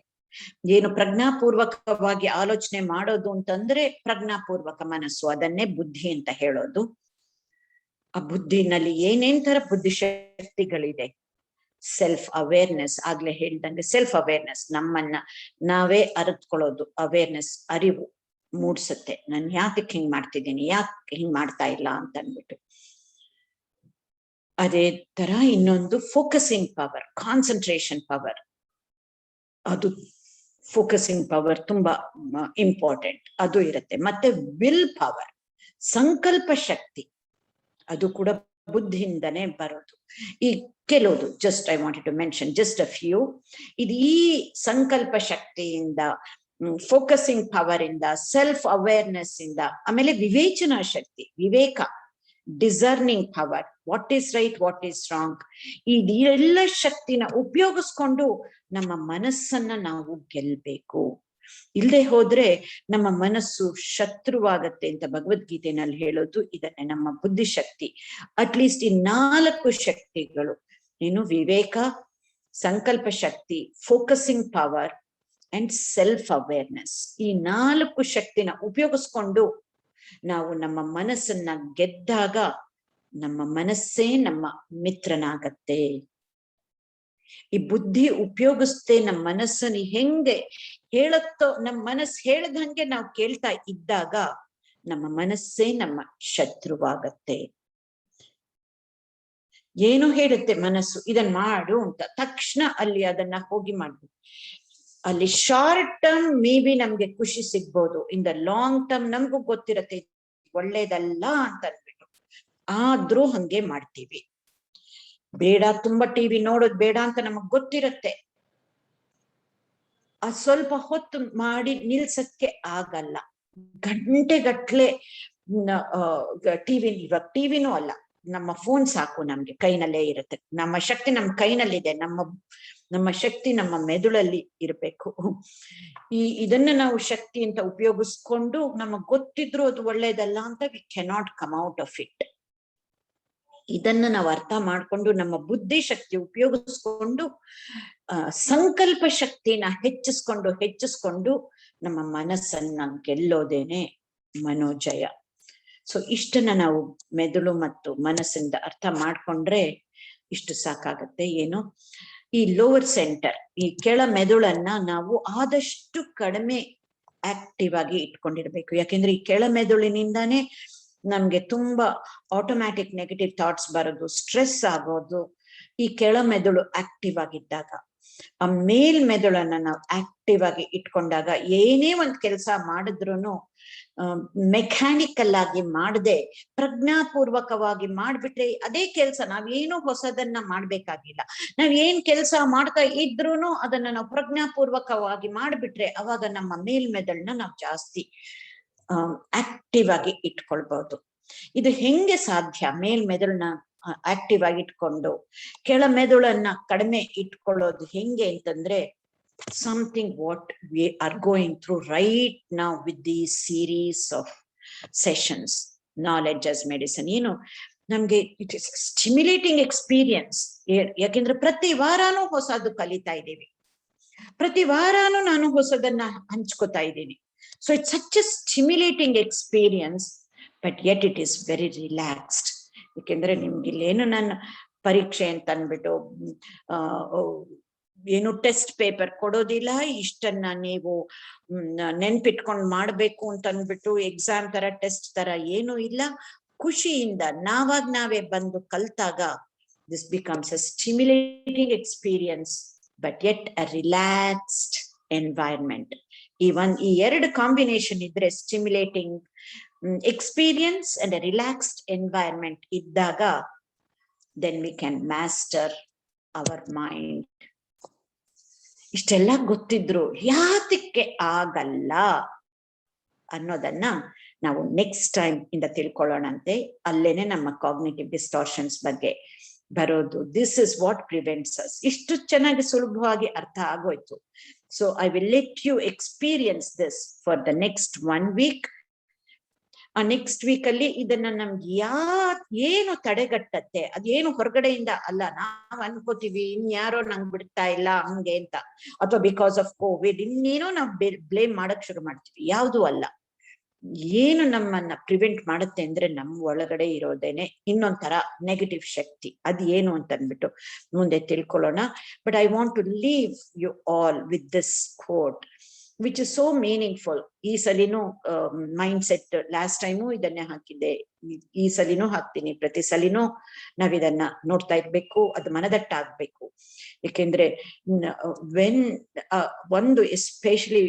ಏನು ಪ್ರಜ್ಞಾಪೂರ್ವಕವಾಗಿ ಆಲೋಚನೆ ಮಾಡೋದು ಅಂತಂದ್ರೆ ಪ್ರಜ್ಞಾಪೂರ್ವಕ ಮನಸ್ಸು, ಅದನ್ನೇ ಬುದ್ಧಿ ಅಂತ ಹೇಳೋದು. ಆ ಬುದ್ಧಿನಲ್ಲಿ ಏನೇನ್ ತರ ಬುದ್ಧಿಶಕ್ತಿಗಳಿದೆ. ಸೆಲ್ಫ್ ಅವೇರ್ನೆಸ್, ಆಗ್ಲೇ ಹೇಳ್ದಂಗೆ ಸೆಲ್ಫ್ ಅವೇರ್ನೆಸ್, ನಮ್ಮನ್ನ ನಾವೇ ಅರಿತ್ಕೊಳ್ಳೋದು. ಅವೇರ್ನೆಸ್, ಅರಿವು ಮೂಡ್ಸತ್ತೆ. ನಾನು ಯಾಕೆ ಹಿಂಗ್ ಮಾಡ್ತಿದ್ದೀನಿ, ಯಾಕೆ ಹಿಂಗ್ ಮಾಡ್ತಾ ಇಲ್ಲ ಅಂತ ಅಂದ್ಬಿಟ್ಟು. ಅದೇ ತರ ಇನ್ನೊಂದು ಫೋಕಸಿಂಗ್ ಪವರ್, ಕಾನ್ಸಂಟ್ರೇಷನ್ ಪವರ್. ಅದು ಫೋಕಸಿಂಗ್ ಪವರ್ ತುಂಬಾ ಇಂಪಾರ್ಟೆಂಟ್, ಅದು ಇರುತ್ತೆ. ಮತ್ತೆ ವಿಲ್ ಪವರ್, ಸಂಕಲ್ಪ ಶಕ್ತಿ, ಅದು ಕೂಡ ಬುದ್ಧಿಯಿಂದನೇ ಬರೋದು. ಈ ಕೆಲವುದು just I wanted to mention just a few. ಇದು ಈ ಸಂಕಲ್ಪ ಶಕ್ತಿಯಿಂದ, ಫೋಕಸಿಂಗ್ ಪವರ್ ಇಂದ, ಸೆಲ್ಫ್ ಅವೇರ್ನೆಸ್ ಇಂದ, ಆಮೇಲೆ ವಿವೇಚನಾ ಶಕ್ತಿ, ವಿವೇಕ, discerning power, what is right what is wrong, ಇದೆಲ್ಲ ಶಕ್ತಿನ ಉಪಯೋಗಿಸ್ಕೊಂಡು ನಮ್ಮ ಮನಸ್ಸನ್ನ ನಾವು ಗೆಲ್ಬೇಕು. ಇಲ್ಲದೆ ಹೋದ್ರೆ ನಮ್ಮ ಮನಸ್ಸು ಶತ್ರುವಾಗತ್ತೆ ಅಂತ ಭಗವದ್ಗೀತೆನಲ್ಲಿ ಹೇಳೋದು ಇದನ್ನೇ. ನಮ್ಮ ಬುದ್ಧಿಶಕ್ತಿ, ಅಟ್ಲೀಸ್ಟ್ ಈ 4 ಶಕ್ತಿಗಳು ಏನು, ವಿವೇಕ, ಸಂಕಲ್ಪ ಶಕ್ತಿ, focusing power and self awareness, ಈ 4 ಶಕ್ತಿನ ಉಪಯೋಗಿಸ್ಕೊಂಡು ನಾವು ನಮ್ಮ ಮನಸ್ಸನ್ನ ಗೆದ್ದಾಗ ನಮ್ಮ ಮನಸ್ಸೇ ನಮ್ಮ ಮಿತ್ರನಾಗತ್ತೆ. ಈ ಬುದ್ಧಿ ಉಪಯೋಗಿಸ್ತೇ ನಮ್ಮ ಮನಸ್ಸನ್ನು ಹೆಂಗೆ ಹೇಳತ್ತೋ, ನಮ್ಮ ಮನಸ್ಸು ಹೇಳ್ದಂಗೆ ನಾವು ಕೇಳ್ತಾ ಇದ್ದಾಗ ನಮ್ಮ ಮನಸ್ಸೇ ನಮ್ಮ ಶತ್ರುವಾಗತ್ತೆ. ಏನು ಹೇಳುತ್ತೆ ಮನಸ್ಸು, ಇದನ್ ಮಾಡು ಅಂತ, ತಕ್ಷಣ ಅಲ್ಲಿ ಅದನ್ನ ಹೋಗಿ ಮಾಡ್ಬೇಕು. ಅಲ್ಲಿ ಶಾರ್ಟ್ ಟರ್ಮ್ ಮೇ ಬಿ ನಮ್ಗೆ ಖುಷಿ ಸಿಗ್ಬೋದು, ಇನ್ ದ ಲಾಂಗ್ ಟರ್ಮ್ ನಮ್ಗೂ ಗೊತ್ತಿರತ್ತೆ ಒಳ್ಳೇದಲ್ಲ ಅಂತ ಅಂದ್ಬಿಟ್ಟು, ಆದ್ರೂ ಹಂಗೆ ಮಾಡ್ತೀವಿ. ಬೇಡ, ತುಂಬಾ ಟಿವಿ ನೋಡೋದ್ ಬೇಡ ಅಂತ ನಮಗ್ ಗೊತ್ತಿರತ್ತೆ, ಆ ಸ್ವಲ್ಪ ಹೊತ್ತು ಮಾಡಿ ನಿಲ್ಸಕ್ಕೆ ಆಗಲ್ಲ. ಗಂಟೆಗಟ್ಲೆ ಇವಾಗ ಟಿವಿನೂ ಅಲ್ಲ, ನಮ್ಮ ಫೋನ್ ಸಾಕು ನಮ್ಗೆ, ಕೈನಲ್ಲೇ ಇರುತ್ತೆ. ನಮ್ಮ ಶಕ್ತಿ ನಮ್ಮ ಕೈನಲ್ಲಿದೆ, ನಮ್ಮ ಶಕ್ತಿ ನಮ್ಮ ಮೆದುಳಲ್ಲಿ ಇರ್ಬೇಕು. ಇದನ್ನ ನಾವು ಶಕ್ತಿ ಅಂತ ಉಪಯೋಗಿಸ್ಕೊಂಡು ನಮಗ್ ಗೊತ್ತಿದ್ರು ಅದು ಒಳ್ಳೇದಲ್ಲ ಅಂತ we cannot come out of it. ಇದನ್ನ ನಾವು ಅರ್ಥ ಮಾಡ್ಕೊಂಡು ನಮ್ಮ ಬುದ್ಧಿ ಶಕ್ತಿ ಉಪಯೋಗಿಸ್ಕೊಂಡು ಸಂಕಲ್ಪ ಶಕ್ತಿನ ಹೆಚ್ಚಿಸ್ಕೊಂಡು ನಮ್ಮ ಮನಸ್ಸನ್ನ ಗೆಲ್ಲೋದೇನೆ ಮನೋಜಯ. ಸೊ ಇಷ್ಟನ್ನ ನಾವು ಮೆದುಳು ಮತ್ತು ಮನಸ್ಸಿಂದ ಅರ್ಥ ಮಾಡ್ಕೊಂಡ್ರೆ ಇಷ್ಟು ಸಾಕಾಗತ್ತೆ. ಏನು, ಈ ಲೋವರ್ ಸೆಂಟರ್, ಈ ಕೆಳ ಮೆದುಳನ್ನ ನಾವು ಆದಷ್ಟು ಕಡಿಮೆ ಆಕ್ಟಿವ್ ಆಗಿ ಇಟ್ಕೊಂಡಿರ್ಬೇಕು. ಯಾಕೆಂದ್ರೆ ಈ ಕೆಳ ಮೆದುಳಿನಿಂದಾನೇ ನಮ್ಗೆ ತುಂಬಾ ಆಟೋಮ್ಯಾಟಿಕ್ ನೆಗೆಟಿವ್ ಥಾಟ್ಸ್ ಬರೋದು, ಸ್ಟ್ರೆಸ್ ಆಗೋದು ಈ ಕೆಳ ಮೆದುಳು ಆಕ್ಟಿವ್ ಆಗಿದ್ದಾಗ. ಆ ಮೇಲ್ ಮೆದುಳನ್ನ ನಾವು ಆಕ್ಟಿವ್ ಆಗಿ ಇಟ್ಕೊಂಡಾಗ ಏನೇ ಒಂದ್ ಕೆಲಸ ಮಾಡಿದ್ರು ಮೆಕ್ಯಾನಿಕಲ್ ಆಗಿ ಮಾಡದೆ ಪ್ರಜ್ಞಾಪೂರ್ವಕವಾಗಿ ಮಾಡ್ಬಿಟ್ರೆ ಅದೇ ಕೆಲಸ, ನಾವೇನು ಹೊಸದನ್ನ ಮಾಡ್ಬೇಕಾಗಿಲ್ಲ. ನಾವ್ ಏನ್ ಕೆಲಸ ಮಾಡ್ತಾ ಇದ್ರುನು ಅದನ್ನ ನಾವು ಪ್ರಜ್ಞಾಪೂರ್ವಕವಾಗಿ ಮಾಡ್ಬಿಟ್ರೆ ಅವಾಗ ನಮ್ಮ ಮೇಲ್ಮೆದುಳನ್ನ ನಾವು ಜಾಸ್ತಿ ಆಕ್ಟಿವ್ ಆಗಿ ಇಟ್ಕೊಳ್ಬಹುದು. ಇದು ಹೆಂಗೆ ಸಾಧ್ಯ? ಮೇಲ್ಮೆದುಳನ್ನ ಆಕ್ಟಿವ್ ಆಗಿ ಇಟ್ಕೊಂಡು ಕೆಳ ಮೆದುಳನ್ನ ಕಡಿಮೆ ಇಟ್ಕೊಳ್ಳೋದು ಹೆಂಗೆ ಅಂತಂದ್ರೆ, something what we are going through right now with these series of sessions, knowledge as medicine. ಏನು ನಮ್ಗೆ ಇಟ್ ಇಸ್ ಸ್ಟಿಮ್ಯುಲೇಟಿಂಗ್ ಎಕ್ಸ್ಪೀರಿಯನ್ಸ್. ಯಾಕೆಂದ್ರೆ ಪ್ರತಿ ವಾರಾನು ಹೊಸದು ಕಲಿತಾ ಇದ್ದೀವಿ, ಪ್ರತಿ ವಾರಾನು ನಾನು ಹೊಸದನ್ನ ಹಂಚ್ಕೋತಾ ಇದ್ದೀನಿ. So it's such a stimulating experience, but yet it is very relaxed. ಯಾಕೆಂದ್ರೆ ನಿಮ್ಗೆ ಇಲ್ಲೇನು ನನ್ನ ಪರೀಕ್ಷೆ ಅಂತ ಅಂದ್ಬಿಟ್ಟು ಏನು ಟೆಸ್ಟ್ ಪೇಪರ್ ಕೊಡೋದಿಲ್ಲ, ಇಷ್ಟನ್ನ ನೀವು ನೆನ್ಪಿಟ್ಕೊಂಡ್ ಮಾಡ್ಬೇಕು ಅಂತ ಅಂದ್ಬಿಟ್ಟು ಎಕ್ಸಾಮ್ ತರ ಟೆಸ್ಟ್ ತರ ಏನು ಇಲ್ಲ. ಖುಷಿಯಿಂದ ನಾವೇ ಬಂದು ಕಲ್ತಾಗ this becomes a stimulating experience, but yet a relaxed environment. Even ಈ ಎರಡು ಕಾಂಬಿನೇಷನ್ ಇದ್ರೆ, stimulating experience and a relaxed environment iddaga, then we can master our mind. ಇಷ್ಟೆಲ್ಲ ಗೊತ್ತಿದ್ರು ಯಾತಕ್ಕೆ ಆಗಲ್ಲ ಅನ್ನೋದನ್ನ ನಾವು ನೆಕ್ಸ್ಟ್ ಟೈಮ್ ಇಂದ ತಿಳ್ಕೊಳ್ಳೋಣಂತೆ. ಅಲ್ಲೇನೆ ನಮ್ಮ ಕಾಗ್ನಿಟಿವ್ ಡಿಸ್ಟಾರ್ಷನ್ಸ್ ಬಗ್ಗೆ ಬರೋದು. This is what prevents us. ಇಷ್ಟು ಚೆನ್ನಾಗಿ ಸುಲಭವಾಗಿ ಅರ್ಥ ಆಗೋಯ್ತು. So I will let you experience this for the next 1 week. ಆ ನೆಕ್ಸ್ಟ್ ವೀಕ್ ಅಲ್ಲಿ ಇದನ್ನ ನಮ್ಗೆ ಏನು ತಡೆಗಟ್ಟತ್ತೆ, ಅದೇನು ಹೊರಗಡೆಯಿಂದ ಅಲ್ಲ, ನಾವ್ ಅನ್ಕೋತೀವಿ ಇನ್ಯಾರೋ ನಂಗ್ ಬಿಡ್ತಾ ಇಲ್ಲ ಹಂಗೆ ಅಂತ, ಅಥವಾ ಬಿಕಾಸ್ ಆಫ್ ಕೋವಿಡ್ ಇನ್ನೇನೋ ನಾವ್ ಬ್ಲೇಮ್ ಮಾಡಕ್ ಶುರು ಮಾಡ್ತೀವಿ. ಯಾವ್ದು ಅಲ್ಲ. ಏನು ನಮ್ಮನ್ನ ಪ್ರಿವೆಂಟ್ ಮಾಡುತ್ತೆ ಅಂದ್ರೆ ನಮ್ಮ ಒಳಗಡೆ ಇರೋದೇನೆ ಇನ್ನೊಂಥರ ನೆಗೆಟಿವ್ ಶಕ್ತಿ. ಅದ್ ಏನು ಅಂತ ಅಂದ್ಬಿಟ್ಟು ಮುಂದೆ ತಿಳ್ಕೊಳ್ಳೋಣ. But I want to leave you all with this quote which is so meaningful. ಈ ಸಲಿನೂ ಮೈಂಡ್ ಸೆಟ್, ಲಾಸ್ಟ್ ಟೈಮು ಇದನ್ನೇ ಹಾಕಿದ್ದೆ, ಈ ಸಲಿನೂ ಹಾಕ್ತೀನಿ. ಪ್ರತಿ ಸಲಿನೂ ನಾವ್ ಇದನ್ನ ನೋಡ್ತಾ ಇರ್ಬೇಕು, ಅದು ಮನದಟ್ಟಾಗ್ಬೇಕು. ಯಾಕೆಂದ್ರೆ ವೆನ್ ಒಂದು especially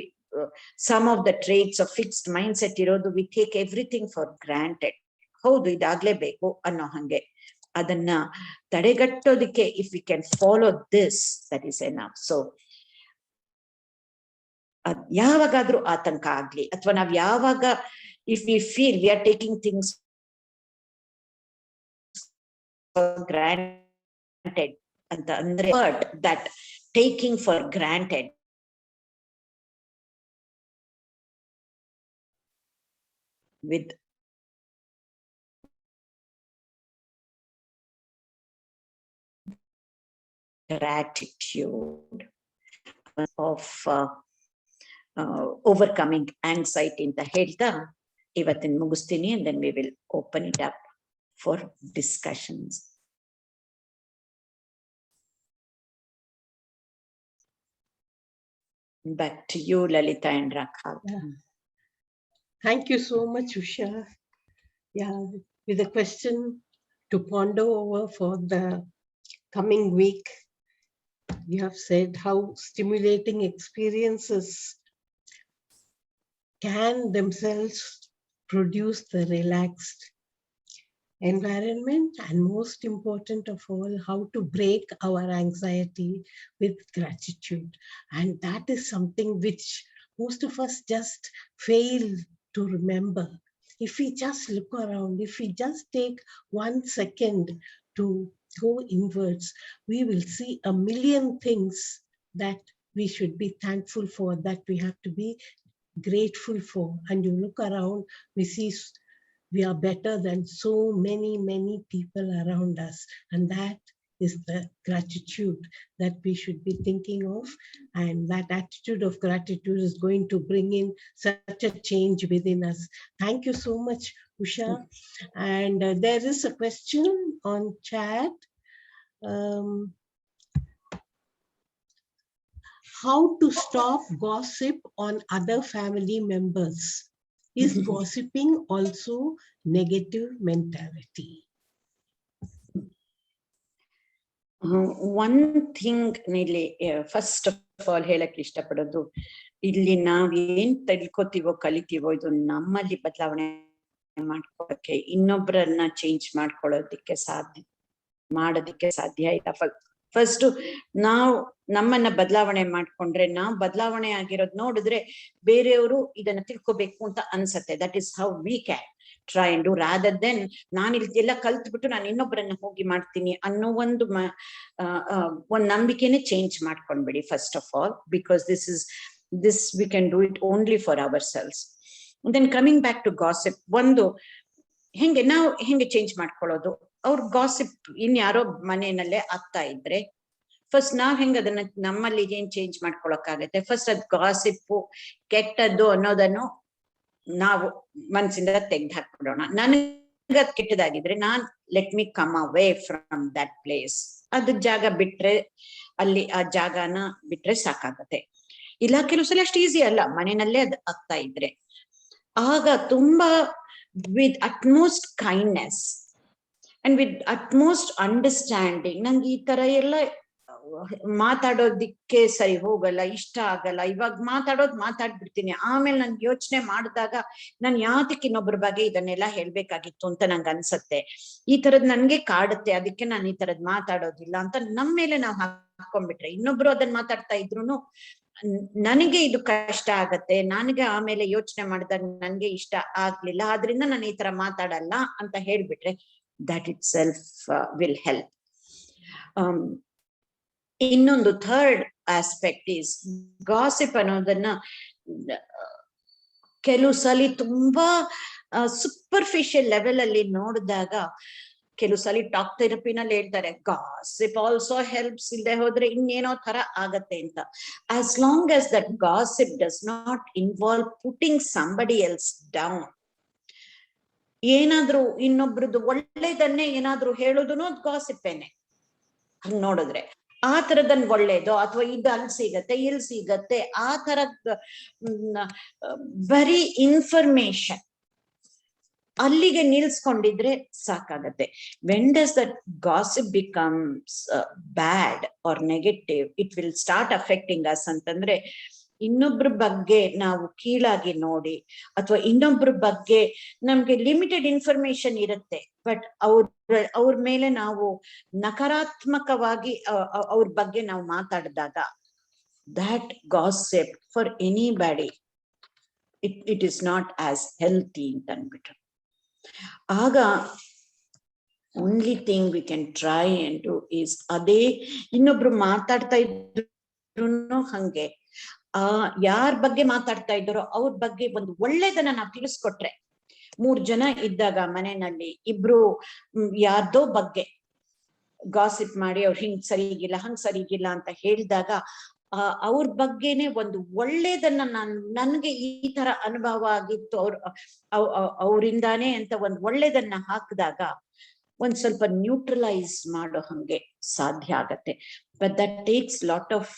some of the traits of fixed mindset ಇರೋದು, we take everything for granted. ಹೌದು ಇದಾಗ್ಲೇಬೇಕು ಅನ್ನೋ ಹಂಗೆ. ಅದನ್ನ ತಡೆಗಟ್ಟೋದಿಕ್ಕೆ if we can follow this, that is enough. So ಯಾವಾಗಾದ್ರೂ ಆತಂಕ ಆಗ್ಲಿ, ಅಥವಾ ನಾವ್ ಯಾವಾಗ if we feel we are taking things for granted ಅಂತ ಅಂದ್ರೆ, that taking for granted with gratitude of overcoming anxiety ಅಂತ ಹೇಳ್ತಾ ಇವತ್ತಿನ ಮುಗಿಸ್ತೀನಿ. and then we will open it up for discussions. Back to you, Lalita and Rakha. Yeah. Thank you so much, Usha. Yeah, with a question to ponder over for the coming week. You have said how stimulating experiences can themselves produce the relaxed environment, and most important of all, how to break our anxiety with gratitude. And that is something which most of us just fail to remember. If we just look around, if we just take 1 second to go inwards, we will see a million things that we should be thankful for, that we have to be grateful for. And you look around, we see we are better than so many people around us. And that is the gratitude that we should be thinking of. And that attitude of gratitude is going to bring in such a change within us. Thank you so much, Usha. And there is a question on chat. How to stop gossip on other family members? Is gossiping also negative mentality? One thing ಇಲ್ಲಿ ಫಸ್ಟ್ ಆಫ್ ಆಲ್ ಹೇಳಕ್ ಇಷ್ಟಪಡೋದು, ಇಲ್ಲಿ ನಾವ್ ಏನ್ ತಿಳ್ಕೊತೀವೋ ಕಲಿತೀವೋ ಇದು ನಮ್ಮಲ್ಲಿ ಬದಲಾವಣೆ ಮಾಡ್ಕೊಳಕ್ಕೆ, ಇನ್ನೊಬ್ಬರನ್ನ ಚೇಂಜ್ ಮಾಡೋದಕ್ಕೆ ಸಾಧ್ಯ ಇಲ್ಲ. ಫಸ್ಟ್ ನಾವು ನಮ್ಮನ್ನ ಬದಲಾವಣೆ ಮಾಡ್ಕೊಂಡ್ರೆ, ನಾವು ಬದಲಾವಣೆ ಆಗಿರೋದ್ ನೋಡಿದ್ರೆ ಬೇರೆಯವರು ಇದನ್ನ ತಿಳ್ಕೊಬೇಕು ಅಂತ ಅನ್ಸತ್ತೆ. That is how we can try and do, rather than ನಾನು ಎಲ್ಲ ಕಲ್ತ್ಬಿಟ್ಟು ನಾನು ಇನ್ನೊಬ್ಬರನ್ನ ಹೋಗಿ ಮಾಡ್ತೀನಿ ಅನ್ನೋ ಒಂದು ನಂಬಿಕೆನೆ ಚೇಂಜ್ ಮಾಡ್ಕೊಂಡ್ಬಿಡಿ first of all, because this we can do it only for ourselves. And then coming back to gossip, ಒಂದು ನಾವು ಹೆಂಗೆ ಚೇಂಜ್ ಮಾಡ್ಕೊಳ್ಳೋದು? ಅವ್ರ ಗಾಸಿಪ್ ಇನ್ಯಾರೋ ಮನೆಯಲ್ಲೇ ಆಗ್ತಾ ಇದ್ರೆ ಫಸ್ಟ್ ನಾವ್ ಹೆಂಗ್ ಅದನ್ನ ನಮ್ಮಲ್ಲಿ ಏನ್ ಚೇಂಜ್ ಮಾಡ್ಕೊಳಕ್ಕಾಗತ್ತೆ? ಫಸ್ಟ್ ಅದ್ ಗಾಸಿಪ್ಪು ಕೆಟ್ಟದ್ದು ಅನ್ನೋದನ್ನು ನಾವು ಮನ್ಸಿಂದ ತೆಗ್ದು ಹಾಕ್ಬಿಡೋಣ. ನನಗೆ ಅದ್ ಕೆಟ್ಟದಾಗಿದ್ರೆ let me come away from that place. ಅದ್ ಜಾಗ ಬಿಟ್ರೆ, ಅಲ್ಲಿ ಆ ಜಾಗನ ಬಿಟ್ರೆ ಸಾಕಾಗತ್ತೆ. ಇಲ್ಲ ಕೆಲವು ಸಲ ಅಷ್ಟು ಈಸಿ ಅಲ್ಲ, ಮನೆಯಲ್ಲೇ ಅದ್ ಆಗ್ತಾ ಇದ್ರೆ ಆಗ ತುಂಬಾ with utmost kindness and with utmost understanding. ನಂಗೆ ಈ ತರ ಎಲ್ಲ ಮಾತಾಡೋದಿಕ್ಕೆ ಸರಿ ಹೋಗಲ್ಲ, ಇಷ್ಟ ಆಗಲ್ಲ. ಇವಾಗ ಮಾತಾಡ್ಬಿಡ್ತೀನಿ, ಆಮೇಲೆ ನನ್ಗೆ ಯೋಚನೆ ಮಾಡಿದಾಗ ನಾನು ಯಾತಕ್ಕೆ ಇನ್ನೊಬ್ರ ಬಗ್ಗೆ ಇದನ್ನೆಲ್ಲ ಹೇಳ್ಬೇಕಾಗಿತ್ತು ಅಂತ ನಂಗೆ ಅನ್ಸತ್ತೆ. ಈ ತರದ್ ನನ್ಗೆ ಕಾಡುತ್ತೆ, ಅದಕ್ಕೆ ನಾನು ಈ ತರದ್ ಮಾತಾಡೋದಿಲ್ಲ ಅಂತ ನಮ್ಮ ಮೇಲೆ ನಾವು ಹಾಕೊಂಡ್ಬಿಟ್ರೆ, ಇನ್ನೊಬ್ರು ಅದನ್ನ ಮಾತಾಡ್ತಾ ಇದ್ರು ನನಗೆ ಇದು ಕಷ್ಟ ಆಗತ್ತೆ, ನನಗೆ ಆಮೇಲೆ ಯೋಚನೆ ಮಾಡಿದಾಗ ನನ್ಗೆ ಇಷ್ಟ ಆಗ್ಲಿಲ್ಲ, ಆದ್ರಿಂದ ನಾನು ಈ ತರ ಮಾತಾಡಲ್ಲ ಅಂತ ಹೇಳ್ಬಿಟ್ರೆ that itself will help. ಇನ್ನೊಂದು ಥರ್ಡ್ ಆಸ್ಪೆಕ್ಟ್ ಈಸ್ ಗಾಸಿಪ್ ಅನ್ನೋದನ್ನ ಕೆಲವು ಸಲ ತುಂಬಾ ಸೂಪರ್ಫಿಷಿಯಲ್ ಲೆವೆಲ್ ಅಲ್ಲಿ ನೋಡಿದಾಗ, ಕೆಲವು ಸಲ ಟಾಕ್ ಥೆರಪಿನಲ್ಲಿ ಹೇಳ್ತಾರೆ ಗಾಸಿಪ್ ಆಲ್ಸೋ ಹೆಲ್ಪ್ಸ್, ಇಲ್ಲದೆ ಹೋದ್ರೆ ಇನ್ನೇನೋ ತರ ಆಗತ್ತೆ ಅಂತ. As long as that gossip does not involve putting somebody else down. ಏನಾದ್ರೂ ಇನ್ನೊಬ್ರದ್ದು ಒಳ್ಳೇದನ್ನೇ ಏನಾದ್ರೂ ಹೇಳೋದನ್ನು ಅದು ಗಾಸಿಪ್ಪೇನೆ ಹಂಗ್ ನೋಡಿದ್ರೆ. ಆ ತರದನ್ ಒಳ್ಳೇದು ಅಥವಾ ಇದು ಅಲ್ಲಿ ಸಿಗತ್ತೆ ಇಲ್ಲಿ ಸಿಗತ್ತೆ ಆ ತರದ್ ಬರೀ ಇನ್ಫಾರ್ಮೇಶನ್ ಅಲ್ಲಿಗೆ ನಿಲ್ಸ್ಕೊಂಡಿದ್ರೆ ಸಾಕಾಗತ್ತೆ. When does that gossip becomes bad or negative, it will start affecting us ಅಂತಂದ್ರೆ, ಇನ್ನೊಬ್ರ ಬಗ್ಗೆ ನಾವು ಕೀಳಾಗಿ ನೋಡಿ ಅಥವಾ ಇನ್ನೊಬ್ರ ಬಗ್ಗೆ ನಮ್ಗೆ ಲಿಮಿಟೆಡ್ ಇನ್ಫಾರ್ಮೇಶನ್ ಇರುತ್ತೆ, ಬಟ್ ಅವ್ರ ಮೇಲೆ ನಾವು ನಕಾರಾತ್ಮಕವಾಗಿ ಅವ್ರ ಬಗ್ಗೆ ನಾವು ಮಾತಾಡಿದಾಗ that gossip for anybody it is not as healthy ಅಂತ ಅಂದ್ಬಿಟ್ರು. ಆಗ only thing we can try and do is ಅದೇ ಇನ್ನೊಬ್ರು ಮಾತಾಡ್ತಾ ಇದ್ರು ಹಂಗೆ ಯಾರ್ ಬಗ್ಗೆ ಮಾತಾಡ್ತಾ ಇದ್ದಾರೋ ಅವ್ರ ಬಗ್ಗೆ ಒಂದು ಒಳ್ಳೇದನ್ನ ನಾವು ತಿಳಿಸ್ಕೊಟ್ರೆ, 3 ಜನ ಇದ್ದಾಗ ಮನೆಯಲ್ಲಿ ಇಬ್ರು ಯಾರ್ದೋ ಬಗ್ಗೆ ಗಾಸಿಪ್ ಮಾಡಿ ಅವ್ರು ಹಿಂಗ್ ಸರಿಗಿಲ್ಲ ಹಂಗ್ ಸರಿಗಿಲ್ಲ ಅಂತ ಹೇಳಿದಾಗ ಅವ್ರ ಬಗ್ಗೆನೆ ಒಂದು ಒಳ್ಳೇದನ್ನ ನನ್ಗೆ ಈ ತರ ಅನುಭವ ಆಗಿತ್ತು ಅವರಿಂದಾನೇ ಅಂತ ಒಂದ್ ಒಳ್ಳೇದನ್ನ ಹಾಕಿದಾಗ ಒಂದ್ ಸ್ವಲ್ಪ ನ್ಯೂಟ್ರಲೈಸ್ ಮಾಡೋ ಹಂಗೆ ಸಾಧ್ಯ ಆಗತ್ತೆ. But that takes lot of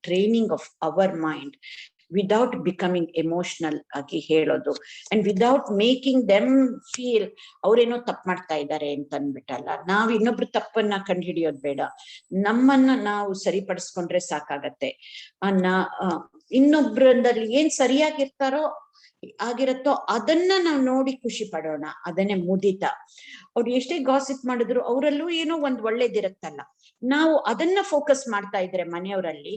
training of our mind without becoming emotional ಆಗಿ ಹೇಳೋದು, and without making them feel ಅವ್ರೇನೋ ತಪ್ಪು ಮಾಡ್ತಾ ಇದ್ದಾರೆ ಅಂತ ಅಂದ್ಬಿಟ್ಟಲ್ಲ. ನಾವ್ ಇನ್ನೊಬ್ರು ತಪ್ಪನ್ನ ಕಂಡುಹಿಡಿಯೋದ್ ಬೇಡ, ನಮ್ಮನ್ನ ನಾವು ಸರಿಪಡಿಸ್ಕೊಂಡ್ರೆ ಸಾಕಾಗತ್ತೆ. ಇನ್ನೊಬ್ರಲ್ಲಿ ಏನ್ ಸರಿಯಾಗಿರ್ತಾರೋ ಆಗಿರತ್ತೋ ಅದನ್ನ ನಾವು ನೋಡಿ ಖುಷಿ ಪಡೋಣ, ಅದನ್ನೇ ಮುದಿತ. ಅವ್ರು ಎಷ್ಟೇ ಗಾಸಿಪ್ ಮಾಡಿದ್ರು ಅವರಲ್ಲೂ ಏನೋ ಒಂದ್ ಒಳ್ಳೇದಿರತ್ತಲ್ಲ, ನಾವು ಅದನ್ನ ಫೋಕಸ್ ಮಾಡ್ತಾ ಇದ್ರೆ ಮನೆಯವರಲ್ಲಿ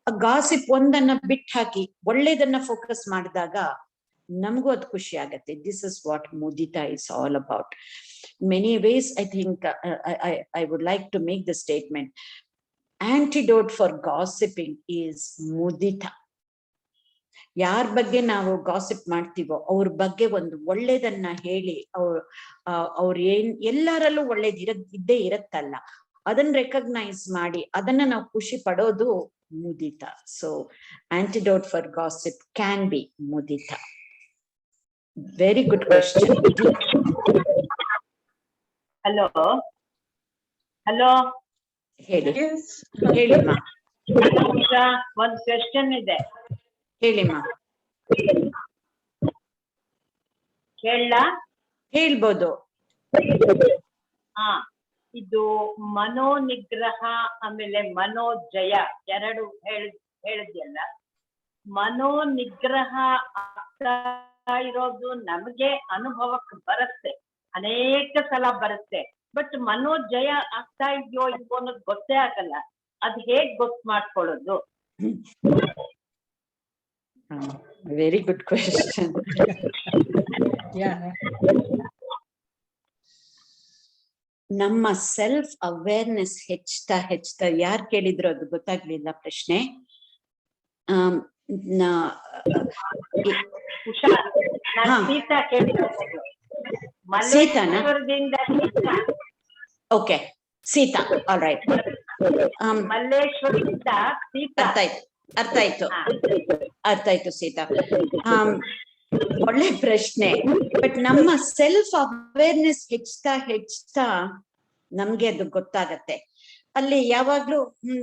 ಆ ಗಾಸಿಪ್ ಒಂದನ್ನ ಬಿಟ್ಟು ಹಾಕಿ ಒಳ್ಳೇದನ್ನ ಫೋಕಸ್ ಮಾಡಿದಾಗ ನಮಗೂ ಅದು ಖುಷಿ ಆಗತ್ತೆ. This is what mudita is all about. Many ways I think I would like to make the statement, antidote for gossiping is mudita. ಯಾರ ಬಗ್ಗೆ ನಾವು ಗಾಸಿಪ್ ಮಾಡ್ತೀವೋ ಅವ್ರ ಬಗ್ಗೆ ಒಂದು ಒಳ್ಳೇದನ್ನ ಹೇಳಿ ಅವ್ರ ಎಲ್ಲರಲ್ಲೂ ಇದ್ದೇ ಇರತ್ತಲ್ಲ, ಅದನ್ನ ರೆಕಗ್ನೈಸ್ ಮಾಡಿ ಅದನ್ನ ನಾವು ಖುಷಿ ಪಡೋದು ಮುದಿತ. So antidote for gossip can be mudita. Very good question. Hello hello ಹೇಳಿಮ್ಮ. ಈಗ ಒಂದ್ ಕ್ವೆಶ್ಚನ್ ಇದೆ, ಹೇಳಿಮ್ಮ. ಹೇಳ್ಬೋದು. ಇದು ಮನೋನಿಗ್ರಹ ಆಮೇಲೆ ಮನೋಜಯ ಎರಡು ಹೇಳಿದ್ಯಲ್ಲ. ಮನೋನಿಗ್ರಹ ಆಗ್ತಾ ಇರೋದು ನಮಗೆ ಅನುಭವಕ್ಕೆ ಬರುತ್ತೆ, ಅನೇಕ ಸಲ ಬರುತ್ತೆ. ಬಟ್ ಮನೋಜಯ ಆಗ್ತಾ ಇದೆಯೋ ಇಲ್ವೋ ಅನ್ನೋದು ಗೊತ್ತೇ ಆಗಲ್ಲ. ಅದ್ ಹೇಗ್ ಗೊತ್ತು ಮಾಡ್ಕೊಳ್ಳೋದು? Very good question. ನಮ್ಮ ಸೆಲ್ಫ್ ಅವೇರ್ನೆಸ್ ಹೆಚ್ಚುತ್ತಾ ಯಾರು ಕೇಳಿದ್ರು ಅದು ಗೊತ್ತಾಗ್ಲಿಲ್ಲ ಪ್ರಶ್ನೆ. ಸೀತಾನಾ? ಓಕೆ, ಸೀತಾ. All right. ಮಲ್ಲೇಶ್ವರದಿಂದ ಸೀತಾ. ಅರ್ಥ ಆಯ್ತು ಸೀತಾ. ಒಳ್ಳೆ ಪ್ರಶ್ನೆ. ಬಟ್ ನಮ್ಮ ಸೆಲ್ಫ್ ಅವೇರ್ನೆಸ್ ಹೆಚ್ಚುತ್ತಾ ನಮ್ಗೆ ಅದು ಗೊತ್ತಾಗತ್ತೆ. ಅಲ್ಲಿ ಯಾವಾಗ್ಲೂ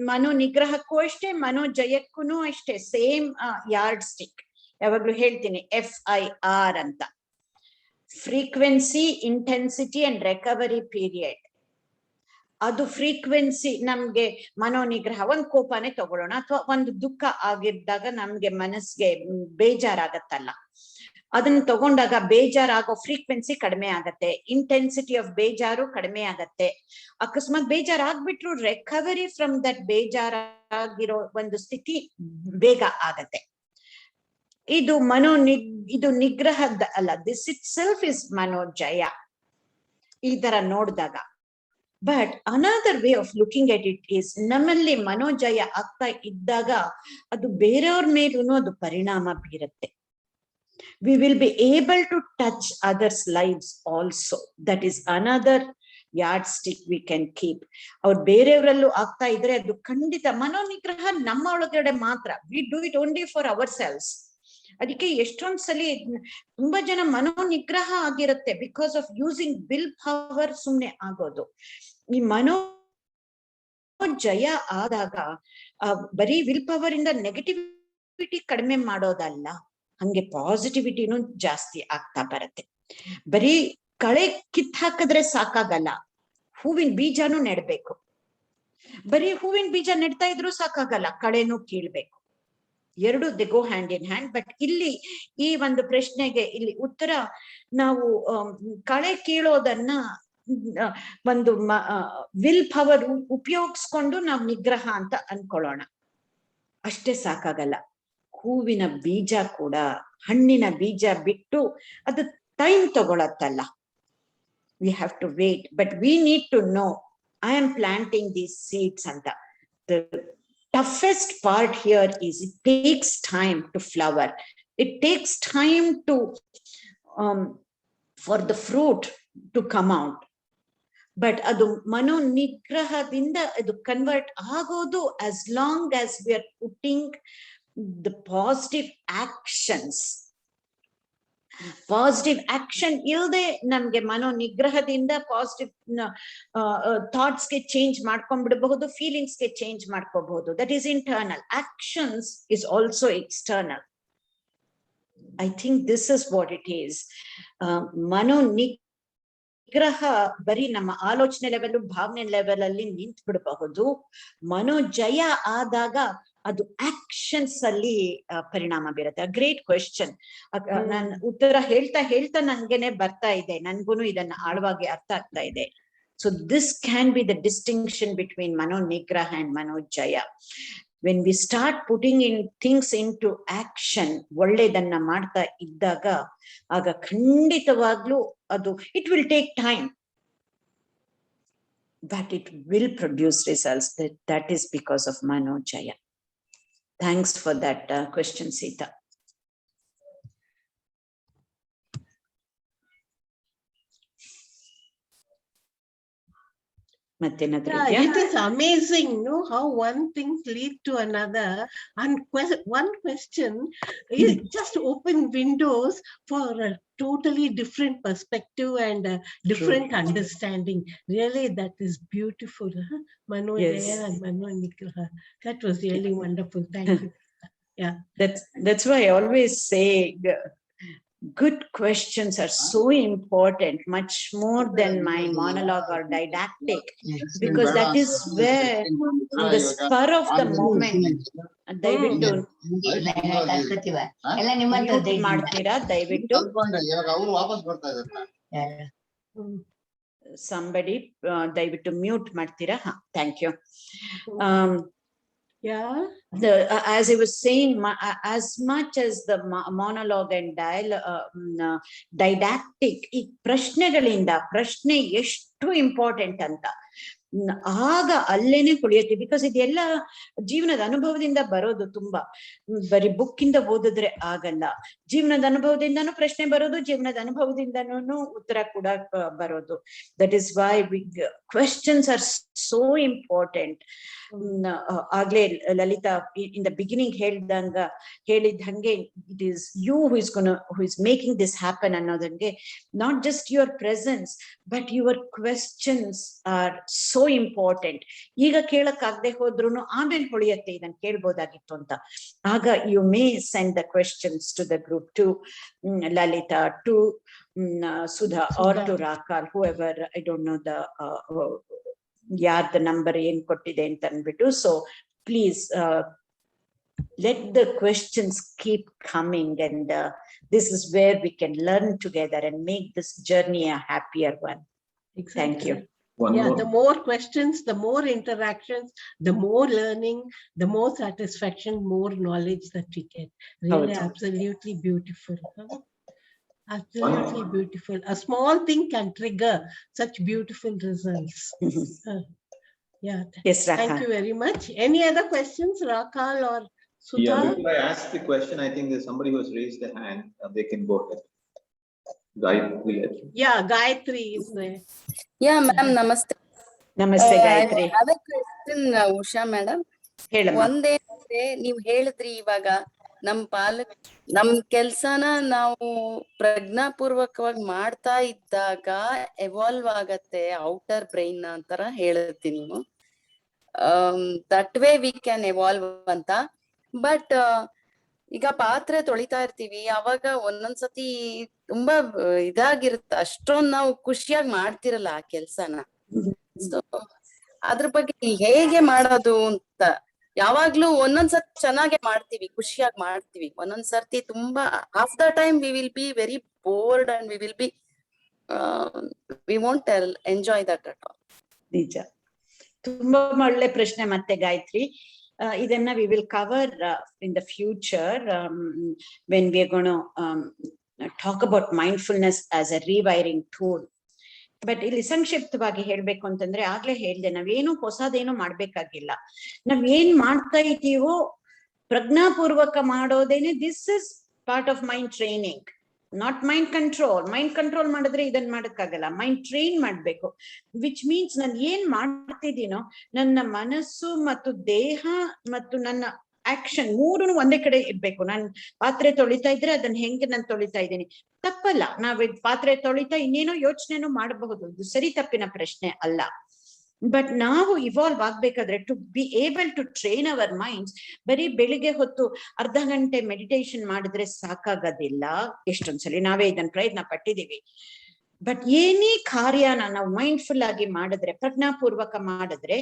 ಮನೋನಿಗ್ರಹಕ್ಕೂ ಅಷ್ಟೇ, ಮನೋಜಯಕ್ಕೂ ಅಷ್ಟೇ ಸೇಮ್ ಯಾರ್ಡ್ ಸ್ಟಿಕ್. ಯಾವಾಗ್ಲೂ ಹೇಳ್ತೀನಿ FIR ಅಂತ. frequency, intensity and recovery period. ಅದು ಫ್ರೀಕ್ವೆನ್ಸಿ ನಮ್ಗೆ ಮನೋನಿಗ್ರಹ, ಒಂದ್ ಕೋಪನೆ ತಗೊಳ್ಳೋಣ, ಅಥವಾ ಒಂದು ದುಃಖ ಆಗಿದ್ದಾಗ ನಮ್ಗೆ ಮನಸ್ಸಿಗೆ ಬೇಜಾರಾಗತ್ತಲ್ಲ, ಅದನ್ನ ತಗೊಂಡಾಗ ಬೇಜಾರಾಗೋ ಫ್ರೀಕ್ವೆನ್ಸಿ ಕಡಿಮೆ ಆಗತ್ತೆ, ಇಂಟೆನ್ಸಿಟಿ ಆಫ್ ಬೇಜಾರು ಕಡಿಮೆ ಆಗತ್ತೆ. ಅಕಸ್ಮಾತ್ ಬೇಜಾರಾಗ್ಬಿಟ್ರು ರಿಕವರಿ ಫ್ರಮ್ ದಟ್ ಬೇಜಾರಾಗಿರೋ ಒಂದು ಸ್ಥಿತಿ ಬೇಗ ಆಗತ್ತೆ. ಇದು ಇದು ನಿಗ್ರಹದ ಅಲ್ಲ, ದಿಸ್ ಇಟ್ ಸೆಲ್ಫ್ ಇಸ್ ಮನೋಜಯ ಈ ತರ ನೋಡಿದಾಗ. But another way of looking at it is, ನಮ್ಮಲ್ಲಿ ಮನೋಜಯ ಆಗ್ತಾ ಇದ್ದಾಗ ಅದು ಬೇರೆಯವ್ರ ಮೇಲೂ ಅದು ಪರಿಣಾಮ ಬೀರುತ್ತೆ. We will be able to touch others' lives also. That is another yardstick we can keep. ಅವ್ರು ಬೇರೆಯವರಲ್ಲೂ ಆಗ್ತಾ ಇದ್ರೆ ಅದು ಖಂಡಿತ ಮನೋನಿಗ್ರಹ ನಮ್ಮ ಒಳಗಡೆ ಮಾತ್ರ. We do it only for ourselves. ಅದಕ್ಕೆ ಎಷ್ಟೊಂದ್ಸಲಿ ತುಂಬಾ ಜನ ಮನೋನಿಗ್ರಹ ಆಗಿರುತ್ತೆ because of using will power ಸುಮ್ನೆ ಆಗೋದು. ಈ ಜಯ ಆದಾಗ ಬರೀ ವಿಲ್ ಪವರ್ ಇಂದ ನೆಗೆಟಿವಿಟಿ ಕಡಿಮೆ ಮಾಡೋದಲ್ಲ, ಹಂಗೆ ಪಾಸಿಟಿವಿಟಿನೂ ಜಾಸ್ತಿ ಆಗ್ತಾ ಬರುತ್ತೆ. ಬರೀ ಕಳೆ ಕಿತ್ತಾಕಿದ್ರೆ ಸಾಕಾಗಲ್ಲ, ಹೂವಿನ ಬೀಜನೂ ನೆಡ್ಬೇಕು. ಬರೀ ಹೂವಿನ ಬೀಜ ನೆಡ್ತಾ ಇದ್ರು ಸಾಕಾಗಲ್ಲ, ಕಳೆನೂ ಕೀಳ್ಬೇಕು. ಎರಡು they go hand in hand. But ಇಲ್ಲಿ ಈ ಒಂದು ಪ್ರಶ್ನೆಗೆ ಇಲ್ಲಿ ಉತ್ತರ, ನಾವು ಕಳೆ ಕೀಳೋದನ್ನ ಒಂದು ವಿಲ್ ಪವರ್ ಉಪಯೋಗಿಸ್ಕೊಂಡು ನಾವು ನಿಗ್ರಹ ಅಂತ ಅನ್ಕೊಳ್ಳೋಣ, ಅಷ್ಟೇ ಸಾಕಾಗಲ್ಲ. ಹೂವಿನ ಬೀಜ ಕೂಡ, ಹಣ್ಣಿನ ಬೀಜ ಬಿಟ್ಟು ಅದು ಟೈಮ್ ತಗೊಳತ್ತಲ್ಲ. We have to wait, but we need to know I am planting these seeds ಅಂತ. The toughest part here is it takes time to flower. It takes time to for the fruit to come out. But adu mano nigrahadinda adu convert agodu as long as we are putting the positive actions. Positive action ಇಲ್ಲದೆ ನಮ್ಗೆ ಮನೋ ನಿಗ್ರಹದಿಂದ ಪಾಸಿಟಿವ್ ಥಾಟ್ಸ್ ಗೆ ಚೇಂಜ್ ಮಾಡ್ಕೊಂಡ್ಬಿಡಬಹುದು, ಫೀಲಿಂಗ್ಸ್ ಗೆ ಚೇಂಜ್ ಮಾಡ್ಕೋಬಹುದು. That is internal. Actions is also external. I think this is what it is. ಮನೋ ನಿಗ್ರಹ ಬರೀ ನಮ್ಮ ಆಲೋಚನೆ ಲೆವೆಲ್, ಭಾವನೆ ಲೆವೆಲ್ ಅಲ್ಲಿ ನಿಂತು ಬಿಡಬಹುದು. ಮನೋಜಯ ಆದಾಗ ಅದು ಆಕ್ಷನ್ಸ್ ಅಲ್ಲಿ ಪರಿಣಾಮ ಬೀರುತ್ತೆ. Great question. ನಾನು ಉತ್ತರ ಹೇಳ್ತಾ ನಂಗೆನೆ ಬರ್ತಾ ಇದೆ, ನನ್ಗೂನು ಇದನ್ನ ಆಳವಾಗಿ ಅರ್ಥ ಆಗ್ತಾ ಇದೆ. So this can be the distinction between manonigraha and manojaya. When we start putting in things into action, ಒಳ್ಳೆದನ್ನ ಮಾಡ್ತಾ ಇದ್ದಾಗ ಆಗ ಖಂಡಿತವಾಗ್ಲೂ ಅದು it will take time, but it will produce results. That is because of manojaya. Thanks for that question, Sita. It is amazing, no, how one thing lead to another, and one question is just open windows for a totally different perspective and different understanding. Really, that is beautiful. Manojaya and Manonigraha. That was really wonderful. Thank you. Yeah, that's why I always say good questions are so important, much more than my monologue or didactic, because that is where on the spur of the moment ದಯವಿಟ್ಟು ಮಾಡ್ತೀರಾ, ದಯವಿಟ್ಟು somebody ದಯವಿಟ್ಟು ಮ್ಯೂಟ್ ಮಾಡ್ತೀರಾ? Thank you. yeah. As I was saying, as much as the monologue and didactic, ಈ ಪ್ರಶ್ನೆಗಳಿಂದ, ಪ್ರಶ್ನೆ ಎಷ್ಟು ಇಂಪಾರ್ಟೆಂಟ್ ಅಂತ ಆಗ ಅಲ್ಲೇನೆ ಕುಳಿಯುತ್ತೆ. ಬಿಕಾಸ್ ಇದೆಲ್ಲ ಜೀವನದ ಅನುಭವದಿಂದ ಬರೋದು. ತುಂಬಾ ಬರೀ ಬುಕ್ ಇಂದ ಓದಿದ್ರೆ ಆಗಲ್ಲ. ಜೀವನದ ಅನುಭವದಿಂದನೂ ಪ್ರಶ್ನೆ ಬರೋದು, ಜೀವನದ ಅನುಭವದಿಂದನೂ ಉತ್ತರ ಕೂಡ ಬರೋದು. That is why questions are so important. ಆಗ್ಲೇ ಲಲಿತಾ ಇನ್ ದ ಬಿಗಿನಿಂಗ್ ಹೇಳಿದಂಗೆ it is you who is making this happen ಅನ್ನೋದಂಗೆ, not just your presence but your questions are so important. ಈಗ ಕೇಳಕ್ ಆಗದೆ ಹೋದ್ರು ಆಮೇಲೆ ಹೊಳಿಯತ್ತೆ ಇದನ್ನ ಕೇಳ್ಬೋದಾಗಿತ್ತು ಅಂತ. ಆಗ you may send the questions to the group, to Lalitha, to Sudha or Sudha. to Rakal, whoever, I don't know the the number in kottide anta anbitu. So please let the questions keep coming, and this is where we can learn together and make this journey a happier one. Exactly. Thank you. One Yeah, more. the more questions, the more interactions, the more learning, the more satisfaction, more knowledge that we get. Really, Howದು. absolutely beautiful. Huh? Absolutely beautiful. A small thing can trigger such beautiful results. Yeah. Yes, Thank Rakal. you very much. Any other questions, Rakal or Sudha? Yeah, before I ask the question, I think there's somebody who has raised their hand. They can go ahead. Gayatri. Yeah, Gayatri is there. Yeah, ma'am, namaste. Namaste, Gayatri. I have a question, Usha madam. ಹೇಳಮ್ಮ. ಒಂದೇನಂದ್ರೆ ನೀವ್ ಹೇಳಿದ್ರಿ ಇವಾಗ ನಮ್ ಕೆಲ್ಸನ ನಾವು ಪ್ರಜ್ಞಾಪೂರ್ವಕವಾಗಿ ಮಾಡ್ತಾ ಇದ್ದಾಗ ಎವಾಲ್ವ್ ಆಗತ್ತೆ ಔಟರ್ ಬ್ರೈನ್ ಅಂತರ ಹೇಳಿದ್ರಿ ನೀವು. That way we can evolve ಅಂತ. ಬಟ್ ಈಗ ಪಾತ್ರೆ ತೊಳಿತಾ ಇರ್ತೀವಿ, ಅವಾಗ ಒಂದೊಂದ್ಸತಿ ತುಂಬಾ ಇದಾಗಿರುತ್ತೆ, ಅಷ್ಟೊಂದ್ ನಾವು ಖುಷಿಯಾಗಿ ಮಾಡ್ತಿರಲ್ಲ ಆ ಕೆಲ್ಸನ. ಸೊ ಅದ್ರ ಬಗ್ಗೆ ಹೇಗೆ ಮಾಡೋದು ಅಂತ. ಯಾವಾಗ್ಲೂ ಒಂದೊಂದ್ಸತಿ ಚೆನ್ನಾಗೆ ಮಾಡ್ತೀವಿ, ಖುಷಿಯಾಗಿ ಮಾಡ್ತೀವಿ, ಒಂದೊಂದ್ಸರ್ತಿ ತುಂಬಾ half the time we will be very bored and we will be we won't enjoy that at all. ನಿಜ, ತುಂಬಾ ಒಳ್ಳೆ ಪ್ರಶ್ನೆ ಮತ್ತೆ ಗಾಯತ್ರಿ. ಇದನ್ನ we will cover in the future when we are gonna talk about mindfulness as a rewiring tool. But ಇಲ್ಲಿ ಸಂಕ್ಷಿಪ್ತವಾಗಿ ಹೇಳ್ಬೇಕು ಅಂತಂದ್ರೆ, ಆಗ್ಲೇ ಹೇಳ್ದೆ, ನಾವೇನು ಹೊಸದೇನು ಮಾಡ್ಬೇಕಾಗಿಲ್ಲ. ನಾವ್ ಏನ್ ಮಾಡ್ತಾ ಇದ್ದೀವೋ ಪ್ರಜ್ಞಾಪೂರ್ವಕ ಮಾಡೋದೇನೆ. This is part of mind training, not mind control. Mind control ಮಾಡಿದ್ರೆ ಇದನ್ ಮಾಡಕ್ಕಾಗಲ್ಲ, ಮೈಂಡ್ ಟ್ರೈನ್ ಮಾಡ್ಬೇಕು. ವಿಚ್ ಮೀನ್ಸ್ ನಾನು ಏನ್ ಮಾಡ್ತಿದ್ದೀನೋ ನನ್ನ ಮನಸ್ಸು ಮತ್ತು ದೇಹ ಮತ್ತು ನನ್ನ ಆಕ್ಷನ್ ಮೂರನ್ನು ಒಂದೇ ಕಡೆ ಇರ್ಬೇಕು. ನಾನ್ ಪಾತ್ರೆ ತೊಳಿತಾ ಇದ್ರೆ ಅದನ್ನ ಹೆಂಗೆ ನಾನು ತೊಳಿತಾ ಇದ್ದೀನಿ ತಪ್ಪಲ್ಲ. ನಾವ್ ಪಾತ್ರೆ ತೊಳಿತಾ ಇನ್ನೇನೋ ಯೋಚನೆನೂ ಮಾಡಬಹುದು, ಇದು ಸರಿ ತಪ್ಪಿನ ಪ್ರಶ್ನೆ ಅಲ್ಲ. ಬಟ್ ನಾವು ಇವಾಲ್ವ್ ಆಗ್ಬೇಕಾದ್ರೆ to be able to train our minds, ಬರೀ ಬೆಳಿಗ್ಗೆ ಹೊತ್ತು ಅರ್ಧ ಗಂಟೆ ಮೆಡಿಟೇಷನ್ ಮಾಡಿದ್ರೆ ಸಾಕಾಗೋದಿಲ್ಲ. ಎಷ್ಟೊಂದ್ಸಲಿ ನಾವೇ ಇದನ್ನ ಪ್ರಯತ್ನ ಪಟ್ಟಿದೀವಿ. ಬಟ್ ಏನೇ ಕಾರ್ಯನ ನಾವು ಮೈಂಡ್ಫುಲ್ ಆಗಿ ಮಾಡಿದ್ರೆ, ಪ್ರಜ್ಞಾಪೂರ್ವಕ ಮಾಡಿದ್ರೆ,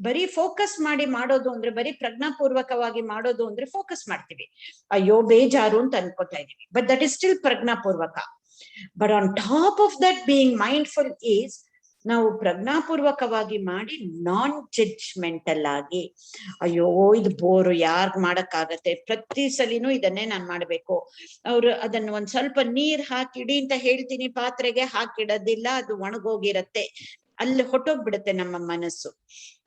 ಬರೀ ಫೋಕಸ್ ಮಾಡಿ ಮಾಡೋದು ಅಂದ್ರೆ, ಬರೀ ಪ್ರಜ್ಞಾಪೂರ್ವಕವಾಗಿ ಮಾಡೋದು ಅಂದ್ರೆ ಫೋಕಸ್ ಮಾಡ್ತೀವಿ, ಅಯ್ಯೋ ಬೇಜಾರು ಅಂತ ಅನ್ಕೋತಾ ಇದೀವಿ. ಬಟ್ ದಟ್ ಇಸ್ ಸ್ಟಿಲ್ ಪ್ರಜ್ಞಾಪೂರ್ವಕ. But on top of that being mindful is, ನಾವು ಪ್ರಜ್ಞಾಪೂರ್ವಕವಾಗಿ ಮಾಡಿ ನಾನ್ ಜಡ್ಜ್ಮೆಂಟಲ್ ಆಗಿ, ಅಯ್ಯೋ ಇದು ಬೋರು, ಯಾರ್ಗ್ ಮಾಡಕ್ ಆಗತ್ತೆ, ಪ್ರತಿ ಸಲಿನೂ ಇದನ್ನೇ ನಾನ್ ಮಾಡ್ಬೇಕು, ಅವ್ರು ಅದನ್ನ ಒಂದ್ ಸ್ವಲ್ಪ ನೀರ್ ಹಾಕಿಡಿ ಅಂತ ಹೇಳ್ತೀನಿ, ಪಾತ್ರೆಗೆ ಹಾಕಿಡೋದಿಲ್ಲ, ಅದು ಒಣಗೋಗಿರತ್ತೆ, ಅಲ್ಲಿ ಹೊಟ್ಟೋಗ್ಬಿಡುತ್ತೆ ನಮ್ಮ ಮನಸ್ಸು.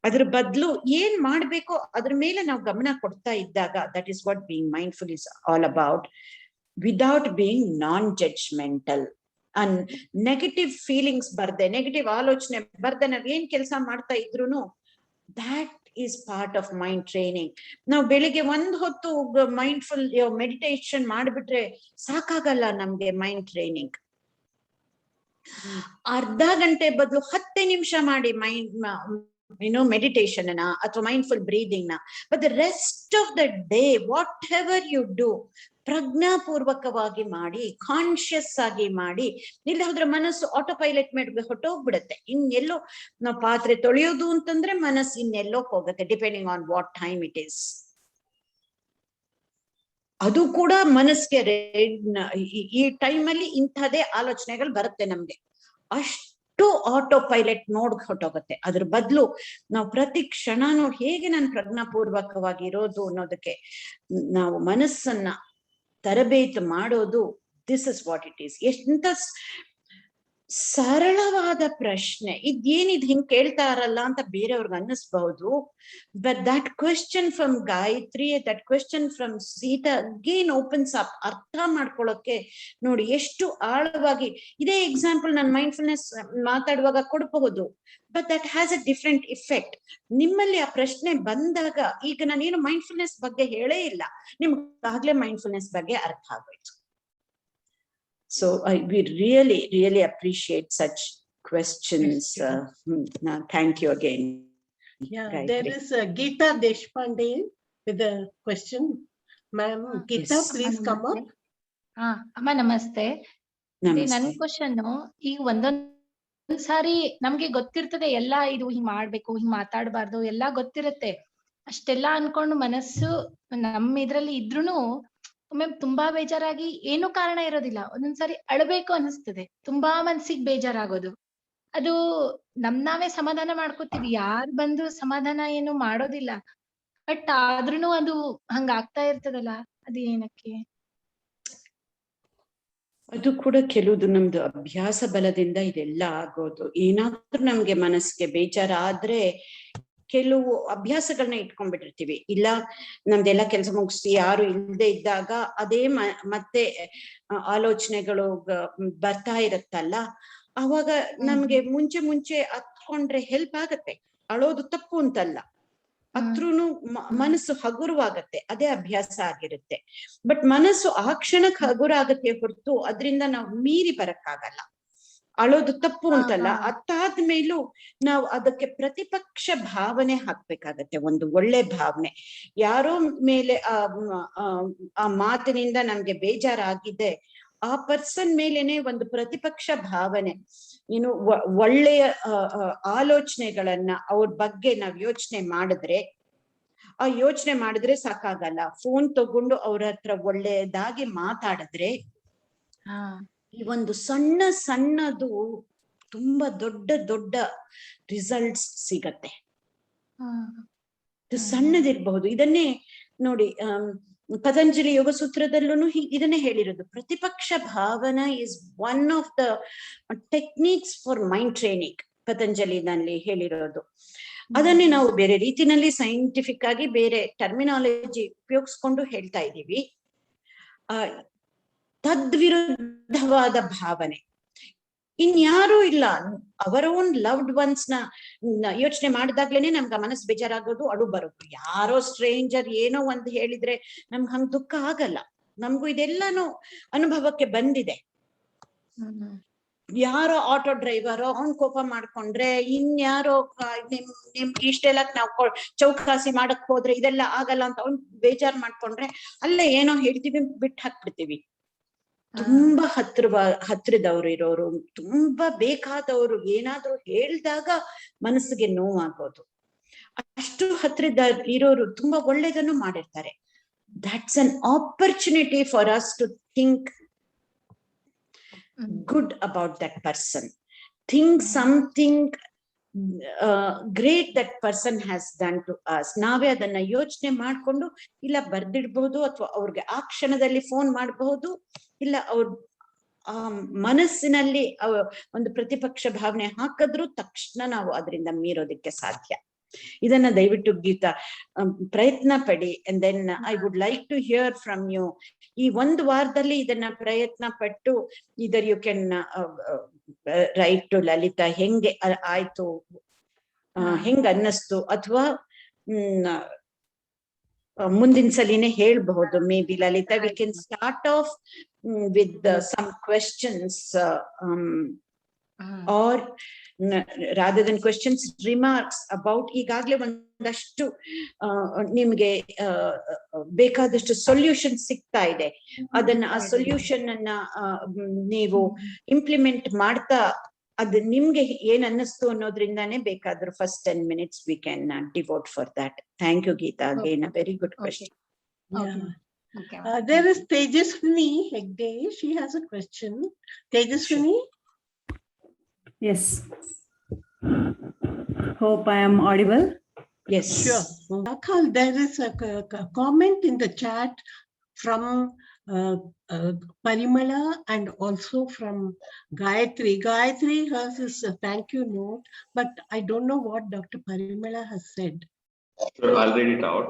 ಅದ್ರ ಬದಲು ಏನ್ ಮಾಡ್ಬೇಕೋ ಅದ್ರ ಮೇಲೆ ನಾವು ಗಮನ ಕೊಡ್ತಾ ಇದ್ದಾಗ, that is what being mindful is all about, without being non judgemental. Negative feelings ಬರ್ದೆ, ನೆಗೆಟಿವ್ ಆಲೋಚನೆ ಬರ್ದೆ ನಾವ್ ಏನ್ ಕೆಲಸ ಮಾಡ್ತಾ ಇದ್ರು, that is part of mind training. ನಾವು ಬೆಳಿಗ್ಗೆ ಒಂದ್ ಹೊತ್ತು ಮೈಂಡ್ಫುಲ್ ಮೆಡಿಟೇಷನ್ ಮಾಡ್ಬಿಟ್ರೆ ಸಾಕಾಗಲ್ಲ ನಮ್ಗೆ ಮೈಂಡ್ ಟ್ರೈನಿಂಗ್. ಅರ್ಧ ಗಂಟೆ ಬದಲು 10 ನಿಮಿಷ ಮಾಡಿ ಮೈಂಡ್ ಮೆಡಿಟೇಷನ್ ನ ಅಥವಾ ಮೈಂಡ್ಫುಲ್ ಬ್ರೀದಿಂಗ್ ನ. But the rest of the day whatever you do, ಪ್ರಜ್ಞಾಪೂರ್ವಕವಾಗಿ ಮಾಡಿ, ಕಾನ್ಶಿಯಸ್ ಆಗಿ ಮಾಡಿ. ಇಲ್ಲ ಹೋದ್ರೆ ಮನಸ್ಸು ಆಟೋ ಪೈಲಟ್ ಮೇಲೆ ಹೊಟ್ಟೋಗ್ಬಿಡತ್ತೆ. ಇನ್ನೆಲ್ಲೋ ನಾವು ಪಾತ್ರೆ ತೊಳೆಯೋದು ಅಂತಂದ್ರೆ ಮನಸ್ಸು ಇನ್ನೆಲ್ಲೋ ಹೋಗುತ್ತೆ, depending on what time it is. ಅದು ಕೂಡ ಮನಸ್ಸಿಗೆ ಈ ಟೈಮಲ್ಲಿ ಇಂಥದೇ ಆಲೋಚನೆಗಳು ಬರುತ್ತೆ ನಮ್ಗೆ, ಅಷ್ಟು ಆಟೋ ಪೈಲಟ್ ಹೊಟ್ಟೋಗುತ್ತೆ. ಅದ್ರ ಬದಲು ನಾವು ಪ್ರತಿ ಕ್ಷಣನೂ ಹೇಗೆ ನಾನು ಪ್ರಜ್ಞಾಪೂರ್ವಕವಾಗಿ ಇರೋದು ಅನ್ನೋದಕ್ಕೆ ನಾವು ಮನಸ್ಸನ್ನ ತರಬೇತಿ ಮಾಡೋದು. This is what it is. ಎಂತ ಸರಳವಾದ ಪ್ರಶ್ನೆ ಇದೇನಿದ್ ಹಿಂಗ್ ಕೇಳ್ತಾರಲ್ಲ ಅಂತ ಬೇರೆಯವ್ರಿಗೆ ಅನ್ನಿಸ್ಬಹುದು. But that question from Gayatri, that question from Sita again opens up. ಅರ್ಥ ಮಾಡ್ಕೊಳ್ಳೋಕೆ ನೋಡಿ ಎಷ್ಟು ಆಳವಾಗಿ. ಇದೇ ಎಕ್ಸಾಂಪಲ್ ನಾನು ಮೈಂಡ್ಫುಲ್ನೆಸ್ ಮಾತಾಡುವಾಗ ಕೊಡಬಹುದು, but that has a different effect. ನಿಮ್ಮಲ್ಲಿ ಆ ಪ್ರಶ್ನೆ ಬಂದಾಗ, ಈಗ ನಾನೇನು ಮೈಂಡ್ಫುಲ್ನೆಸ್ ಬಗ್ಗೆ ಹೇಳೇ ಇಲ್ಲ, ನಿಮ್ಗೆ ಆಗ್ಲೇ ಮೈಂಡ್ಫುಲ್ನೆಸ್ ಬಗ್ಗೆ ಅರ್ಥ ಆಗೋಯ್ತು. So we really appreciate such questions. Thank you again. Yeah, Gayatri. there is Geeta Deshpande with a question. Ma'am, Geeta, Yes. please come up. ಅಮ್ಮ ನಮಸ್ತೆ. ನನ್ ನಮಸ್ತೆ. ಕ್ವಶನ್, ಈಗ ಒಂದೊಂದ್ ಸಾರಿ ನಮ್ಗೆ ಗೊತ್ತಿರ್ತದೆ ಎಲ್ಲ ಇದು ಹಿಂಗ್ ಮಾಡ್ಬೇಕು, ಹಿಂಗ್ ಮಾತಾಡ್ಬಾರ್ದು ಎಲ್ಲಾ ಗೊತ್ತಿರುತ್ತೆ. ಅಷ್ಟೆಲ್ಲಾ ಅನ್ಕೊಂಡು ಮನಸ್ಸು ನಮ್ ಇದ್ರಲ್ಲಿ ಇದ್ರೂನು ಒಮ್ಮೆ ತುಂಬಾ ಬೇಜಾರಾಗಿ ಏನೂ ಕಾರಣ ಇರೋದಿಲ್ಲ. ಒಂದೊಂದ್ಸಾರಿ ಅಳ್ಬೇಕು ಅನಿಸ್ತದೆ, ತುಂಬಾ ಮನ್ಸಿಗ್ ಬೇಜಾರಾಗೋದು. ಅದು ನಾವೇ ಸಮಾಧಾನ ಮಾಡ್ಕೋತೀವಿ, ಯಾರ್ ಬಂದು ಸಮಾಧಾನ ಏನು ಮಾಡೋದಿಲ್ಲ. ಬಟ್ ಆದ್ರೂನು ಅದು ಹಂಗ ಆಗ್ತಾ ಇರ್ತದಲ್ಲ, ಅದು ಏನಕ್ಕೆ? ಅದು ಕೂಡ ಕೆಲವುದು ನಮ್ದು ಅಭ್ಯಾಸ ಬಲದಿಂದ ಇದೆಲ್ಲ ಆಗೋದು. ಏನಾದ್ರೂ ನಮ್ಗೆ ಮನಸ್ಸಿಗೆ ಬೇಜಾರ ಆದ್ರೆ ಕೆಲವು ಅಭ್ಯಾಸಗಳನ್ನ ಇಟ್ಕೊಂಡ್ಬಿಟ್ಟಿರ್ತೀವಿ. ಇಲ್ಲ ನಮ್ದೆಲ್ಲ ಕೆಲಸ ಮುಗಿಸಿ ಯಾರು ಇಲ್ಲದೆ ಇದ್ದಾಗ ಅದೇ ಮತ್ತೆ ಆಲೋಚನೆಗಳು ಬರ್ತಾ ಇರತ್ತಲ್ಲ, ಅವಾಗ ನಮ್ಗೆ ಮುಂಚೆ ಹತ್ಕೊಂಡ್ರೆ ಹೆಲ್ಪ್ ಆಗತ್ತೆ. ಅಳೋದು ತಪ್ಪು ಅಂತಲ್ಲ, ಅದ್ರೂನು ಮನಸ್ಸು ಹಗುರವಾಗತ್ತೆ, ಅದೇ ಅಭ್ಯಾಸ ಆಗಿರುತ್ತೆ. ಬಟ್ ಮನಸ್ಸು ಆ ಕ್ಷಣಕ್ಕೆ ಹಗುರ ಆಗತ್ತೆ ಹೊರತು ಅದರಿಂದ ನಾವು ಮೀರಿ ಬರಕ್ಕಾಗಲ್ಲ. ಅಳೋದು ತಪ್ಪು ಅಂತಲ್ಲ, ಅದಾದ್ಮೇಲೂ ನಾವು ಅದಕ್ಕೆ ಪ್ರತಿಪಕ್ಷ ಭಾವನೆ ಹಾಕ್ಬೇಕಾಗತ್ತೆ, ಒಂದು ಒಳ್ಳೆ ಭಾವನೆ. ಯಾರೋ ಮೇಲೆ ಆ ಮಾತಿನಿಂದ ನಮ್ಗೆ ಬೇಜಾರಾಗಿದೆ, ಆ ಪರ್ಸನ್ ಮೇಲೇನೆ ಒಂದು ಪ್ರತಿಪಕ್ಷ ಭಾವನೆ, ಏನು ಒಳ್ಳೆಯ ಆಲೋಚನೆಗಳನ್ನ ಅವ್ರ ಬಗ್ಗೆ ನಾವ್ ಯೋಚನೆ ಮಾಡಿದ್ರೆ ಸಾಕಾಗಲ್ಲ. ಫೋನ್ ತಗೊಂಡು ಅವ್ರ ಹತ್ರ ಒಳ್ಳೆಯದಾಗಿ ಮಾತಾಡಿದ್ರೆ ಈ ಒಂದು ಸಣ್ಣದು ತುಂಬಾ ದೊಡ್ಡ ರಿಸಲ್ಟ್ಸ್ ಸಿಗತ್ತೆ. ಸಣ್ಣದಿರ್ಬಹುದು. ಇದನ್ನೇ ನೋಡಿ, ಪತಂಜಲಿ ಯೋಗ ಸೂತ್ರದಲ್ಲೂ ಇದನ್ನೇ ಹೇಳಿರೋದು. Pratipaksha bhavana is one of the techniques for mind training, ಪತಂಜಲಿನಲ್ಲಿ ಹೇಳಿರೋದು. ಅದನ್ನೇ ನಾವು ಬೇರೆ ರೀತಿನಲ್ಲಿ ಸೈಂಟಿಫಿಕ್ ಆಗಿ ಬೇರೆ ಟರ್ಮಿನಾಲಜಿ ಉಪಯೋಗಿಸ್ಕೊಂಡು ಹೇಳ್ತಾ ಇದ್ದೀವಿ. ತದ್ವಿರುದ್ಧವಾದ ಭಾವನೆ ಇನ್ಯಾರೂ ಇಲ್ಲ. ಅವರ ಓನ್ ಲವ್ಡ್ ಒನ್ಸ್ ನ ಯೋಚನೆ ಮಾಡಿದಾಗ್ಲೇನೆ ನಮ್ಗೆ ಮನಸ್ಸು ಬೇಜಾರಾಗೋದು, ಅಳು ಬರೋದು. ಯಾರೋ ಸ್ಟ್ರೇಂಜರ್ ಏನೋ ಒಂದು ಹೇಳಿದ್ರೆ ನಮ್ಗೆ ಹಂಗ್ ದುಃಖ ಆಗಲ್ಲ. ನಮ್ಗೂ ಇದೆಲ್ಲಾನು ಅನುಭವಕ್ಕೆ ಬಂದಿದೆ. ಯಾರೋ ಆಟೋ ಡ್ರೈವರೋ ಅವ್ನ್ ಕೋಪ ಮಾಡ್ಕೊಂಡ್ರೆ, ಇನ್ಯಾರೋ ನಿಮ್ ಇಷ್ಟೆಲ್ಲ ನಾವು ಚೌಕಾಸಿ ಮಾಡಕ್ ಹೋದ್ರೆ ಇದೆಲ್ಲ ಆಗಲ್ಲ ಅಂತ ಅವ್ನ್ ಬೇಜಾರ್ ಮಾಡ್ಕೊಂಡ್ರೆ, ಅಲ್ಲೇ ಏನೋ ಹೇಳ್ತೀವಿ ಬಿಟ್ಟು ಹಾಕ್ಬಿಡ್ತೀವಿ. ತುಂಬಾ ಹತ್ರದವ್ರು ಇರೋರು, ತುಂಬಾ ಬೇಕಾದವರು ಏನಾದ್ರೂ ಹೇಳ್ದಾಗ ಮನಸ್ಸಿಗೆ ನೋವಾಗೋದು. ಅಷ್ಟು ಹತ್ರದ ಇರೋರು ತುಂಬಾ ಒಳ್ಳೇದನ್ನು ಮಾಡಿರ್ತಾರೆ. that's an opportunity for us to think good about that person, think something great that person has done to us. ನಾವೇ ಅದನ್ನ ಯೋಚನೆ ಮಾಡ್ಕೊಂಡು ಇಲ್ಲ ಬರ್ದಿಡ್ಬಹುದು, ಅಥವಾ ಅವ್ರಿಗೆ ಆ ಕ್ಷಣದಲ್ಲಿ ಫೋನ್ ಮಾಡಬಹುದು, ಇಲ್ಲ ಅವ್ರ ಮನಸ್ಸಿನಲ್ಲಿ ಒಂದು ಪ್ರತಿಪಕ್ಷ ಭಾವನೆ ಹಾಕಿದ್ರು ತಕ್ಷಣ ನಾವು ಅದರಿಂದ ಮೀರೋದಿಕ್ಕೆ ಸಾಧ್ಯ. ಇದನ್ನ ದಯವಿಟ್ಟು ಗೀತಾ ಪ್ರಯತ್ನ ಪಡಿ. And then I would like to hear from you. ಈ ಒಂದು ವಾರದಲ್ಲಿ ಇದನ್ನ ಪ್ರಯತ್ನ ಪಟ್ಟು either you can write to Lalitha, ಹೆಂಗೆ ಆಯ್ತು, ಹೆಂಗ್ ಅನ್ನಿಸ್ತು, ಅಥವಾ ಮುಂದಿನ ಸಲಿನೇ ಹೇಳ್ಬಹುದು. Maybe Lalitha, we can start off with some questions or rather than questions, remarks about ಈಗಾಗ್ಲೇ ಒಂದಷ್ಟು ನಿಮ್ಗೆ ಬೇಕಾದಷ್ಟು ಸೊಲ್ಯೂಷನ್ ಸಿಗ್ತಾ ಇದೆ. ಅದನ್ನ ಆ ಸೊಲ್ಯೂಷನ್ ಅನ್ನ ನೀವು ಇಂಪ್ಲಿಮೆಂಟ್ ಮಾಡ್ತಾ ಅದು ನಿಮ್ಗೆ ಏನ್ ಅನ್ನಿಸ್ತು ಅನ್ನೋದ್ರಿಂದಾನೇ ಬೇಕಾದ್ರೂ first 10 minutes we can devote for that. Thank you, Geeta. Again, a very good question. There is Tejaswini Hegde. She has a question. Tejaswini? Yes. Hope I am audible. Yes. Sure. Akal, there is a comment in the chat from Parimala and also from Gayatri. Gayatri has this thank you note, but I don't know what Dr. Parimala has said. Sure, I'll read it out.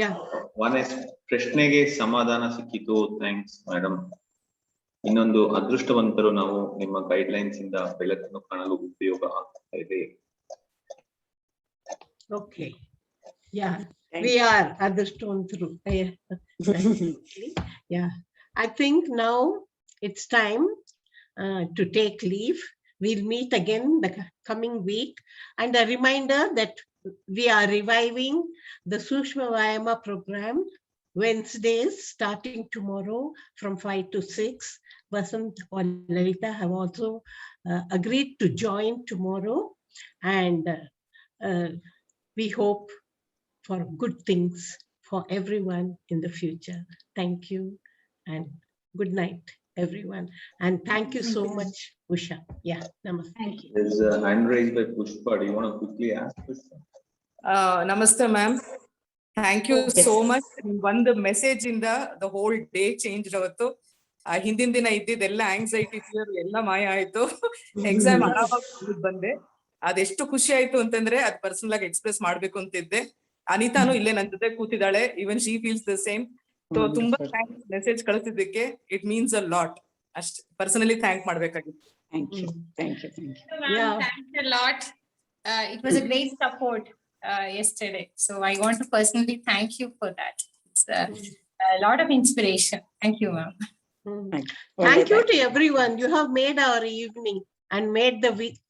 Yeah. One is ಪ್ರಶ್ನೆಗೆ ಸಮಾಧಾನ ಸಿಕ್ಕಿತು, ಥ್ಯಾಂಕ್ಸ್ ಮೇಡಮ್. ಇನ್ನೊಂದು, ಅದೃಷ್ಟವಂತರು ನಾವು, ನಿಮ್ಮ ಗೈಡ್ಲೈನ್ಸ್ ಇಂದ ಬೆಳಕನ್ನು ಕಾಣಲು ಉಪಯೋಗ ಆಗ್ತಾ ಇದೆ. Okay. Yeah. We are adhrishtavantaru. Yeah. I think now it's time to take leave. We'll meet again the coming week. And a reminder that we are reviving the Sukshma Vayama program Wednesdays starting tomorrow from 5 to 6. Vasant or Lalita have also agreed to join tomorrow, and we hope for good things for everyone in the future. Thank you and good night, everyone. And thank you so much, Usha. Yeah, namaste. Thank you. There's a hand raised by Pushpa. Do you want to quickly ask Pushpa? Namaste, ma'am. Thank you Yes. so much. One message in the whole day changed avatu. ಹಿಂದಿನ ದಿನ ಇದ್ದಿದ್ದೆಲ್ಲ ಆಂಗ್ಸೈಟಿ ಫಿಯರ್ ಎಲ್ಲ ಮಾಯ ಆಯ್ತು. ಎಕ್ಸಾಮ್ ಆರಾಮಾಗಿ ಬಂದೆ. ಅದೆಷ್ಟು ಖುಷಿ ಆಯ್ತು ಅಂತಂದ್ರೆ ಅದ್ ಪರ್ಸನಲ್ ಆಗಿ ಎಕ್ಸ್ಪ್ರೆಸ್ ಮಾಡ್ಬೇಕು ಅಂತಿದ್ದೆ. ಅನಿತಾನು ಇಲ್ಲೇ ನನ್ ಜೊತೆ ಕೂತಿದ್ದಾಳೆ. Even she feels the same. So ತುಂಬಾ ಥ್ಯಾಂಕ್ಸ್ ಮೆಸೇಜ್ ಕಳಿಸಿದ್ದಕ್ಕೆ. It means a lot. ಅಷ್ಟೇ ಪರ್ಸನಲಿ ಥ್ಯಾಂಕ್ ಮಾಡ್ಬೇಕಾಗಿತ್ತು. Thank you. Thank you. Thank you. Yeah. Thanks a lot. It was a great support yesterday. So I want to personally thank you for that. It's a lot of inspiration. Thank you, ma'am. Thank you to everyone. You have made our evening and made the week,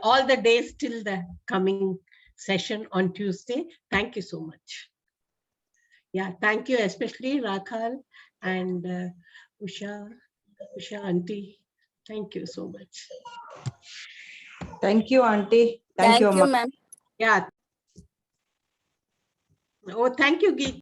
all the days till the coming session on Tuesday. Thank you so much. Yeah, thank you, especially Rakhal and Usha auntie. Thank you so much. Thank you, auntie. Thank you, ma'am. Yeah. Oh, thank you, Geet.